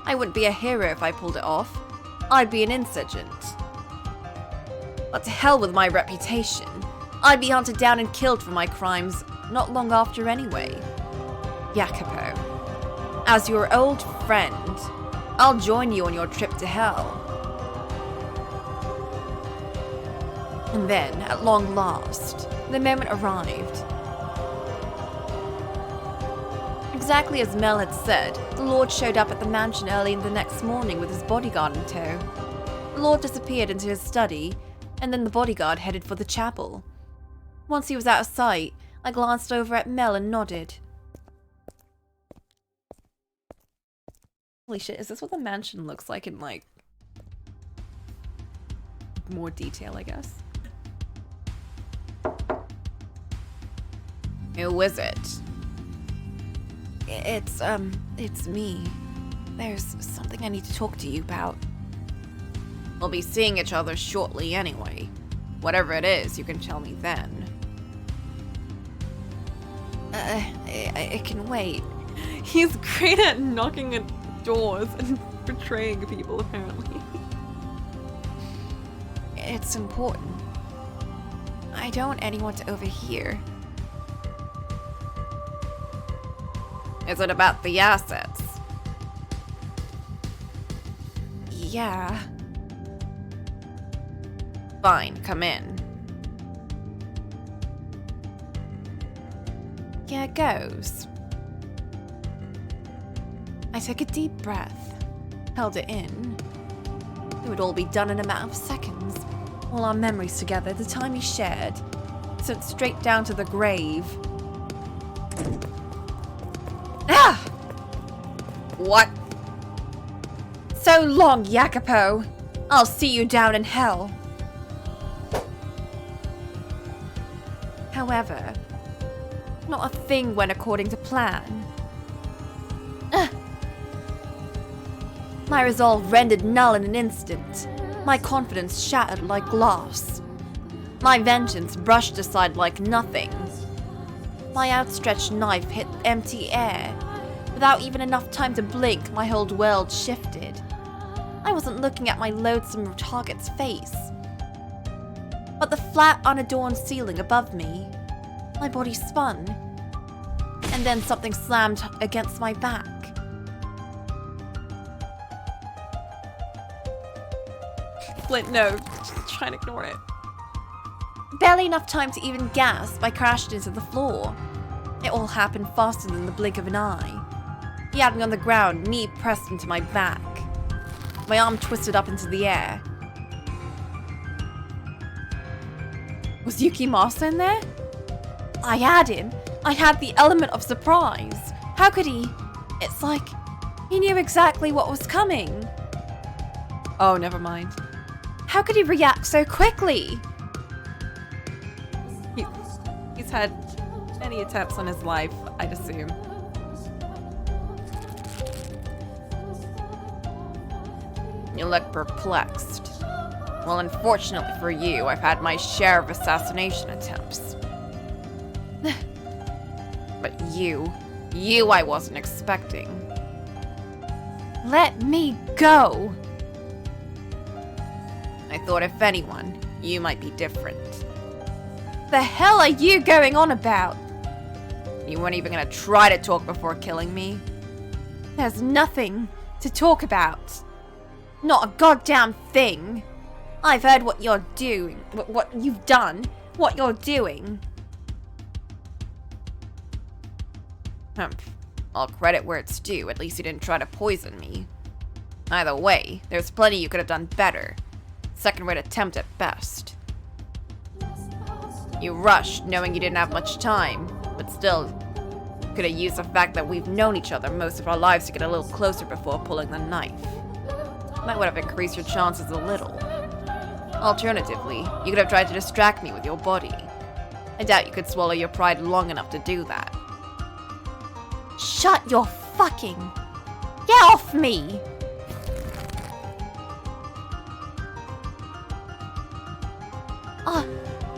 I wouldn't be a hero if I pulled it off. I'd be an insurgent. But to hell with my reputation. I'd be hunted down and killed for my crimes not long after anyway. Jacopo, as your old friend, I'll join you on your trip to hell. And then, at long last, the moment arrived. Exactly as Mel had said, the Lord showed up at the mansion early the next morning with his bodyguard in tow. The Lord disappeared into his study, and then the bodyguard headed for the chapel. Once he was out of sight, I glanced over at Mel and nodded. Holy shit, is this what the mansion looks like in, like, more detail, I guess? Who is it? It's me. There's something I need to talk to you about. We'll be seeing each other shortly anyway. Whatever it is, you can tell me then. It can wait. He's great at knocking at doors and betraying people, apparently. It's important. I don't want anyone to overhear. Is it about the assets? Yeah. Fine, come in. Here goes. I took a deep breath, held it in. It would all be done in a matter of seconds. All our memories together, the time we shared, sent straight down to the grave. Ah! What? So long, Jacopo. I'll see you down in hell. However, not a thing went according to plan. My resolve rendered null in an instant. My confidence shattered like glass. My vengeance brushed aside like nothing. My outstretched knife hit empty air. Without even enough time to blink, my whole world shifted. I wasn't looking at my loathsome target's face, but the flat, unadorned ceiling above me. My body spun, and then something slammed against my back. Flint, no. Try and ignore it. Barely enough time to even gasp, I crashed into the floor. It all happened faster than the blink of an eye. He had me on the ground, knee pressed into my back. My arm twisted up into the air. Was Yukimasa in there? I had him. I had the element of surprise. How could he? It's like he knew exactly what was coming. Oh, never mind. How could he react so quickly? He's had many attempts on his life, I'd assume. You look perplexed. Well, unfortunately for you, I've had my share of assassination attempts. But you I wasn't expecting. Let me go! I thought if anyone, you might be different. The hell are you going on about? You weren't even gonna try to talk before killing me? There's nothing to talk about. Not a goddamn thing. I've heard what you're doing, what you've done, what you're doing. I'll credit where it's due, at least you didn't try to poison me. Either way, there's plenty you could have done better. Second-rate attempt at best. You rushed, knowing you didn't have much time, but still, could have used the fact that we've known each other most of our lives to get a little closer before pulling the knife. That would have increased your chances a little. Alternatively, you could have tried to distract me with your body. I doubt you could swallow your pride long enough to do that. Shut your fucking... Get off me!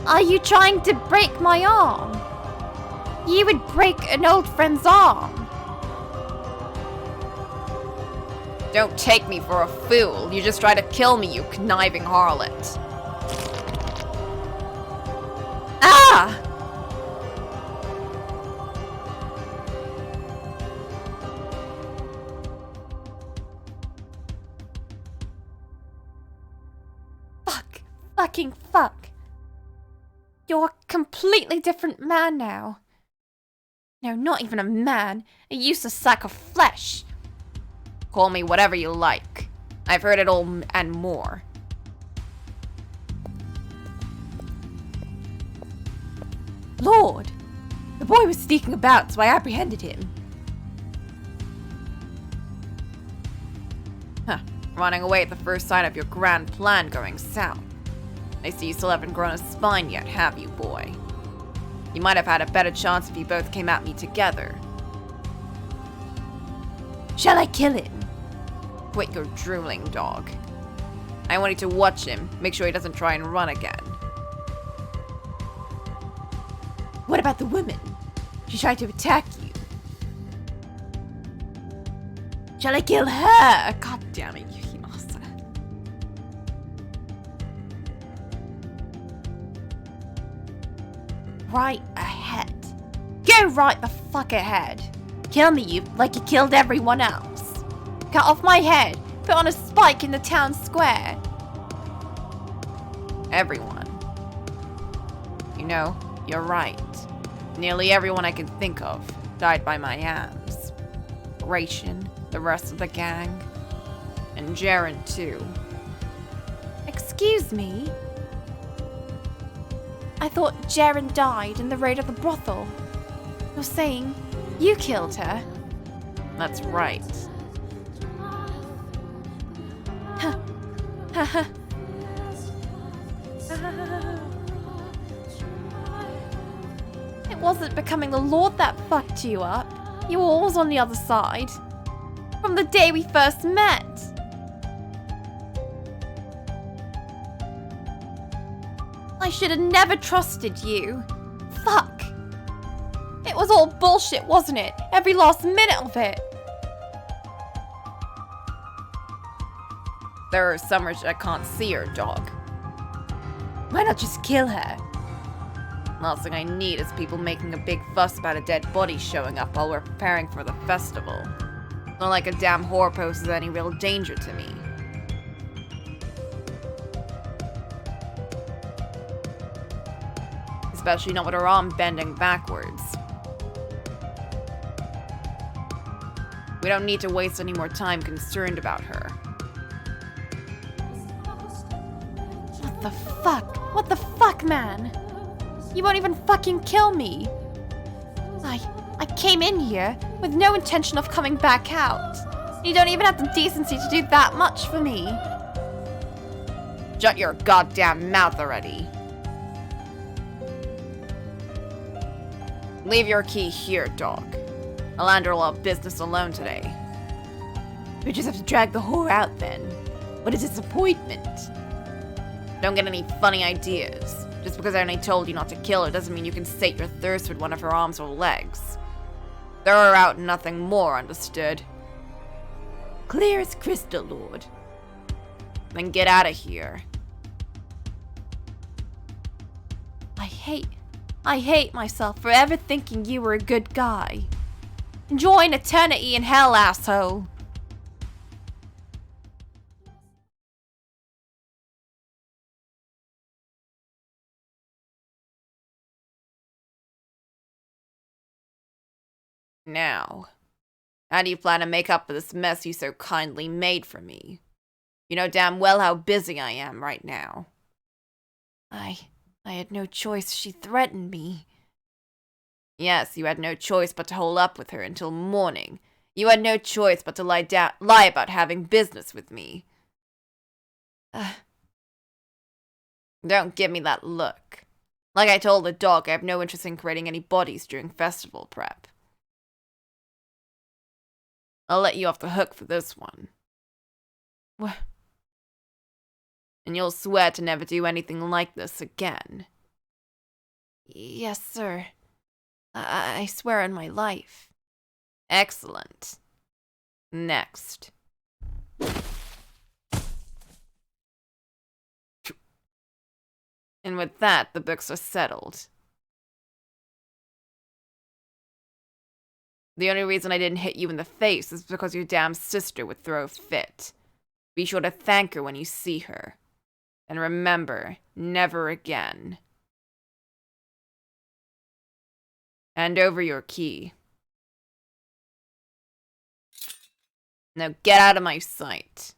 Are you trying to break my arm? You would break an old friend's arm. Don't take me for a fool. You just try to kill me, you conniving harlot. Ah! fucking fuck. You're a completely different man now. No, not even a man. A useless sack of flesh. Call me whatever you like. I've heard it all and more. Lord! The boy was sneaking about, so I apprehended him. Running away at the first sign of your grand plan going south. I see you still haven't grown a spine yet, have you, boy? You might have had a better chance if you both came at me together. Shall I kill him? Quit your drooling, dog. I want you to watch him, make sure he doesn't try and run again. What about the woman? She tried to attack you. Shall I kill her? God damn it, you Himasa. Right ahead. Go right the fuck ahead. Kill me like you killed everyone else. Cut off my head. Put on a spike in the town square. Everyone. You know, you're right. Nearly everyone I can think of died by my hands. Ration, the rest of the gang, and Jaren too. Excuse me? I thought Jaren died in the raid of the brothel. You're saying you killed her? That's right. It wasn't becoming the Lord that fucked you up. You were always on the other side. From the day we first met. I should have never trusted you. Fuck. It was all bullshit, wasn't it? Every last minute of it. There are summers I can't see her, dog. Why not just kill her? Last thing I need is people making a big fuss about a dead body showing up while we're preparing for the festival. Not like a damn whore poses any real danger to me. Especially not with her arm bending backwards. We don't need to waste any more time concerned about her. What the fuck? What the fuck, man? You won't even fucking kill me. I came in here with no intention of coming back out. You don't even have the decency to do that much for me. Shut your goddamn mouth already. Leave your key here, dog. I'll handle our business alone today. We just have to drag the whore out then. What a disappointment. Don't get any funny ideas. Just because I only told you not to kill her doesn't mean you can sate your thirst with one of her arms or legs. Throw her out and nothing more, understood? Clear as crystal, Lord. Then get out of here. I hate myself for ever thinking you were a good guy. Enjoy an eternity in hell, asshole. Now, how do you plan to make up for this mess you so kindly made for me? You know damn well how busy I am right now. I had no choice. She threatened me. Yes, you had no choice but to hold up with her until morning. You had no choice but to lie about having business with me. Don't give me that look. Like I told the dog, I have no interest in creating any bodies during festival prep. I'll let you off the hook for this one. What? And you'll swear to never do anything like this again. Yes, sir. I swear on my life. Excellent. Next. And with that, the books are settled. The only reason I didn't hit you in the face is because your damn sister would throw a fit. Be sure to thank her when you see her. And remember, never again. Hand over your key. Now get out of my sight.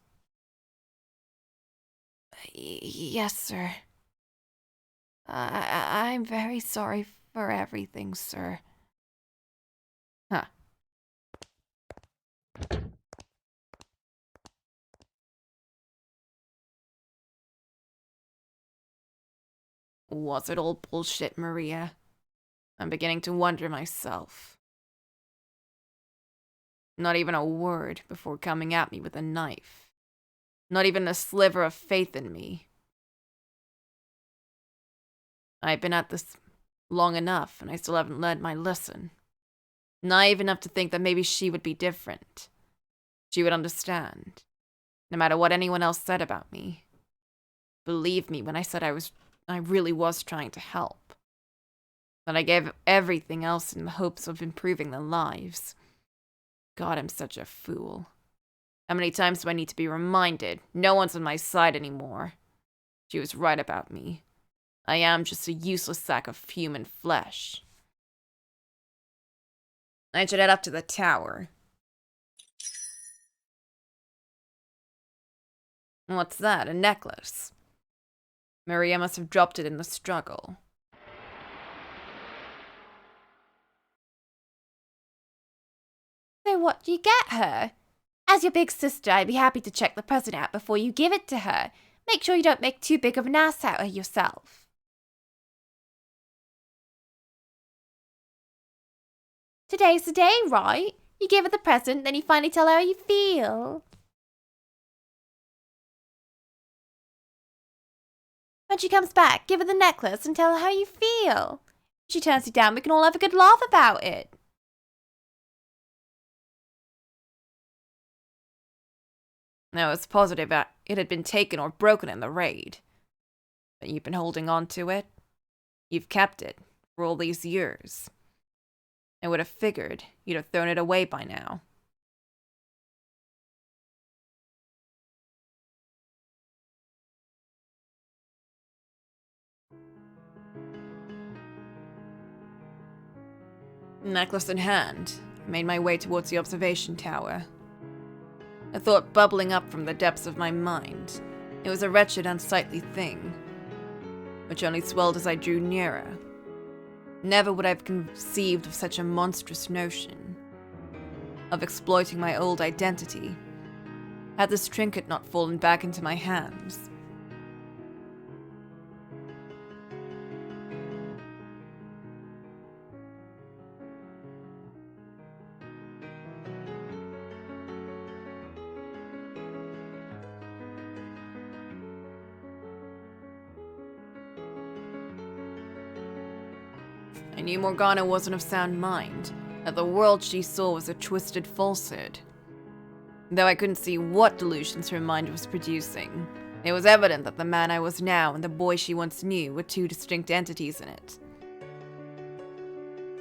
Yes, sir. I'm very sorry for everything, sir. Huh. Was it all bullshit, Maria? I'm beginning to wonder myself. Not even a word before coming at me with a knife. Not even a sliver of faith in me. I've been at this long enough, and I still haven't learned my lesson. Naive enough to think that maybe she would be different. She would understand, no matter what anyone else said about me. Believe me when I said I really was trying to help. That I gave everything else in the hopes of improving their lives. God, I'm such a fool. How many times do I need to be reminded? No one's on my side anymore. She was right about me. I am just a useless sack of human flesh. I should head up to the tower. What's that? A necklace? Maria must have dropped it in the struggle. So what do you get her? As your big sister, I'd be happy to check the present out before you give it to her. Make sure you don't make too big of an ass out of yourself. Today's the day, right? You give her the present, then you finally tell her how you feel. When she comes back, give her the necklace and tell her how you feel. If she turns you down, we can all have a good laugh about it. I was positive that it had been taken or broken in the raid. But you've been holding on to it. You've kept it for all these years. I would have figured you'd have thrown it away by now. Necklace in hand, I made my way towards the observation tower. A thought bubbling up from the depths of my mind. It was a wretched, unsightly thing, which only swelled as I drew nearer. Never would I have conceived of such a monstrous notion, of exploiting my old identity, had this trinket not fallen back into my hands. I knew Morgana wasn't of sound mind, that the world she saw was a twisted falsehood. Though I couldn't see what delusions her mind was producing, it was evident that the man I was now and the boy she once knew were two distinct entities in it.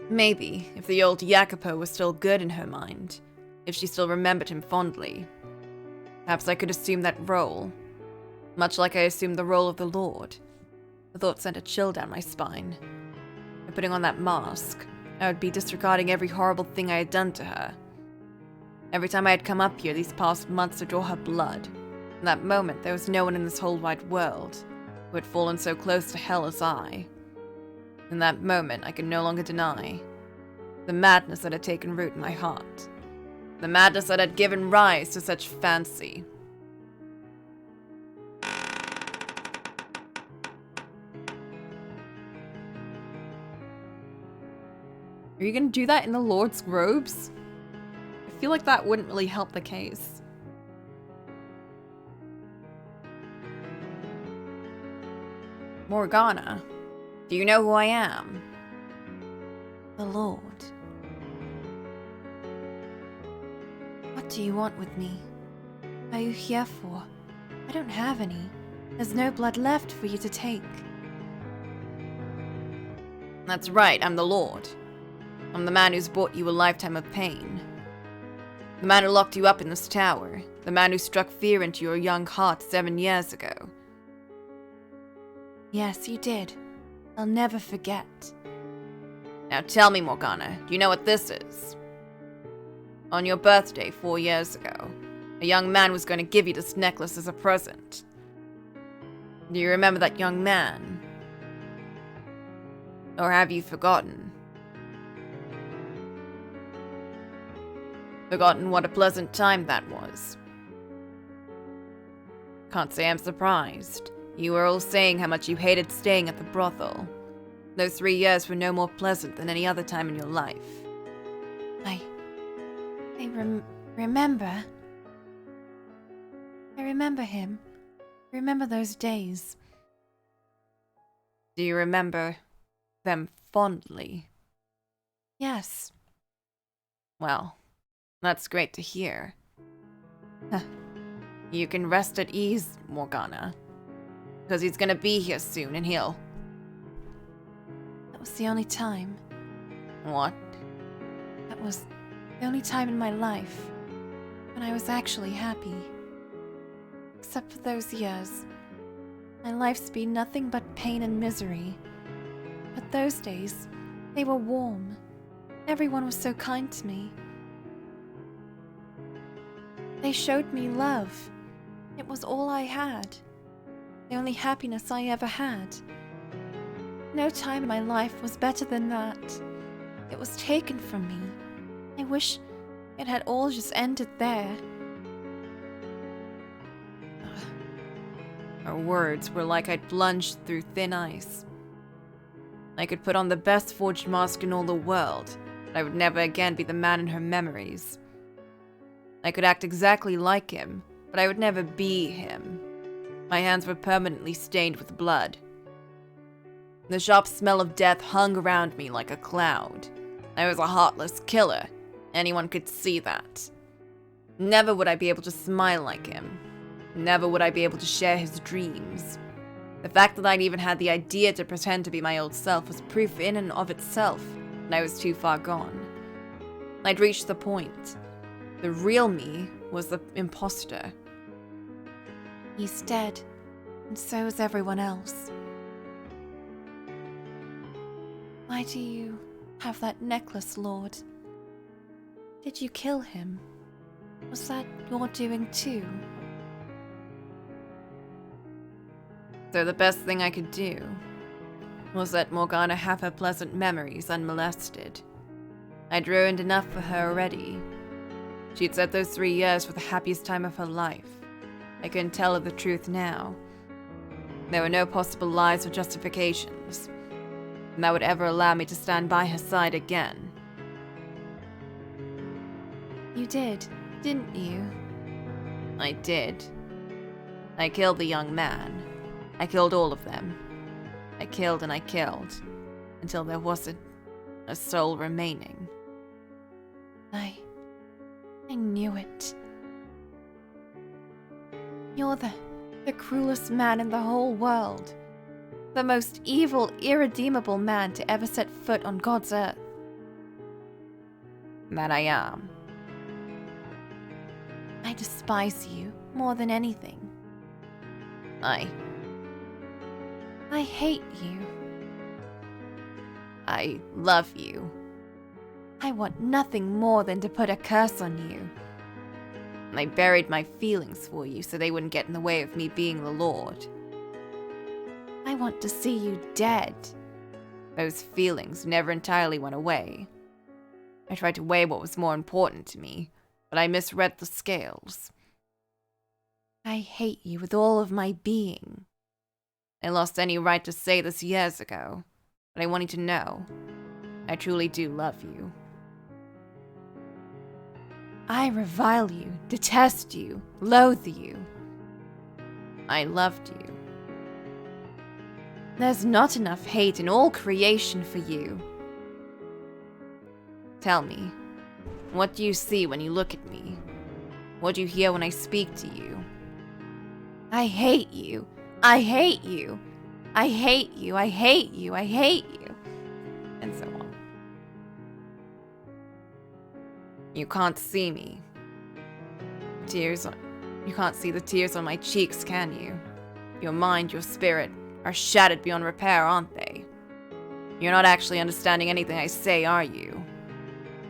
Maybe, if the old Jacopo was still good in her mind, if she still remembered him fondly, perhaps I could assume that role, much like I assumed the role of the Lord. The thought sent a chill down my spine. By putting on that mask, I would be disregarding every horrible thing I had done to her. Every time I had come up here these past months to draw her blood, in that moment there was no one in this whole wide world who had fallen so close to hell as I. In that moment I could no longer deny the madness that had taken root in my heart, the madness that had given rise to such fancy. Are you gonna do that in the Lord's robes? I feel like that wouldn't really help the case. Morgana, do you know who I am? The Lord. What do you want with me? What are you here for? I don't have any. There's no blood left for you to take. That's right, I'm the Lord. I'm the man who's brought you a lifetime of pain. The man who locked you up in this tower. The man who struck fear into your young heart 7 years ago. Yes, you did. I'll never forget. Now tell me, Morgana, do you know what this is? On your birthday 4 years ago, a young man was going to give you this necklace as a present. Do you remember that young man? Or have you forgotten? Forgotten what a pleasant time that was? Can't say I'm surprised. You were all saying how much you hated staying at the brothel. Those 3 years were no more pleasant than any other time in your life. I remember. I remember him. I remember those days. Do you remember them fondly? Yes. Well, that's great to hear. You can rest at ease, Morgana. Because he's gonna be here soon and he'll... That was the only time. What? That was the only time in my life when I was actually happy. Except for those years. My life's been nothing but pain and misery. But those days, they were warm. Everyone was so kind to me. They showed me love. It was all I had. The only happiness I ever had. No time in my life was better than that. It was taken from me. I wish it had all just ended there. Her words were like I'd plunged through thin ice. I could put on the best forged mask in all the world, but I would never again be the man in her memories. I could act exactly like him, but I would never be him. My hands were permanently stained with blood. The sharp smell of death hung around me like a cloud. I was a heartless killer. Anyone could see that. Never would I be able to smile like him. Never would I be able to share his dreams. The fact that I'd even had the idea to pretend to be my old self was proof in and of itself that I was too far gone. I'd reached the point. The real me was the imposter. He's dead, and so is everyone else. Why do you have that necklace, Lord? Did you kill him? Was that your doing too? So the best thing I could do was let Morgana have her pleasant memories unmolested. I'd ruined enough for her already. She'd said those 3 years were the happiest time of her life. I couldn't tell her the truth now. There were no possible lies or justifications, and that would ever allow me to stand by her side again. You did, didn't you? I did. I killed the young man. I killed all of them. I killed and I killed, until there wasn't a soul remaining. I knew it. You're the cruelest man in the whole world. The most evil, irredeemable man to ever set foot on God's earth. That I am. I despise you more than anything. I hate you. I love you. I want nothing more than to put a curse on you. I buried my feelings for you so they wouldn't get in the way of me being the Lord. I want to see you dead. Those feelings never entirely went away. I tried to weigh what was more important to me, but I misread the scales. I hate you with all of my being. I lost any right to say this years ago, but I want you to know, I truly do love you. I revile you, detest you, loathe you. I loved you. There's not enough hate in all creation for you. Tell me, what do you see when you look at me? What do you hear when I speak to you? I hate you. I hate you. I hate you. I hate you. I hate you. And so on. You can't see me. You can't see the tears on my cheeks, can you? Your mind, your spirit, are shattered beyond repair, aren't they? You're not actually understanding anything I say, are you?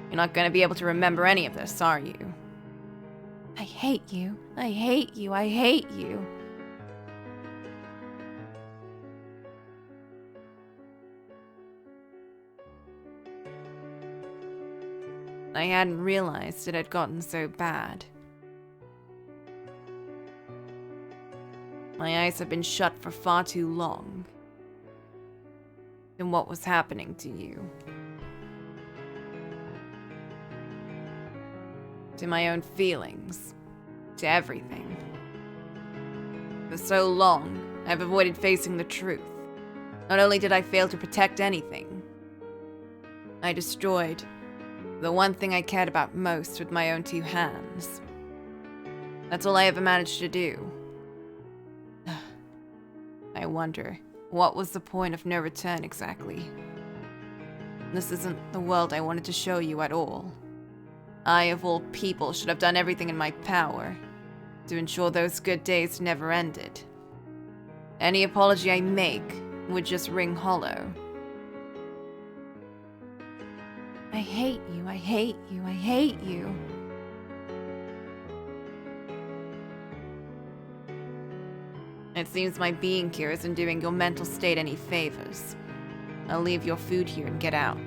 You're not going to be able to remember any of this, are you? I hate you. I hate you. I hate you. I hadn't realized it had gotten so bad. My eyes have been shut for far too long. And what was happening to you? To my own feelings. To everything. For so long, I've avoided facing the truth. Not only did I fail to protect anything, I destroyed the one thing I cared about most with my own two hands. That's all I ever managed to do. I wonder, what was the point of no return exactly? This isn't the world I wanted to show you at all. I, of all people, should have done everything in my power to ensure those good days never ended. Any apology I make would just ring hollow. I hate you. I hate you. I hate you. It seems my being here isn't doing your mental state any favors. I'll leave your food here and get out.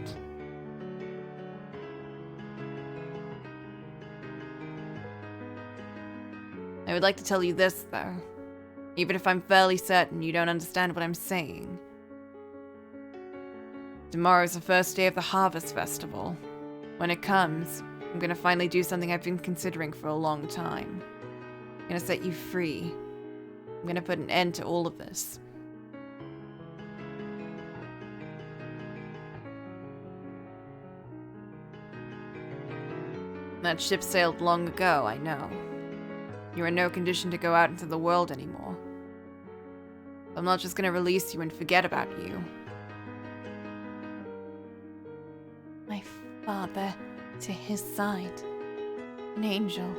I would like to tell you this, though. Even if I'm fairly certain you don't understand what I'm saying. Tomorrow's the first day of the Harvest Festival. When it comes, I'm gonna finally do something I've been considering for a long time. I'm gonna set you free. I'm gonna put an end to all of this. That ship sailed long ago, I know. You're in no condition to go out into the world anymore. I'm not just gonna release you and forget about you. My father, to his side. An angel.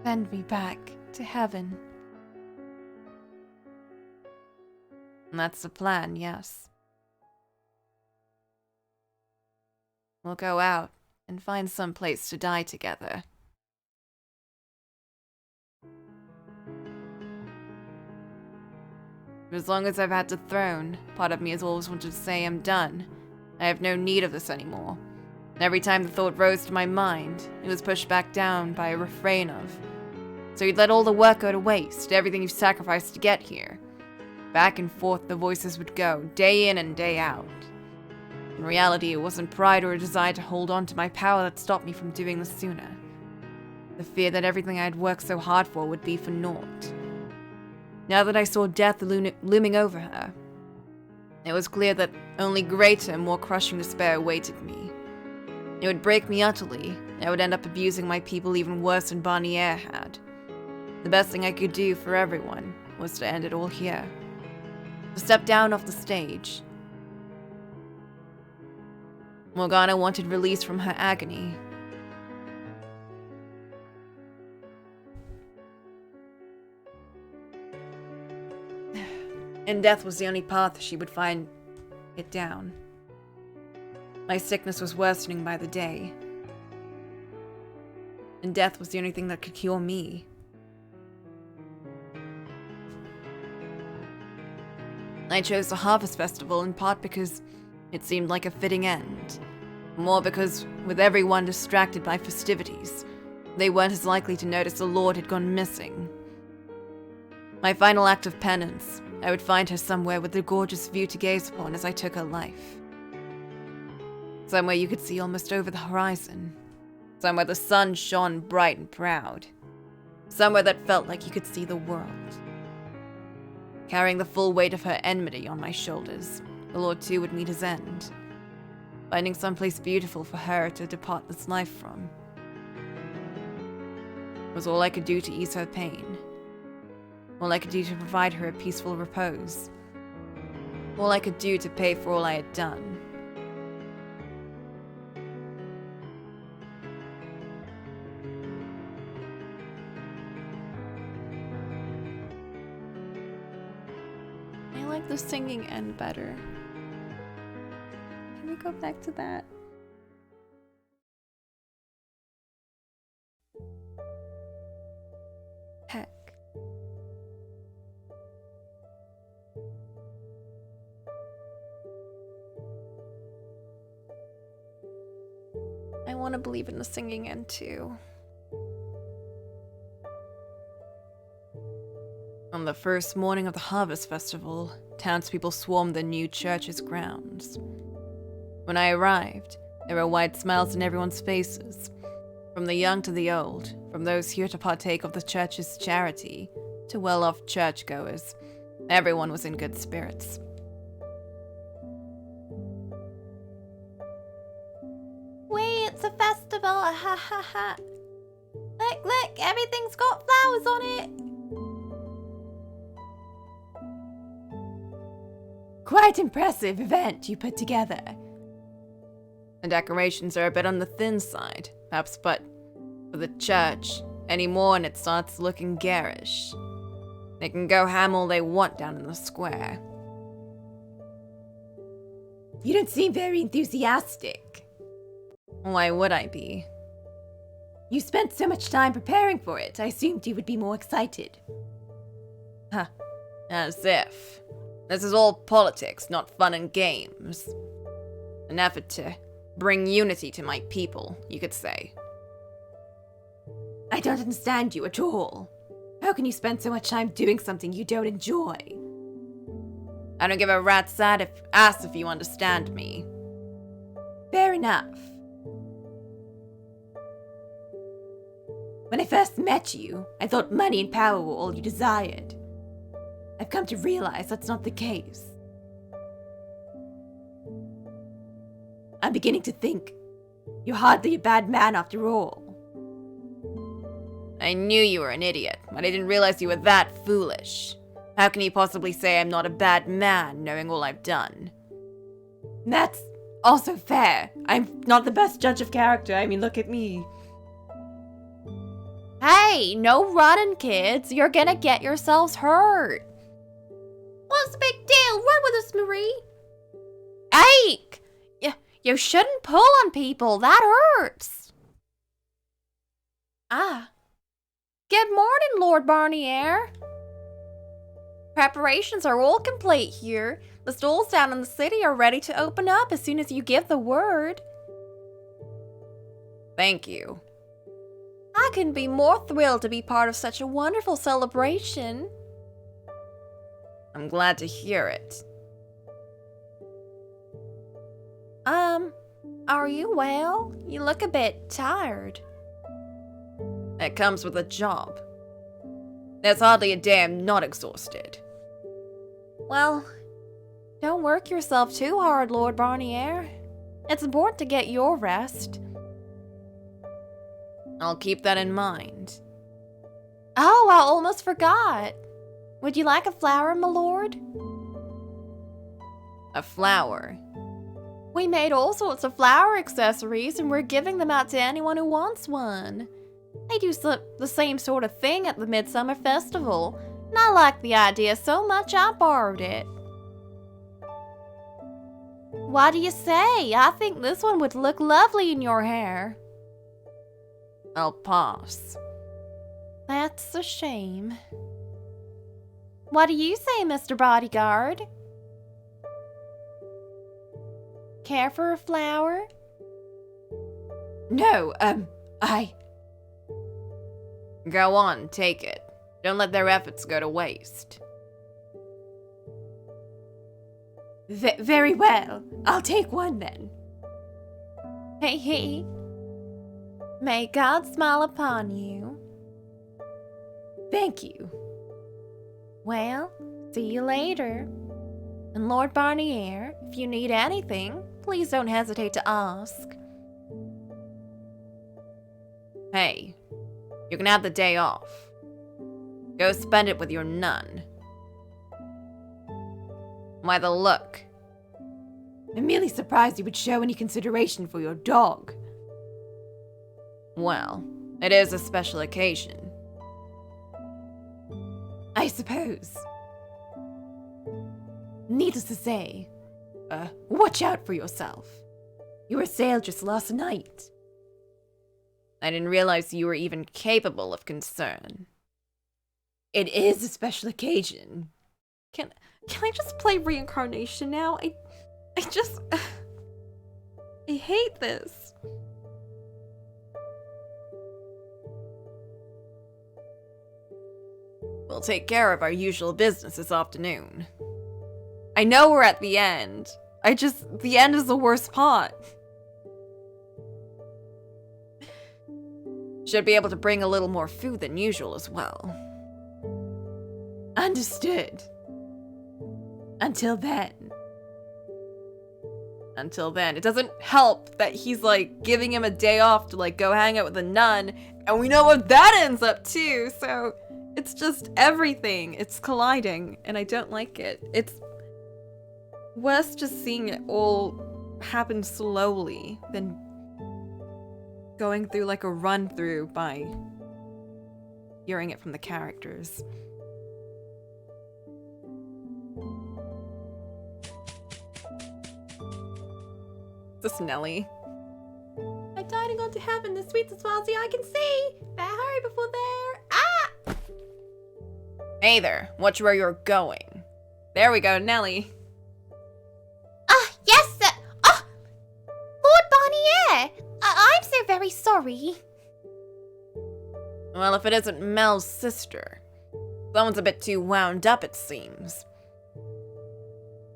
Send me back to heaven. And that's the plan, yes. We'll go out and find some place to die together. For as long as I've had the throne, part of me has always wanted to say I'm done. I have no need of this anymore. And every time the thought rose to my mind, it was pushed back down by a refrain of, "So you'd let all the work go to waste, everything you've sacrificed to get here." Back and forth the voices would go, day in and day out. In reality, it wasn't pride or a desire to hold on to my power that stopped me from doing this sooner. The fear that everything I had worked so hard for would be for naught. Now that I saw death looming over her, it was clear that only greater and more crushing despair awaited me. It would break me utterly, and I would end up abusing my people even worse than Barnier had. The best thing I could do for everyone was to end it all here. To step down off the stage. Morgana wanted release from her agony. And death was the only path she would find it down. My sickness was worsening by the day. And death was the only thing that could cure me. I chose the Harvest Festival in part because it seemed like a fitting end. More because, with everyone distracted by festivities, they weren't as likely to notice the Lord had gone missing. My final act of penance, I would find her somewhere with a gorgeous view to gaze upon as I took her life. Somewhere you could see almost over the horizon. Somewhere the sun shone bright and proud. Somewhere that felt like you could see the world. Carrying the full weight of her enmity on my shoulders, the Lord too would meet his end. Finding someplace beautiful for her to depart this life from. Was all I could do to ease her pain. All I could do to provide her a peaceful repose. All I could do to pay for all I had done. I like the singing end better. Can we go back to that? Heck. I want to believe in the singing end too. On the first morning of the Harvest Festival, townspeople swarmed the new church's grounds. When I arrived, there were wide smiles on everyone's faces, from the young to the old, from those here to partake of the church's charity to well-off churchgoers. Everyone was in good spirits. Wait, it's a festival, ha ha ha. Look, everything's got flowers on it. Quite impressive event you put together. The decorations are a bit on the thin side, perhaps, but for the church, any more and it starts looking garish. They can go ham all they want down in the square. You don't seem very enthusiastic. Why would I be? You spent so much time preparing for it, I assumed you would be more excited. Huh, as if. This is all politics, not fun and games. An effort to bring unity to my people, you could say. I don't understand you at all. How can you spend so much time doing something you don't enjoy? I don't give a rat's ass if you understand me. Fair enough. When I first met you, I thought money and power were all you desired. I've come to realize that's not the case. I'm beginning to think you're hardly a bad man after all. I knew you were an idiot, but I didn't realize you were that foolish. How can you possibly say I'm not a bad man, knowing all I've done? That's also fair. I'm not the best judge of character. I mean, look at me. Hey, no running, kids. You're gonna get yourselves hurt. What's the big deal? Run with us, Marie. Ike! You shouldn't pull on people. That hurts. Ah. Good morning, Lord Barnier. Preparations are all complete here. The stalls down in the city are ready to open up as soon as you give the word. Thank you. I couldn't be more thrilled to be part of such a wonderful celebration. I'm glad to hear it. Are you well? You look a bit tired. It comes with a job. There's hardly a day I'm not exhausted. Well, don't work yourself too hard, Lord Barnier. It's important to get your rest. I'll keep that in mind. Oh, I almost forgot. Would you like a flower, my lord? A flower? We made all sorts of flower accessories and we're giving them out to anyone who wants one. They do the same sort of thing at the Midsummer Festival, and I like the idea so much I borrowed it. What do you say? I think this one would look lovely in your hair. I'll pass. That's a shame. What do you say, Mr. Bodyguard? Care for a flower? No, Go on, take it. Don't let their efforts go to waste. Very well. I'll take one then. Hey. May God smile upon you. Thank you. Well, see you later. And Lord Barnier, if you need anything, please don't hesitate to ask. Hey, you can have the day off. Go spend it with your nun. Why the look? I'm merely surprised you would show any consideration for your dog. Well, it is a special occasion. I suppose. Needless to say, watch out for yourself. You were assailed just last night. I didn't realize you were even capable of concern. It is a special occasion. Can I just play reincarnation now? I hate this. We'll take care of our usual business this afternoon. I know we're at the end. The end is the worst part. Should be able to bring a little more food than usual as well. Understood. Until then. It doesn't help that he's, like, giving him a day off to, like, go hang out with a nun, and we know what that ends up, too, so it's just everything. It's colliding, and I don't like it. It's worse just seeing it all happen slowly than going through, like, a run-through by hearing it from the characters. This Nelly. I died and gone to heaven, the sweets as far as the eye can see. Better hurry before they're... Ah! Hey there, watch where you're going. There we go, Nelly. Yes, sir. Oh, Lord Barnier. I'm so very sorry. Well, if it isn't Mel's sister. Someone's a bit too wound up, it seems.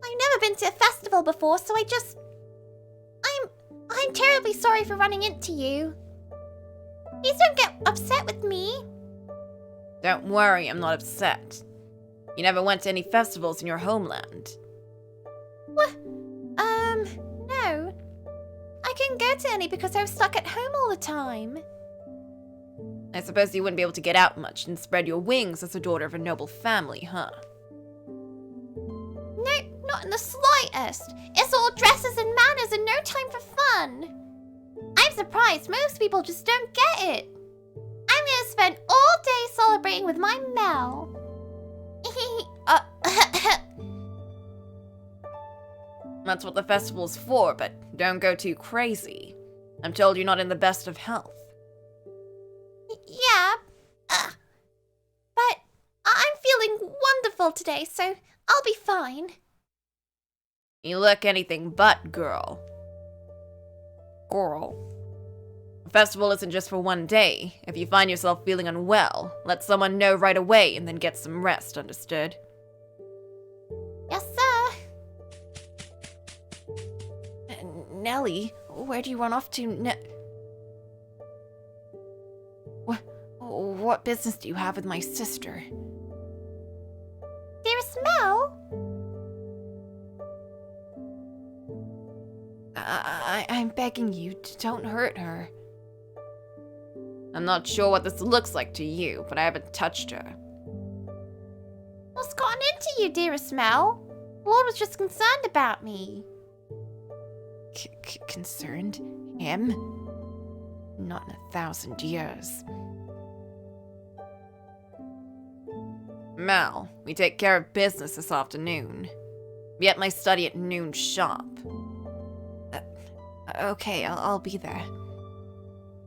I've never been to a festival before, so I'm terribly sorry for running into you. Please don't get upset with me. Don't worry, I'm not upset. You never went to any festivals in your homeland. No. I couldn't go to any because I was stuck at home all the time. I suppose you wouldn't be able to get out much and spread your wings as a daughter of a noble family, huh? No, not in the slightest. It's all dresses and manners and no time for fun. I'm surprised most people just don't get it. I'm gonna spend all day celebrating with my Mel. That's what the festival's for, but don't go too crazy. I'm told you're not in the best of health. Yeah, but I'm feeling wonderful today, so I'll be fine. You look anything but, girl. The festival isn't just for one day. If you find yourself feeling unwell, let someone know right away and then get some rest, understood? Yes, sir. Nelly, where do you run off to What business do you have with my sister? Dearest Mel? I'm begging you, don't hurt her. I'm not sure what this looks like to you, but I haven't touched her. What's gotten into you, dearest Mel? Lord was just concerned about me. Concerned? Him? Not in 1,000 years. Mel, we take care of business this afternoon. Be at my study at noon sharp. Okay, I'll be there.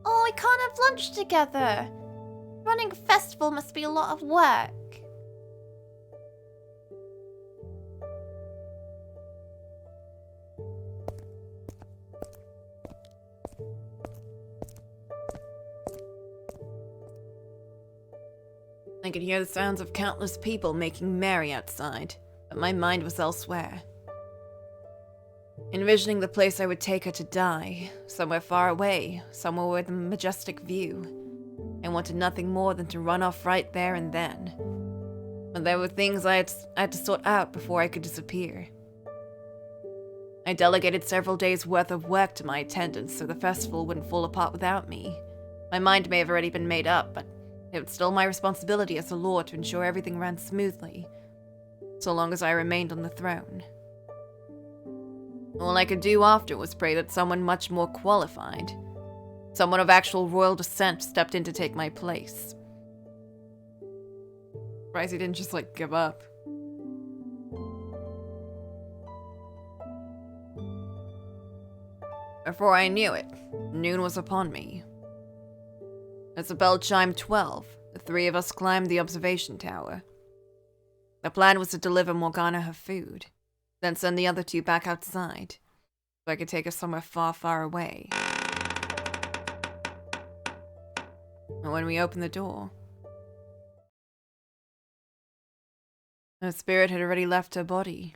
Oh, we can't have lunch together. Running a festival must be a lot of work. I could hear the sounds of countless people making merry outside, but my mind was elsewhere. Envisioning the place I would take her to die, somewhere far away, somewhere with a majestic view. I wanted nothing more than to run off right there and then. But there were things I had to sort out before I could disappear. I delegated several days' worth of work to my attendants so the festival wouldn't fall apart without me. My mind may have already been made up, but it was still my responsibility as a lord to ensure everything ran smoothly, so long as I remained on the throne. All I could do after was pray that someone much more qualified, someone of actual royal descent, stepped in to take my place. Surprised he didn't just, give up. Before I knew it, noon was upon me. As the bell chimed 12, the three of us climbed the observation tower. The plan was to deliver Morgana her food, then send the other two back outside, so I could take her somewhere far, far away. And when we opened the door, her spirit had already left her body.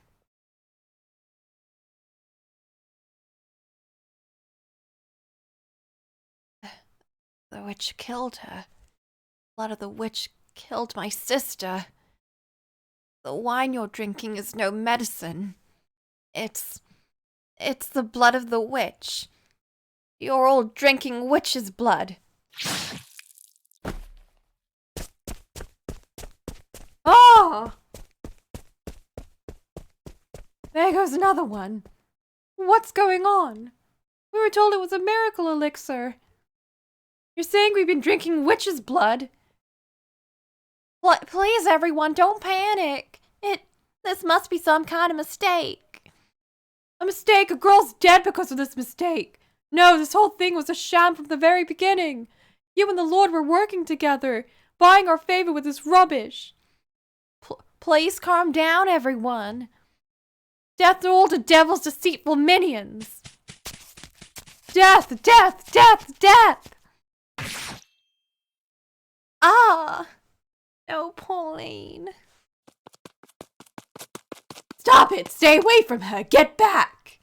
The witch killed her. Blood of the witch killed my sister. The wine you're drinking is no medicine. It's the blood of the witch. You're all drinking witch's blood. Oh! There goes another one. What's going on? We were told it was a miracle elixir. You're saying we've been drinking witch's blood? Please, everyone, don't panic. This must be some kind of mistake. A mistake? A girl's dead because of this mistake. No, this whole thing was a sham from the very beginning. You and the Lord were working together, buying our favor with this rubbish. Please calm down, everyone. Death to all the devil's deceitful minions. Death, death, death, death. Ah! No, Pauline. Stop it! Stay away from her! Get back!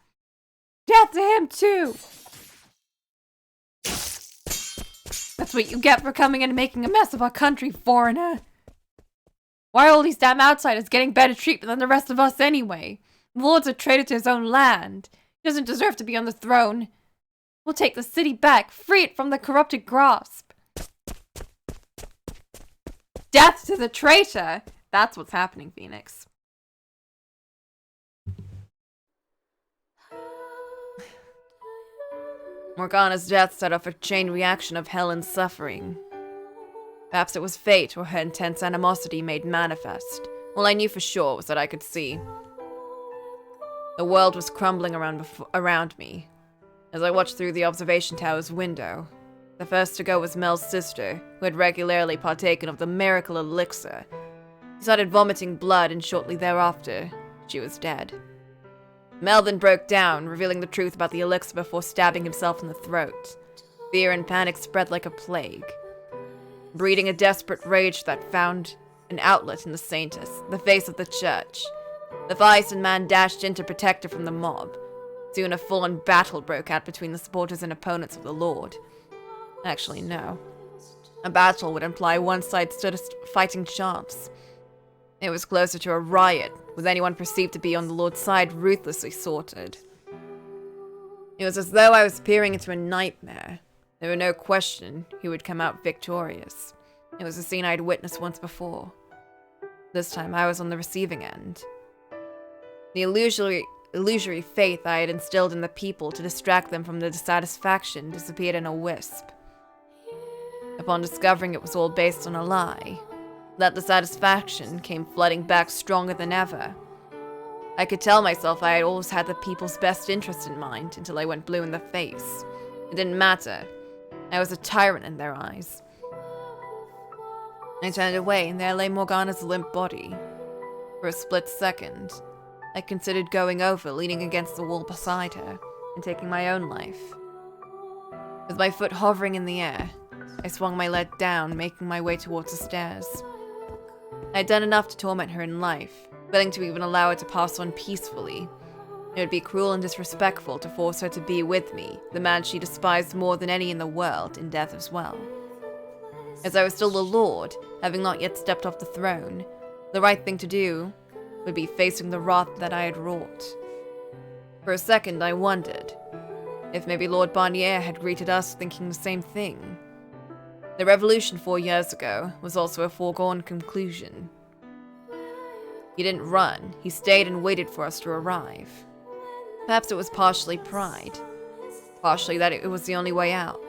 Death to him, too! That's what you get for coming in and making a mess of our country, foreigner. Why are all these damn outsiders getting better treatment than the rest of us anyway? The Lord's a traitor to his own land. He doesn't deserve to be on the throne. We'll take the city back, free it from the corrupted grasp. Death to the traitor! That's what's happening, Phoenix. Morgana's death set off a chain reaction of hell and suffering. Perhaps it was fate or her intense animosity made manifest. All I knew for sure was that I could see. The world was crumbling around me. As I watched through the observation tower's window, the first to go was Mel's sister, who had regularly partaken of the miracle elixir. She started vomiting blood, and shortly thereafter, she was dead. Mel then broke down, revealing the truth about the elixir before stabbing himself in the throat. Fear and panic spread like a plague, breeding a desperate rage that found an outlet in the saintess, the face of the church. The Vice-and man dashed in to protect her from the mob. Soon a full-on battle broke out between the supporters and opponents of the Lord. Actually, no. A battle would imply one side stood a fighting chance. It was closer to a riot, with anyone perceived to be on the Lord's side ruthlessly slaughtered. It was as though I was peering into a nightmare. There were no question who would come out victorious. It was a scene I'd witnessed once before. This time I was on the receiving end. The illusory faith I had instilled in the people to distract them from the dissatisfaction disappeared in a wisp. Upon discovering it was all based on a lie, that dissatisfaction came flooding back stronger than ever. I could tell myself I had always had the people's best interest in mind until I went blue in the face. It didn't matter. I was a tyrant in their eyes. I turned away, and there lay Morgana's limp body. For a split second, I considered going over, leaning against the wall beside her, and taking my own life. With my foot hovering in the air, I swung my leg down, making my way towards the stairs. I had done enough to torment her in life, willing to even allow her to pass on peacefully. It would be cruel and disrespectful to force her to be with me, the man she despised more than any in the world, in death as well. As I was still the Lord, having not yet stepped off the throne, the right thing to do would be facing the wrath that I had wrought. For a second, I wondered if maybe Lord Barnier had greeted us thinking the same thing. The revolution 4 years ago was also a foregone conclusion. He didn't run, he stayed and waited for us to arrive. Perhaps it was partially pride, partially that it was the only way out.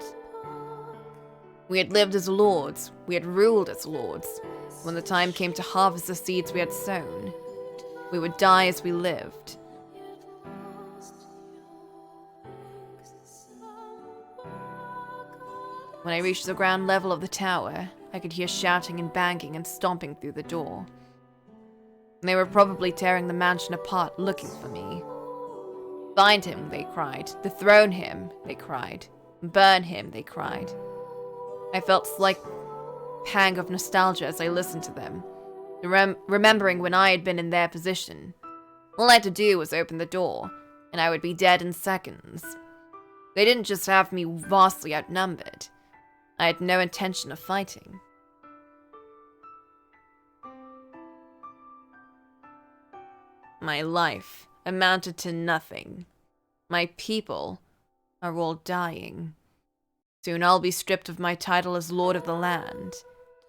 We had lived as lords, we had ruled as lords. When the time came to harvest the seeds we had sown, we would die as we lived. When I reached the ground level of the tower, I could hear shouting and banging and stomping through the door. They were probably tearing the mansion apart looking for me. Find him, they cried. Dethrone him, they cried. Burn him, they cried. I felt a slight pang of nostalgia as I listened to them, remembering when I had been in their position. All I had to do was open the door, and I would be dead in seconds. They didn't just have me vastly outnumbered. I had no intention of fighting. My life amounted to nothing. My people are all dying. Soon I'll be stripped of my title as Lord of the Land.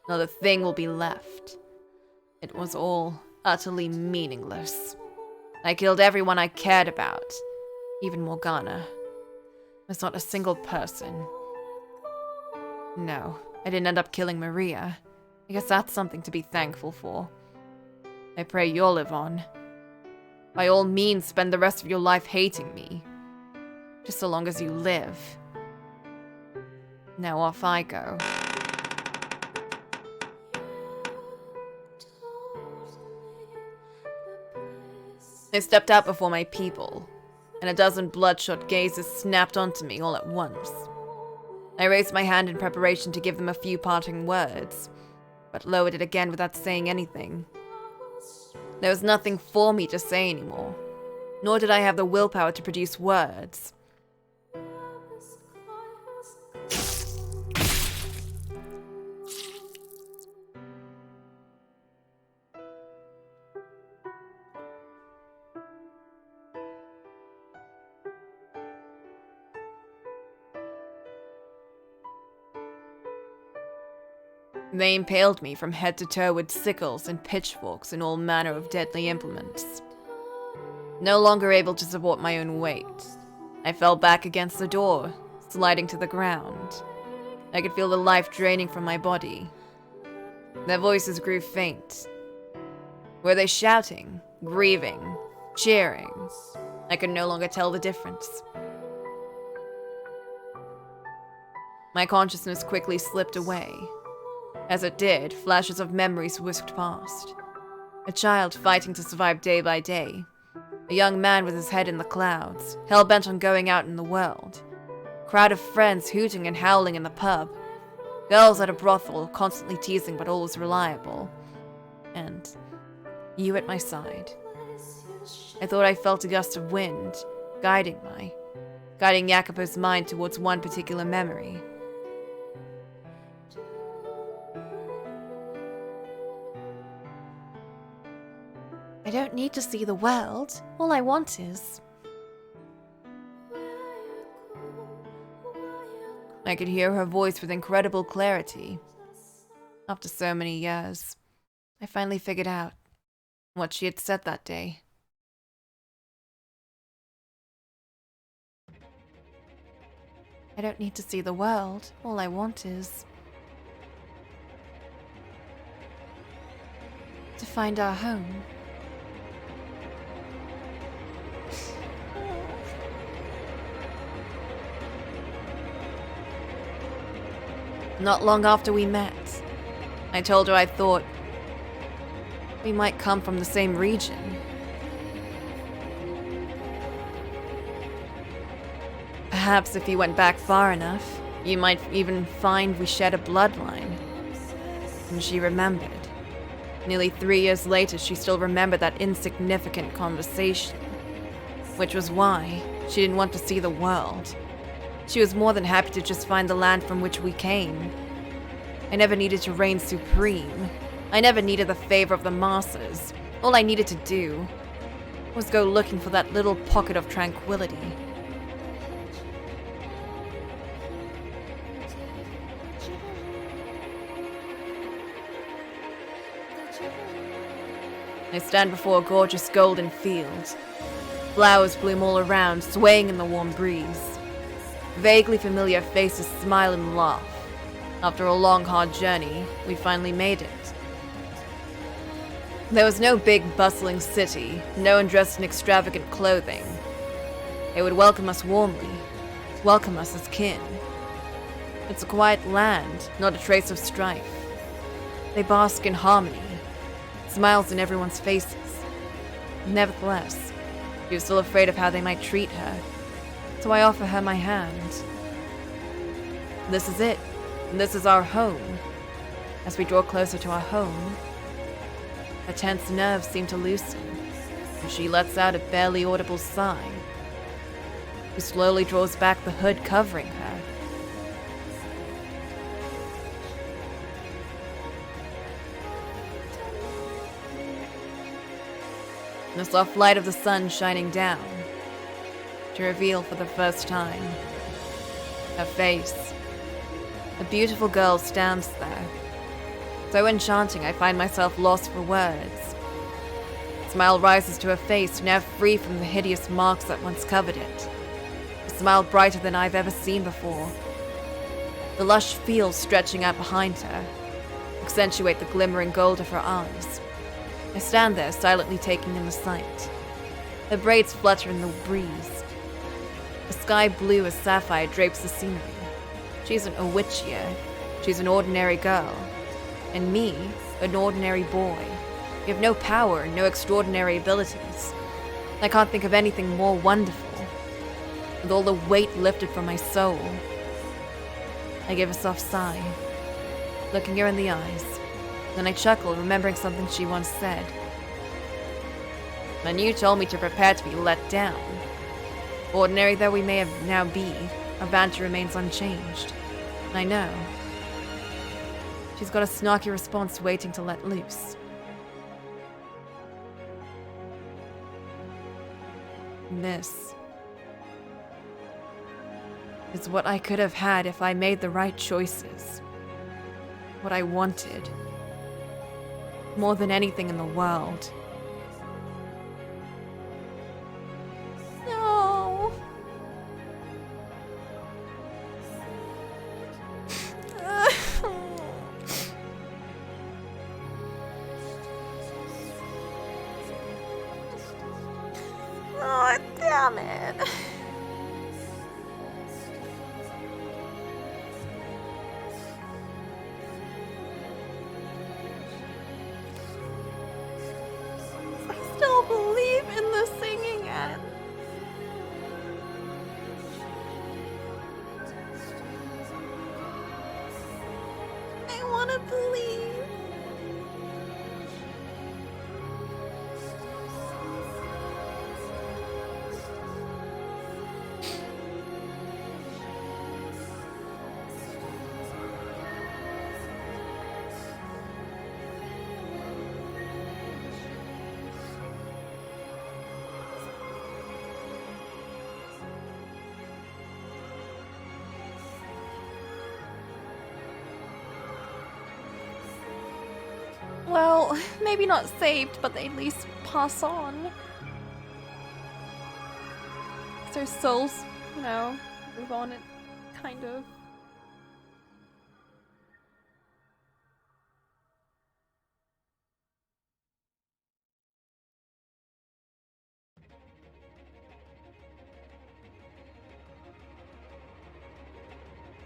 Not a thing will be left. It was all utterly meaningless. I killed everyone I cared about, even Morgana. There's not a single person. No, I didn't end up killing Maria. I guess that's something to be thankful for. I pray you'll live on. By all means, spend the rest of your life hating me. Just so long as you live. Now off I go. I stepped out before my people, and a dozen bloodshot gazes snapped onto me all at once. I raised my hand in preparation to give them a few parting words, but lowered it again without saying anything. There was nothing for me to say anymore, nor did I have the willpower to produce words. They impaled me from head to toe with sickles and pitchforks and all manner of deadly implements. No longer able to support my own weight, I fell back against the door, sliding to the ground. I could feel the life draining from my body. Their voices grew faint. Were they shouting, grieving, cheering? I could no longer tell the difference. My consciousness quickly slipped away. As it did, flashes of memories whisked past. A child fighting to survive day by day. A young man with his head in the clouds, hell-bent on going out in the world. A crowd of friends hooting and howling in the pub. Girls at a brothel, constantly teasing but always reliable. And you at my side. I thought I felt a gust of wind, guiding Jacopo's mind towards one particular memory. I don't need to see the world. All I want is... I could hear her voice with incredible clarity. After so many years, I finally figured out what she had said that day. I don't need to see the world. All I want is... to find our home. Not long after we met, I told her I thought we might come from the same region. Perhaps if you went back far enough, you might even find we shared a bloodline. And she remembered. Nearly 3 years later, she still remembered that insignificant conversation. Which was why she didn't want to see the world. She was more than happy to just find the land from which we came. I never needed to reign supreme. I never needed the favor of the masses. All I needed to do was go looking for that little pocket of tranquility. I stand before a gorgeous golden field. Flowers bloom all around, swaying in the warm breeze. Vaguely familiar faces smile and laugh. After a long, hard journey, we finally made it. There was no big, bustling city, no one dressed in extravagant clothing. They would welcome us warmly, welcome us as kin. It's a quiet land, not a trace of strife. They bask in harmony, smiles in everyone's faces. Nevertheless, she was still afraid of how they might treat her, so I offer her my hand. This is it, and this is our home. As we draw closer to our home, her tense nerves seem to loosen, and she lets out a barely audible sigh. She slowly draws back the hood covering her. The soft light of the sun shining down, to reveal for the first time her face. A beautiful girl stands there, so enchanting I find myself lost for words. A smile rises to her face, now free from the hideous marks that once covered it. A smile brighter than I've ever seen before. The lush fields stretching out behind her accentuate the glimmering gold of her eyes. I stand there, silently taking in the sight. Her braids flutter in the breeze. The sky blue as sapphire drapes the scenery. She isn't a witch here. She's an ordinary girl. And me, an ordinary boy. You have no power, no extraordinary abilities. I can't think of anything more wonderful. With all the weight lifted from my soul, I give a soft sigh, looking her in the eyes. Then I chuckle, remembering something she once said. "When you told me to prepare to be let down. Ordinary though we may have now be, our banter remains unchanged. I know." She's got a snarky response waiting to let loose. This is what I could have had if I made the right choices. What I wanted. More than anything in the world. No. Oh, damn it. I still believe in the singing and I want to believe. Well, maybe not saved, but they at least pass on. Their souls, move on and kind of.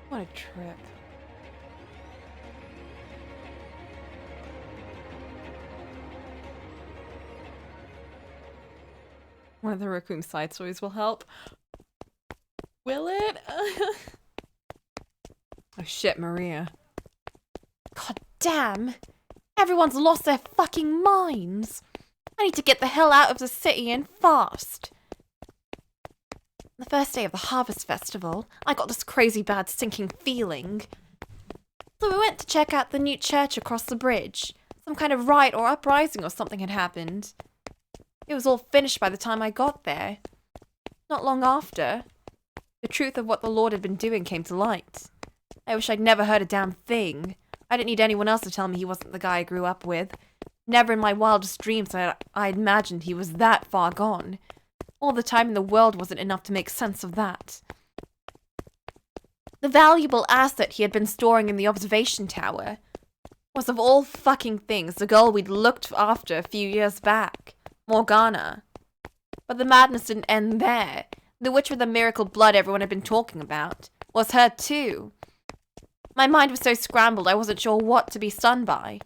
What a trip. One of the Requiem side stories will help. Will it? Oh shit, Maria. God damn! Everyone's lost their fucking minds! I need to get the hell out of the city and fast! The first day of the Harvest Festival, I got this crazy bad sinking feeling. So we went to check out the new church across the bridge. Some kind of riot or uprising or something had happened. It was all finished by the time I got there. Not long after, the truth of what the Lord had been doing came to light. I wish I'd never heard a damn thing. I didn't need anyone else to tell me he wasn't the guy I grew up with. Never in my wildest dreams had I imagined he was that far gone. All the time in the world wasn't enough to make sense of that. The valuable asset he had been storing in the observation tower was, of all fucking things, the girl we'd looked after a few years back. Morgana. But the madness didn't end there. The witch with the miracle blood everyone had been talking about was her too. My mind was so scrambled I wasn't sure what to be stunned by.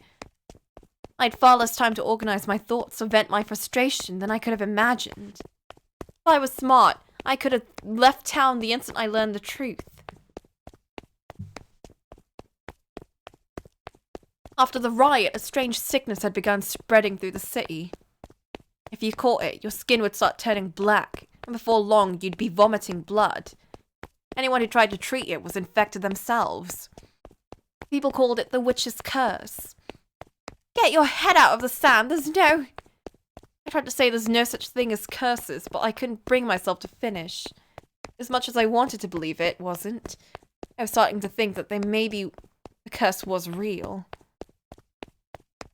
I had far less time to organize my thoughts or vent my frustration than I could have imagined. If I was smart, I could have left town the instant I learned the truth. After the riot, a strange sickness had begun spreading through the city. If you caught it, your skin would start turning black, and before long you'd be vomiting blood. Anyone who tried to treat it was infected themselves. People called it the witch's curse. Get your head out of the sand, I tried to say there's no such thing as curses, but I couldn't bring myself to finish. As much as I wanted to believe it wasn't, I was starting to think that maybe the curse was real.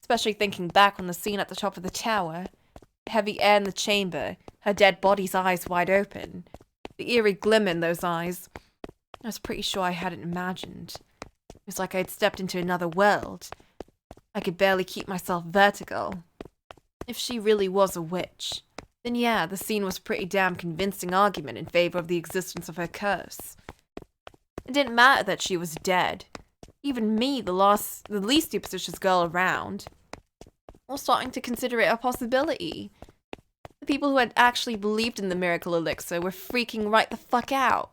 Especially thinking back on the scene at the top of the tower. The heavy air in the chamber, her dead body's eyes wide open. The eerie glimmer in those eyes. I was pretty sure I hadn't imagined. It was like I'd stepped into another world. I could barely keep myself vertical. If she really was a witch, then yeah, the scene was a pretty damn convincing argument in favor of the existence of her curse. It didn't matter that she was dead. Even me, the least superstitious girl around, was starting to consider it a possibility. The people who had actually believed in the miracle elixir were freaking right the fuck out.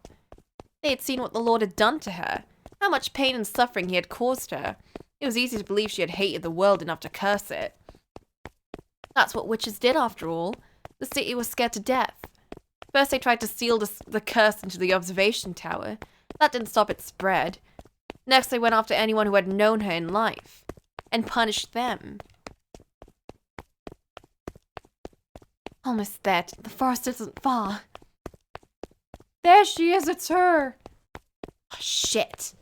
They had seen what the Lord had done to her, how much pain and suffering he had caused her. It was easy to believe she had hated the world enough to curse it. That's what witches did, after all. The city was scared to death. First they tried to seal the curse into the observation tower. That didn't stop its spread. Next they went after anyone who had known her in life, and punished them. Almost there. The forest isn't far. There she is, it's her! Oh, shit.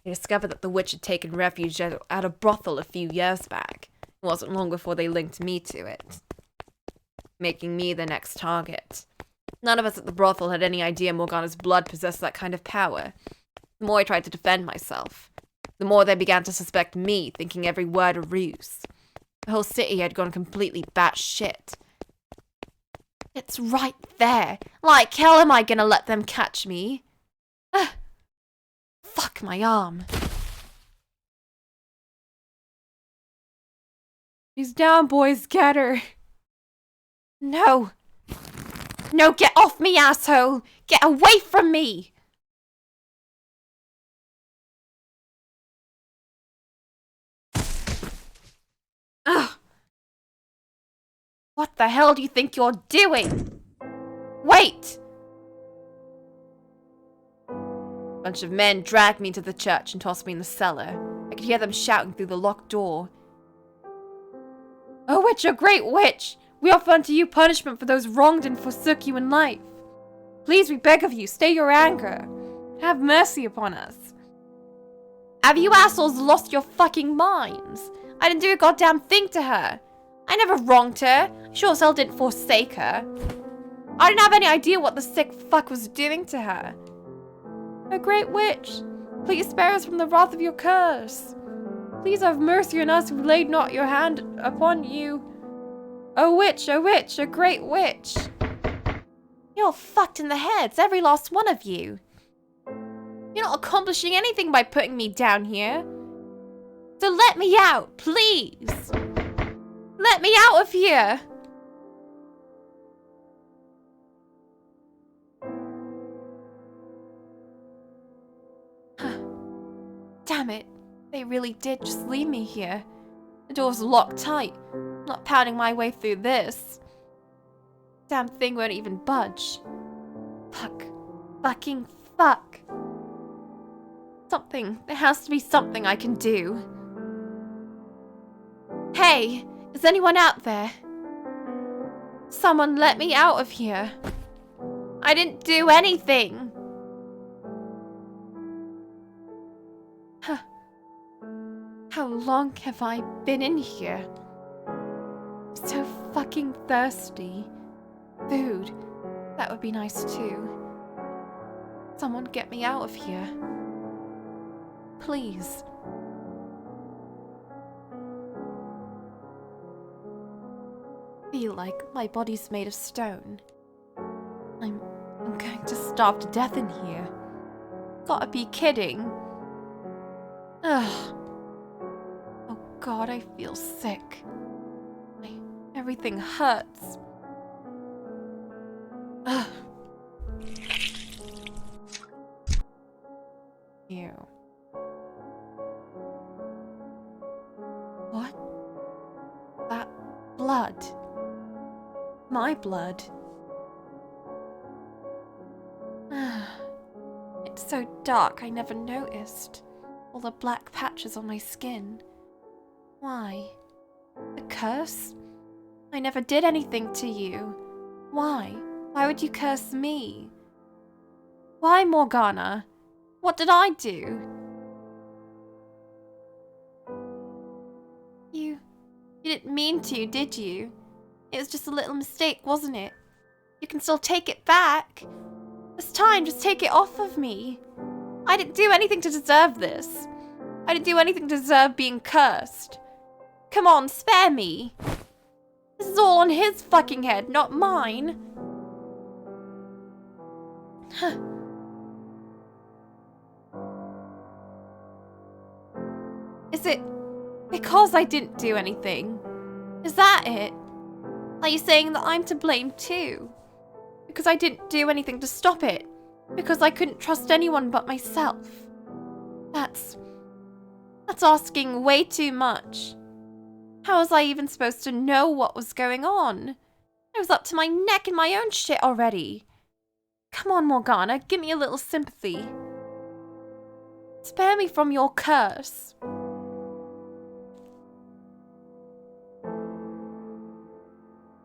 They discovered that the witch had taken refuge at a brothel a few years back. It wasn't long before they linked me to it, making me the next target. None of us at the brothel had any idea Morgana's blood possessed that kind of power. The more I tried to defend myself, the more they began to suspect me, thinking every word a ruse. The whole city had gone completely batshit. It's right there. Like hell am I gonna let them catch me? Fuck my arm. She's down, boys, get her! No! No, get off me, asshole! Get away from me! Ugh! What the hell do you think you're doing? Wait! A bunch of men dragged me into the church and tossed me in the cellar. I could hear them shouting through the locked door. A witch, a great witch! We offer unto you punishment for those wronged and forsook you in life. Please, we beg of you, stay your anger. Have mercy upon us. Have you assholes lost your fucking minds? I didn't do a goddamn thing to her. I never wronged her. I sure as hell didn't forsake her. I didn't have any idea what the sick fuck was doing to her. A great witch, please spare us from the wrath of your curse. Please have mercy on us who laid not your hand upon you. A witch, a great witch. You're fucked in the heads, every last one of you. You're not accomplishing anything by putting me down here. So let me out, please. Let me out of here. Damn it. They really did just leave me here. The door's locked tight. I'm not pounding my way through this. Damn thing won't even budge. Fuck. Fucking fuck. Something. There has to be something I can do. Hey, is anyone out there? Someone let me out of here. I didn't do anything. Huh. How long have I been in here? I'm so fucking thirsty. Food. That would be nice too. Someone get me out of here. Please. Feel like my body's made of stone. I'm going to starve to death in here. Gotta be kidding. Ugh. Oh God, I feel sick. Everything hurts. Ugh. Ew. What? That blood. My blood. It's so dark I never noticed. All the black patches on my skin. Why? A curse? I never did anything to you. Why? Why would you curse me? Why, Morgana? What did I do? You didn't mean to, did you? It was just a little mistake, wasn't it? You can still take it back. This time, just take it off of me. I didn't do anything to deserve this. I didn't do anything to deserve being cursed. Come on, spare me. This is all on his fucking head, not mine. Huh. Is it because I didn't do anything? Is that it? Are you saying that I'm to blame too? Because I didn't do anything to stop it? Because I couldn't trust anyone but myself? That's asking way too much. How was I even supposed to know what was going on? I was up to my neck in my own shit already. Come on, Morgana, give me a little sympathy. Spare me from your curse.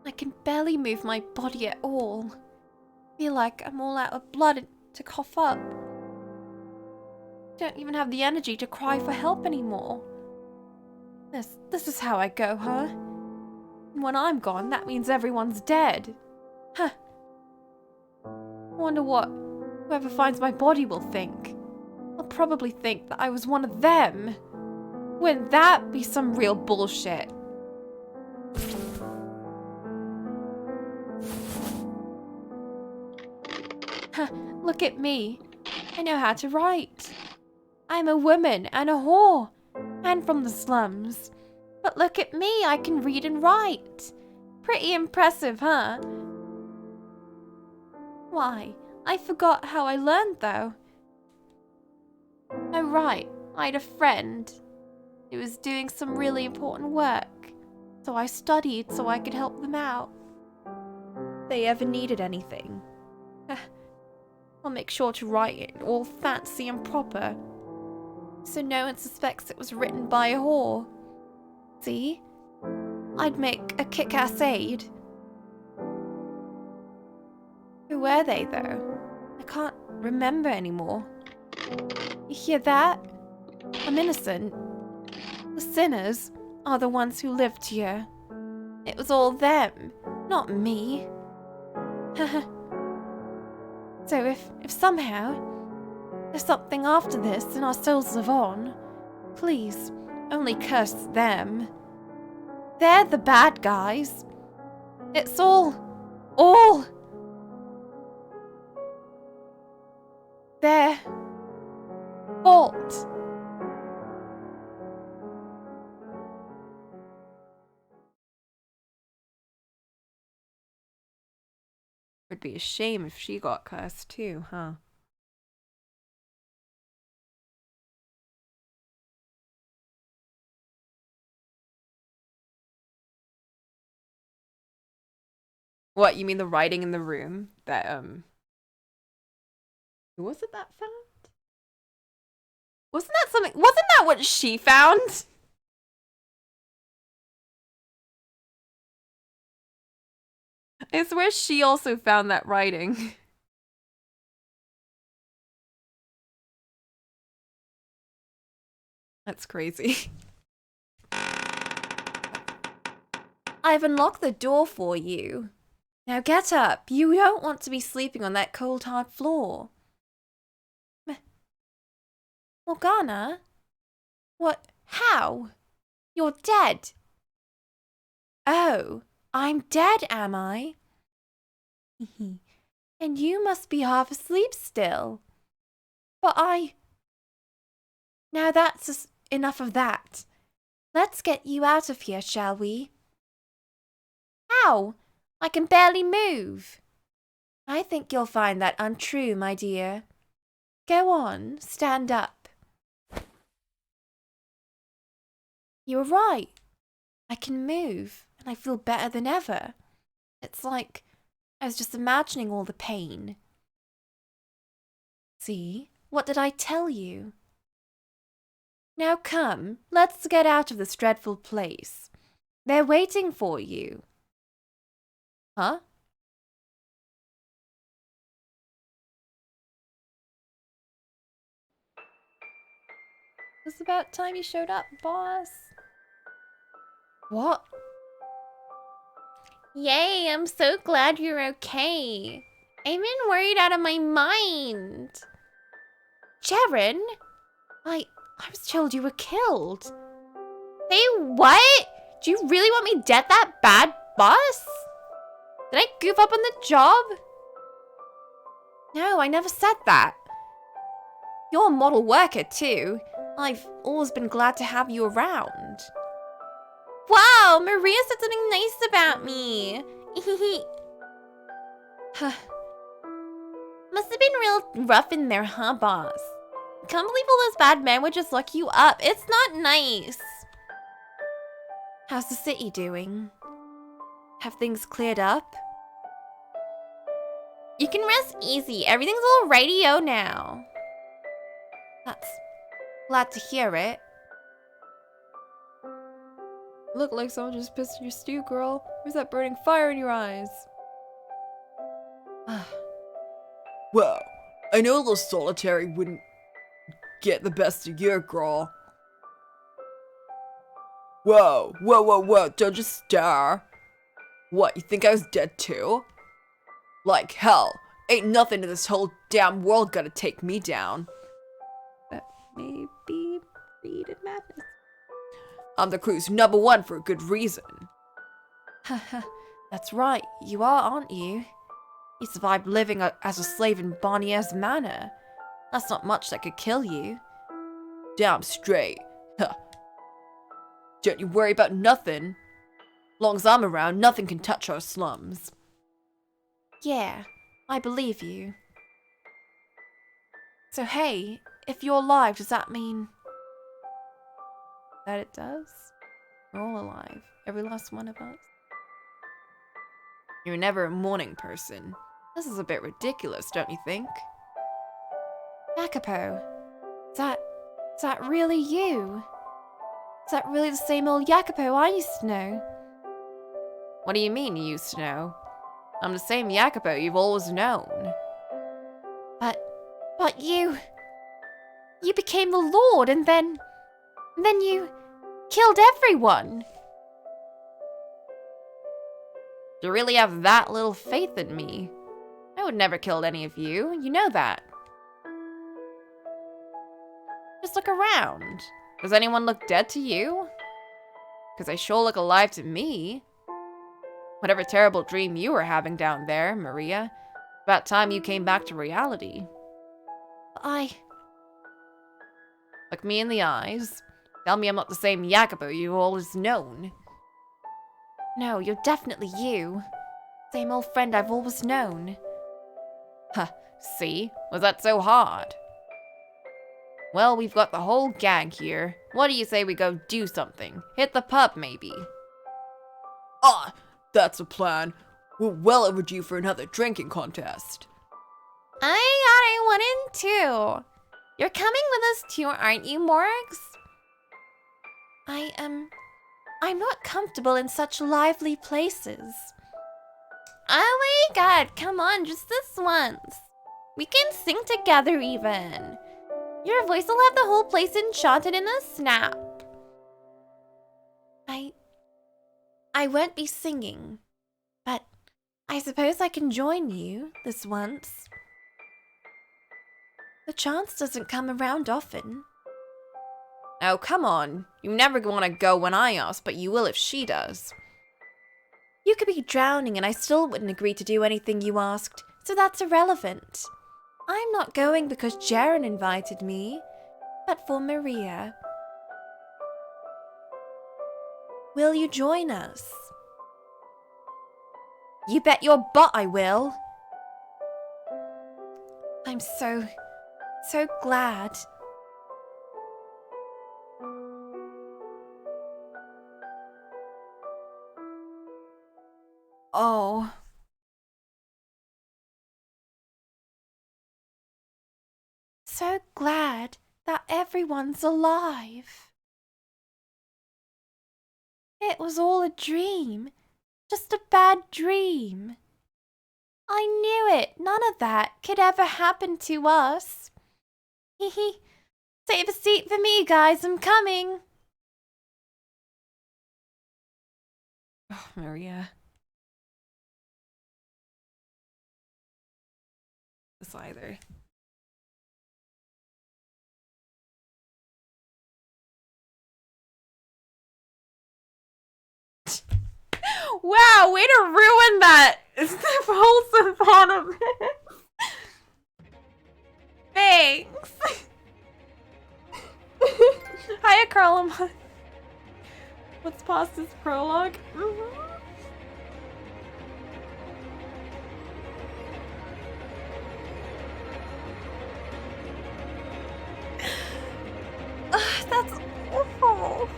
I can barely move my body at all. Feel like I'm all out of blood to cough up. Don't even have the energy to cry for help anymore. This is how I go, huh? And when I'm gone, that means everyone's dead. Huh. I wonder what whoever finds my body will think. They'll probably think that I was one of them. Wouldn't that be some real bullshit? Huh, look at me. I know how to write. I'm a woman and a whore. And from the slums. But look at me, I can read and write. Pretty impressive, huh? Why, I forgot how I learned though. Oh right, I had a friend who was doing some really important work. So I studied so I could help them out. If they ever needed anything. I'll make sure to write it all fancy and proper. So no one suspects it was written by a whore. See? I'd make a kick-ass aid. Who were they, though? I can't remember anymore. You hear that? I'm innocent. The sinners are the ones who lived here. It was all them, not me. So if somehow there's something after this and our souls live on, please, only curse them. They're the bad guys. It's all their fault. Would be a shame if she got cursed too, huh? What, you mean the writing in the room? That, who was it that found? Wasn't that what she found? I swear she also found that writing. That's crazy. I've unlocked the door for you. Now get up. You don't want to be sleeping on that cold, hard floor. Morgana? What? How? You're dead. Oh, I'm dead, am I? And you must be half asleep still. But Now that's enough of that. Let's get you out of here, shall we? How? I can barely move. I think you'll find that untrue, my dear. Go on, stand up. You were right. I can move, and I feel better than ever. It's like I was just imagining all the pain. See? What did I tell you? Now come, let's get out of this dreadful place. They're waiting for you. Huh? It's about time you showed up, boss. What? Yay, I'm so glad you're okay. I've been worried out of my mind. Jaren? I was told you were killed. Say what? Do you really want me dead that bad, boss? Did I goof up on the job? No, I never said that. You're a model worker too. I've always been glad to have you around. Wow, Maria said something nice about me. Must have been real rough in there, huh, boss? Can't believe all those bad men would just lock you up. It's not nice. How's the city doing? Have things cleared up? You can rest easy. Everything's all rightio now. That's glad to hear it. Look like someone just pissed in your stew, girl. Where's that burning fire in your eyes? Well, I know a little solitary wouldn't get the best of your girl. Whoa, whoa, whoa, whoa, don't just stare. What, you think I was dead too? Like hell, ain't nothing in this whole damn world gonna take me down. That may be breed and madness. I'm the crew's #1 for a good reason. That's right, you are, aren't you? You survived living as a slave in Bonniere's manor. That's not much that could kill you. Damn straight. Huh. Don't you worry about nothing. Long as I'm around, nothing can touch our slums. Yeah, I believe you. So hey, if you're alive, does that mean that it does? We're all alive, every last one of us. You're never a morning person. This is a bit ridiculous, don't you think? Jacopo, is that really you? Is that really the same old Jacopo I used to know? What do you mean you used to know? I'm the same Jacopo you've always known. But you became the Lord and then you killed everyone. Do you really have that little faith in me? I would never kill any of you, you know that. Just look around. Does anyone look dead to you? Because they sure look alive to me. Whatever terrible dream you were having down there, Maria. About time you came back to reality. Look me in the eyes. Tell me I'm not the same Jacopo you've always known. No, you're definitely you. Same old friend I've always known. Huh, see? Was that so hard? Well, we've got the whole gang here. What do you say we go do something? Hit the pub, maybe? Ah, that's a plan. We're well overdue for another drinking contest. I wanted to. You're coming with us too, aren't you, Morgs? I'm not comfortable in such lively places. Oh my god, come on, just this once. We can sing together even. Your voice will have the whole place enchanted in a snap. I won't be singing, but I suppose I can join you this once. The chance doesn't come around often. Oh, come on. You never want to go when I ask, but you will if she does. You could be drowning and I still wouldn't agree to do anything you asked, so that's irrelevant. I'm not going because Jaren invited me. but for Maria. Will you join us? You bet your butt I will. I'm so glad. Oh. So glad that everyone's alive. It was all a dream. Just a bad dream. I knew it. None of that could ever happen to us. Hee hee. Save a seat for me, guys. I'm coming. Oh, Maria. This either. Wow, way to ruin that! It's the wholesome part of it. Thanks. Hiya, Cocolamoco. What's past this prologue? That's awful.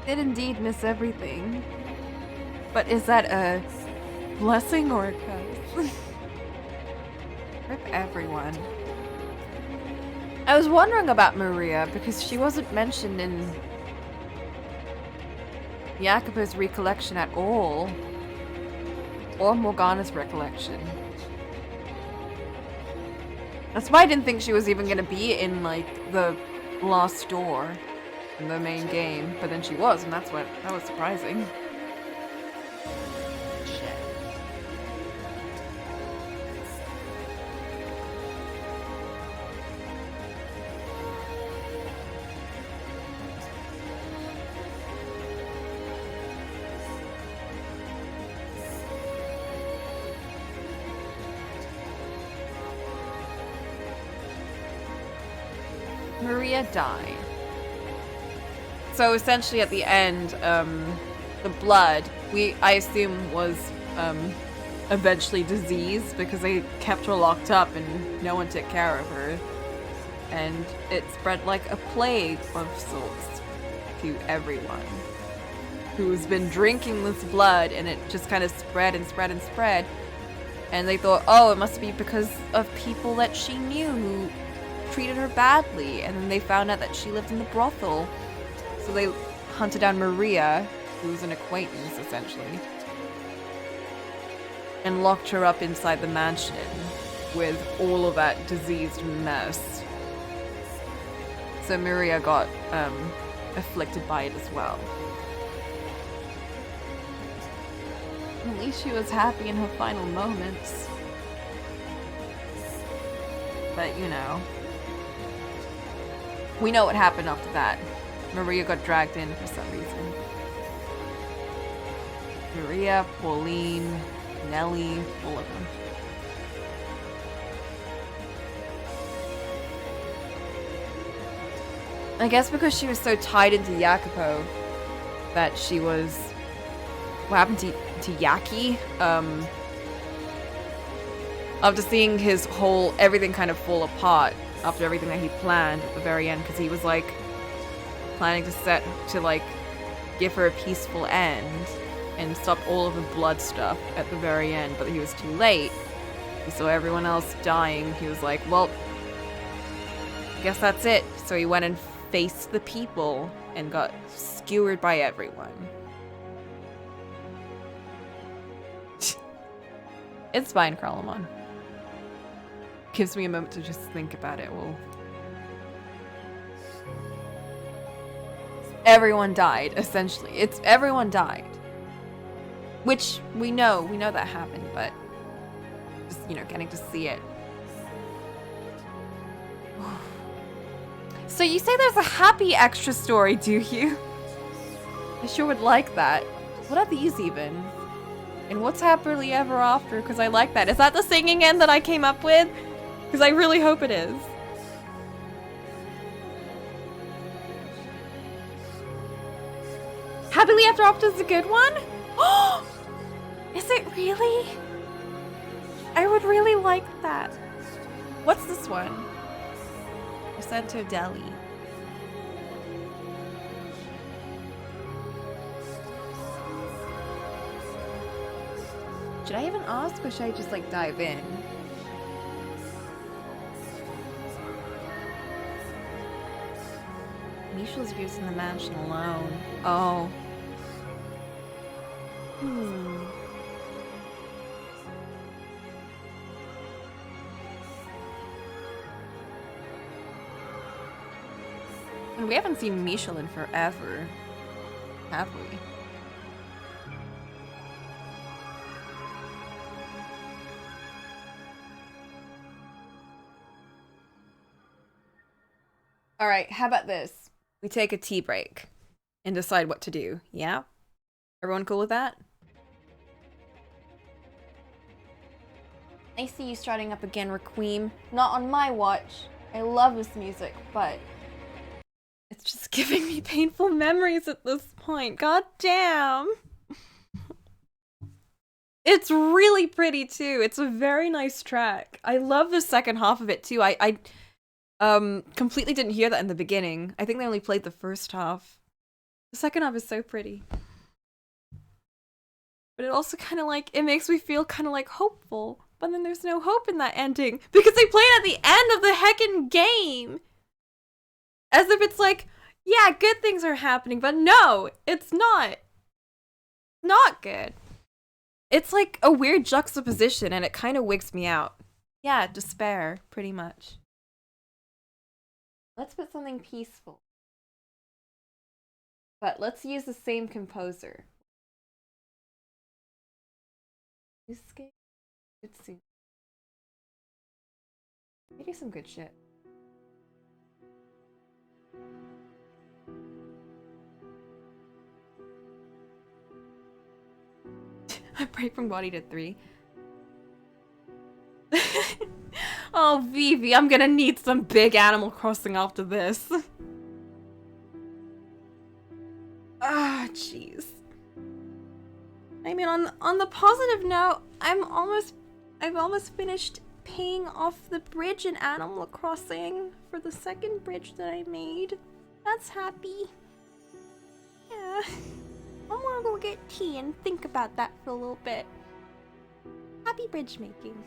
Did indeed miss everything. But is that a blessing or a curse? Rip everyone. I was wondering about Maria because she wasn't mentioned in Jacopo's recollection at all. Or Morgana's recollection. That's why I didn't think she was even gonna be in, like, the last door in the main game, but then she was, and that was surprising. Shit. Maria died. So essentially at the end, the blood, I assume was eventually diseased because they kept her locked up and no one took care of her. And it spread like a plague of sorts to everyone who's been drinking this blood, and it just kind of spread and spread and spread. And they thought, oh, it must be because of people that she knew who treated her badly. And then they found out that she lived in the brothel. So they hunted down Maria, who was an acquaintance, essentially, and locked her up inside the mansion with all of that diseased mess. So Maria got afflicted by it as well. At least she was happy in her final moments. But, you know, we know what happened after that. Maria got dragged in for some reason. Maria, Pauline, Nellie, all of them. I guess because she was so tied into Jacopo that she was... What happened to Yaki? After seeing his whole... everything kind of fall apart after everything that he planned at the very end, because he was like planning to like give her a peaceful end and stop all of the blood stuff at the very end, but he was too late. He saw everyone else dying. He was like, well, I guess that's it. So he went and faced the people and got skewered by everyone. It's fine, Cocolamoco. Gives me a moment to just think about it. Well, everyone died, essentially. Everyone died. Which we know that happened, but just, you know, getting to see it. So you say there's a happy extra story, do you? I sure would like that. What are these even? And what's happily ever after? Because I like that. Is that the singing end that I came up with? Because I really hope it is. Happily Ever After is a good one? Is it really? I would really like that. What's this one? Center Deli. Should I even ask or should I just like dive in? Michelle's views in the mansion alone. Oh. And we haven't seen Michelle in forever, have we? Alright, how about this? We take a tea break and decide what to do, yeah? Everyone cool with that? I see you starting up again, Requiem. Not on my watch. I love this music, but it's just giving me painful memories at this point. God damn. It's really pretty too. It's a very nice track. I love the second half of it too. I completely didn't hear that in the beginning. I think they only played the first half. The second half is so pretty. But it also kind of like, it makes me feel kind of like hopeful. But then there's no hope in that ending because they play it at the end of the heckin' game. As if it's like, yeah, good things are happening, but no, it's not. Not good. It's like a weird juxtaposition and it kind of wigs me out. Yeah, despair, pretty much. Let's put something peaceful. But let's use the same composer. Escape. Good scene. Maybe some good shit. A break from body to 3. Oh, Vivi, I'm gonna need some big Animal Crossing after this. Ah, jeez. I mean, on the positive note, I've almost finished paying off the bridge in Animal Crossing for the second bridge that I made. That's happy. Yeah. I'm gonna go get tea and think about that for a little bit. Happy bridge making.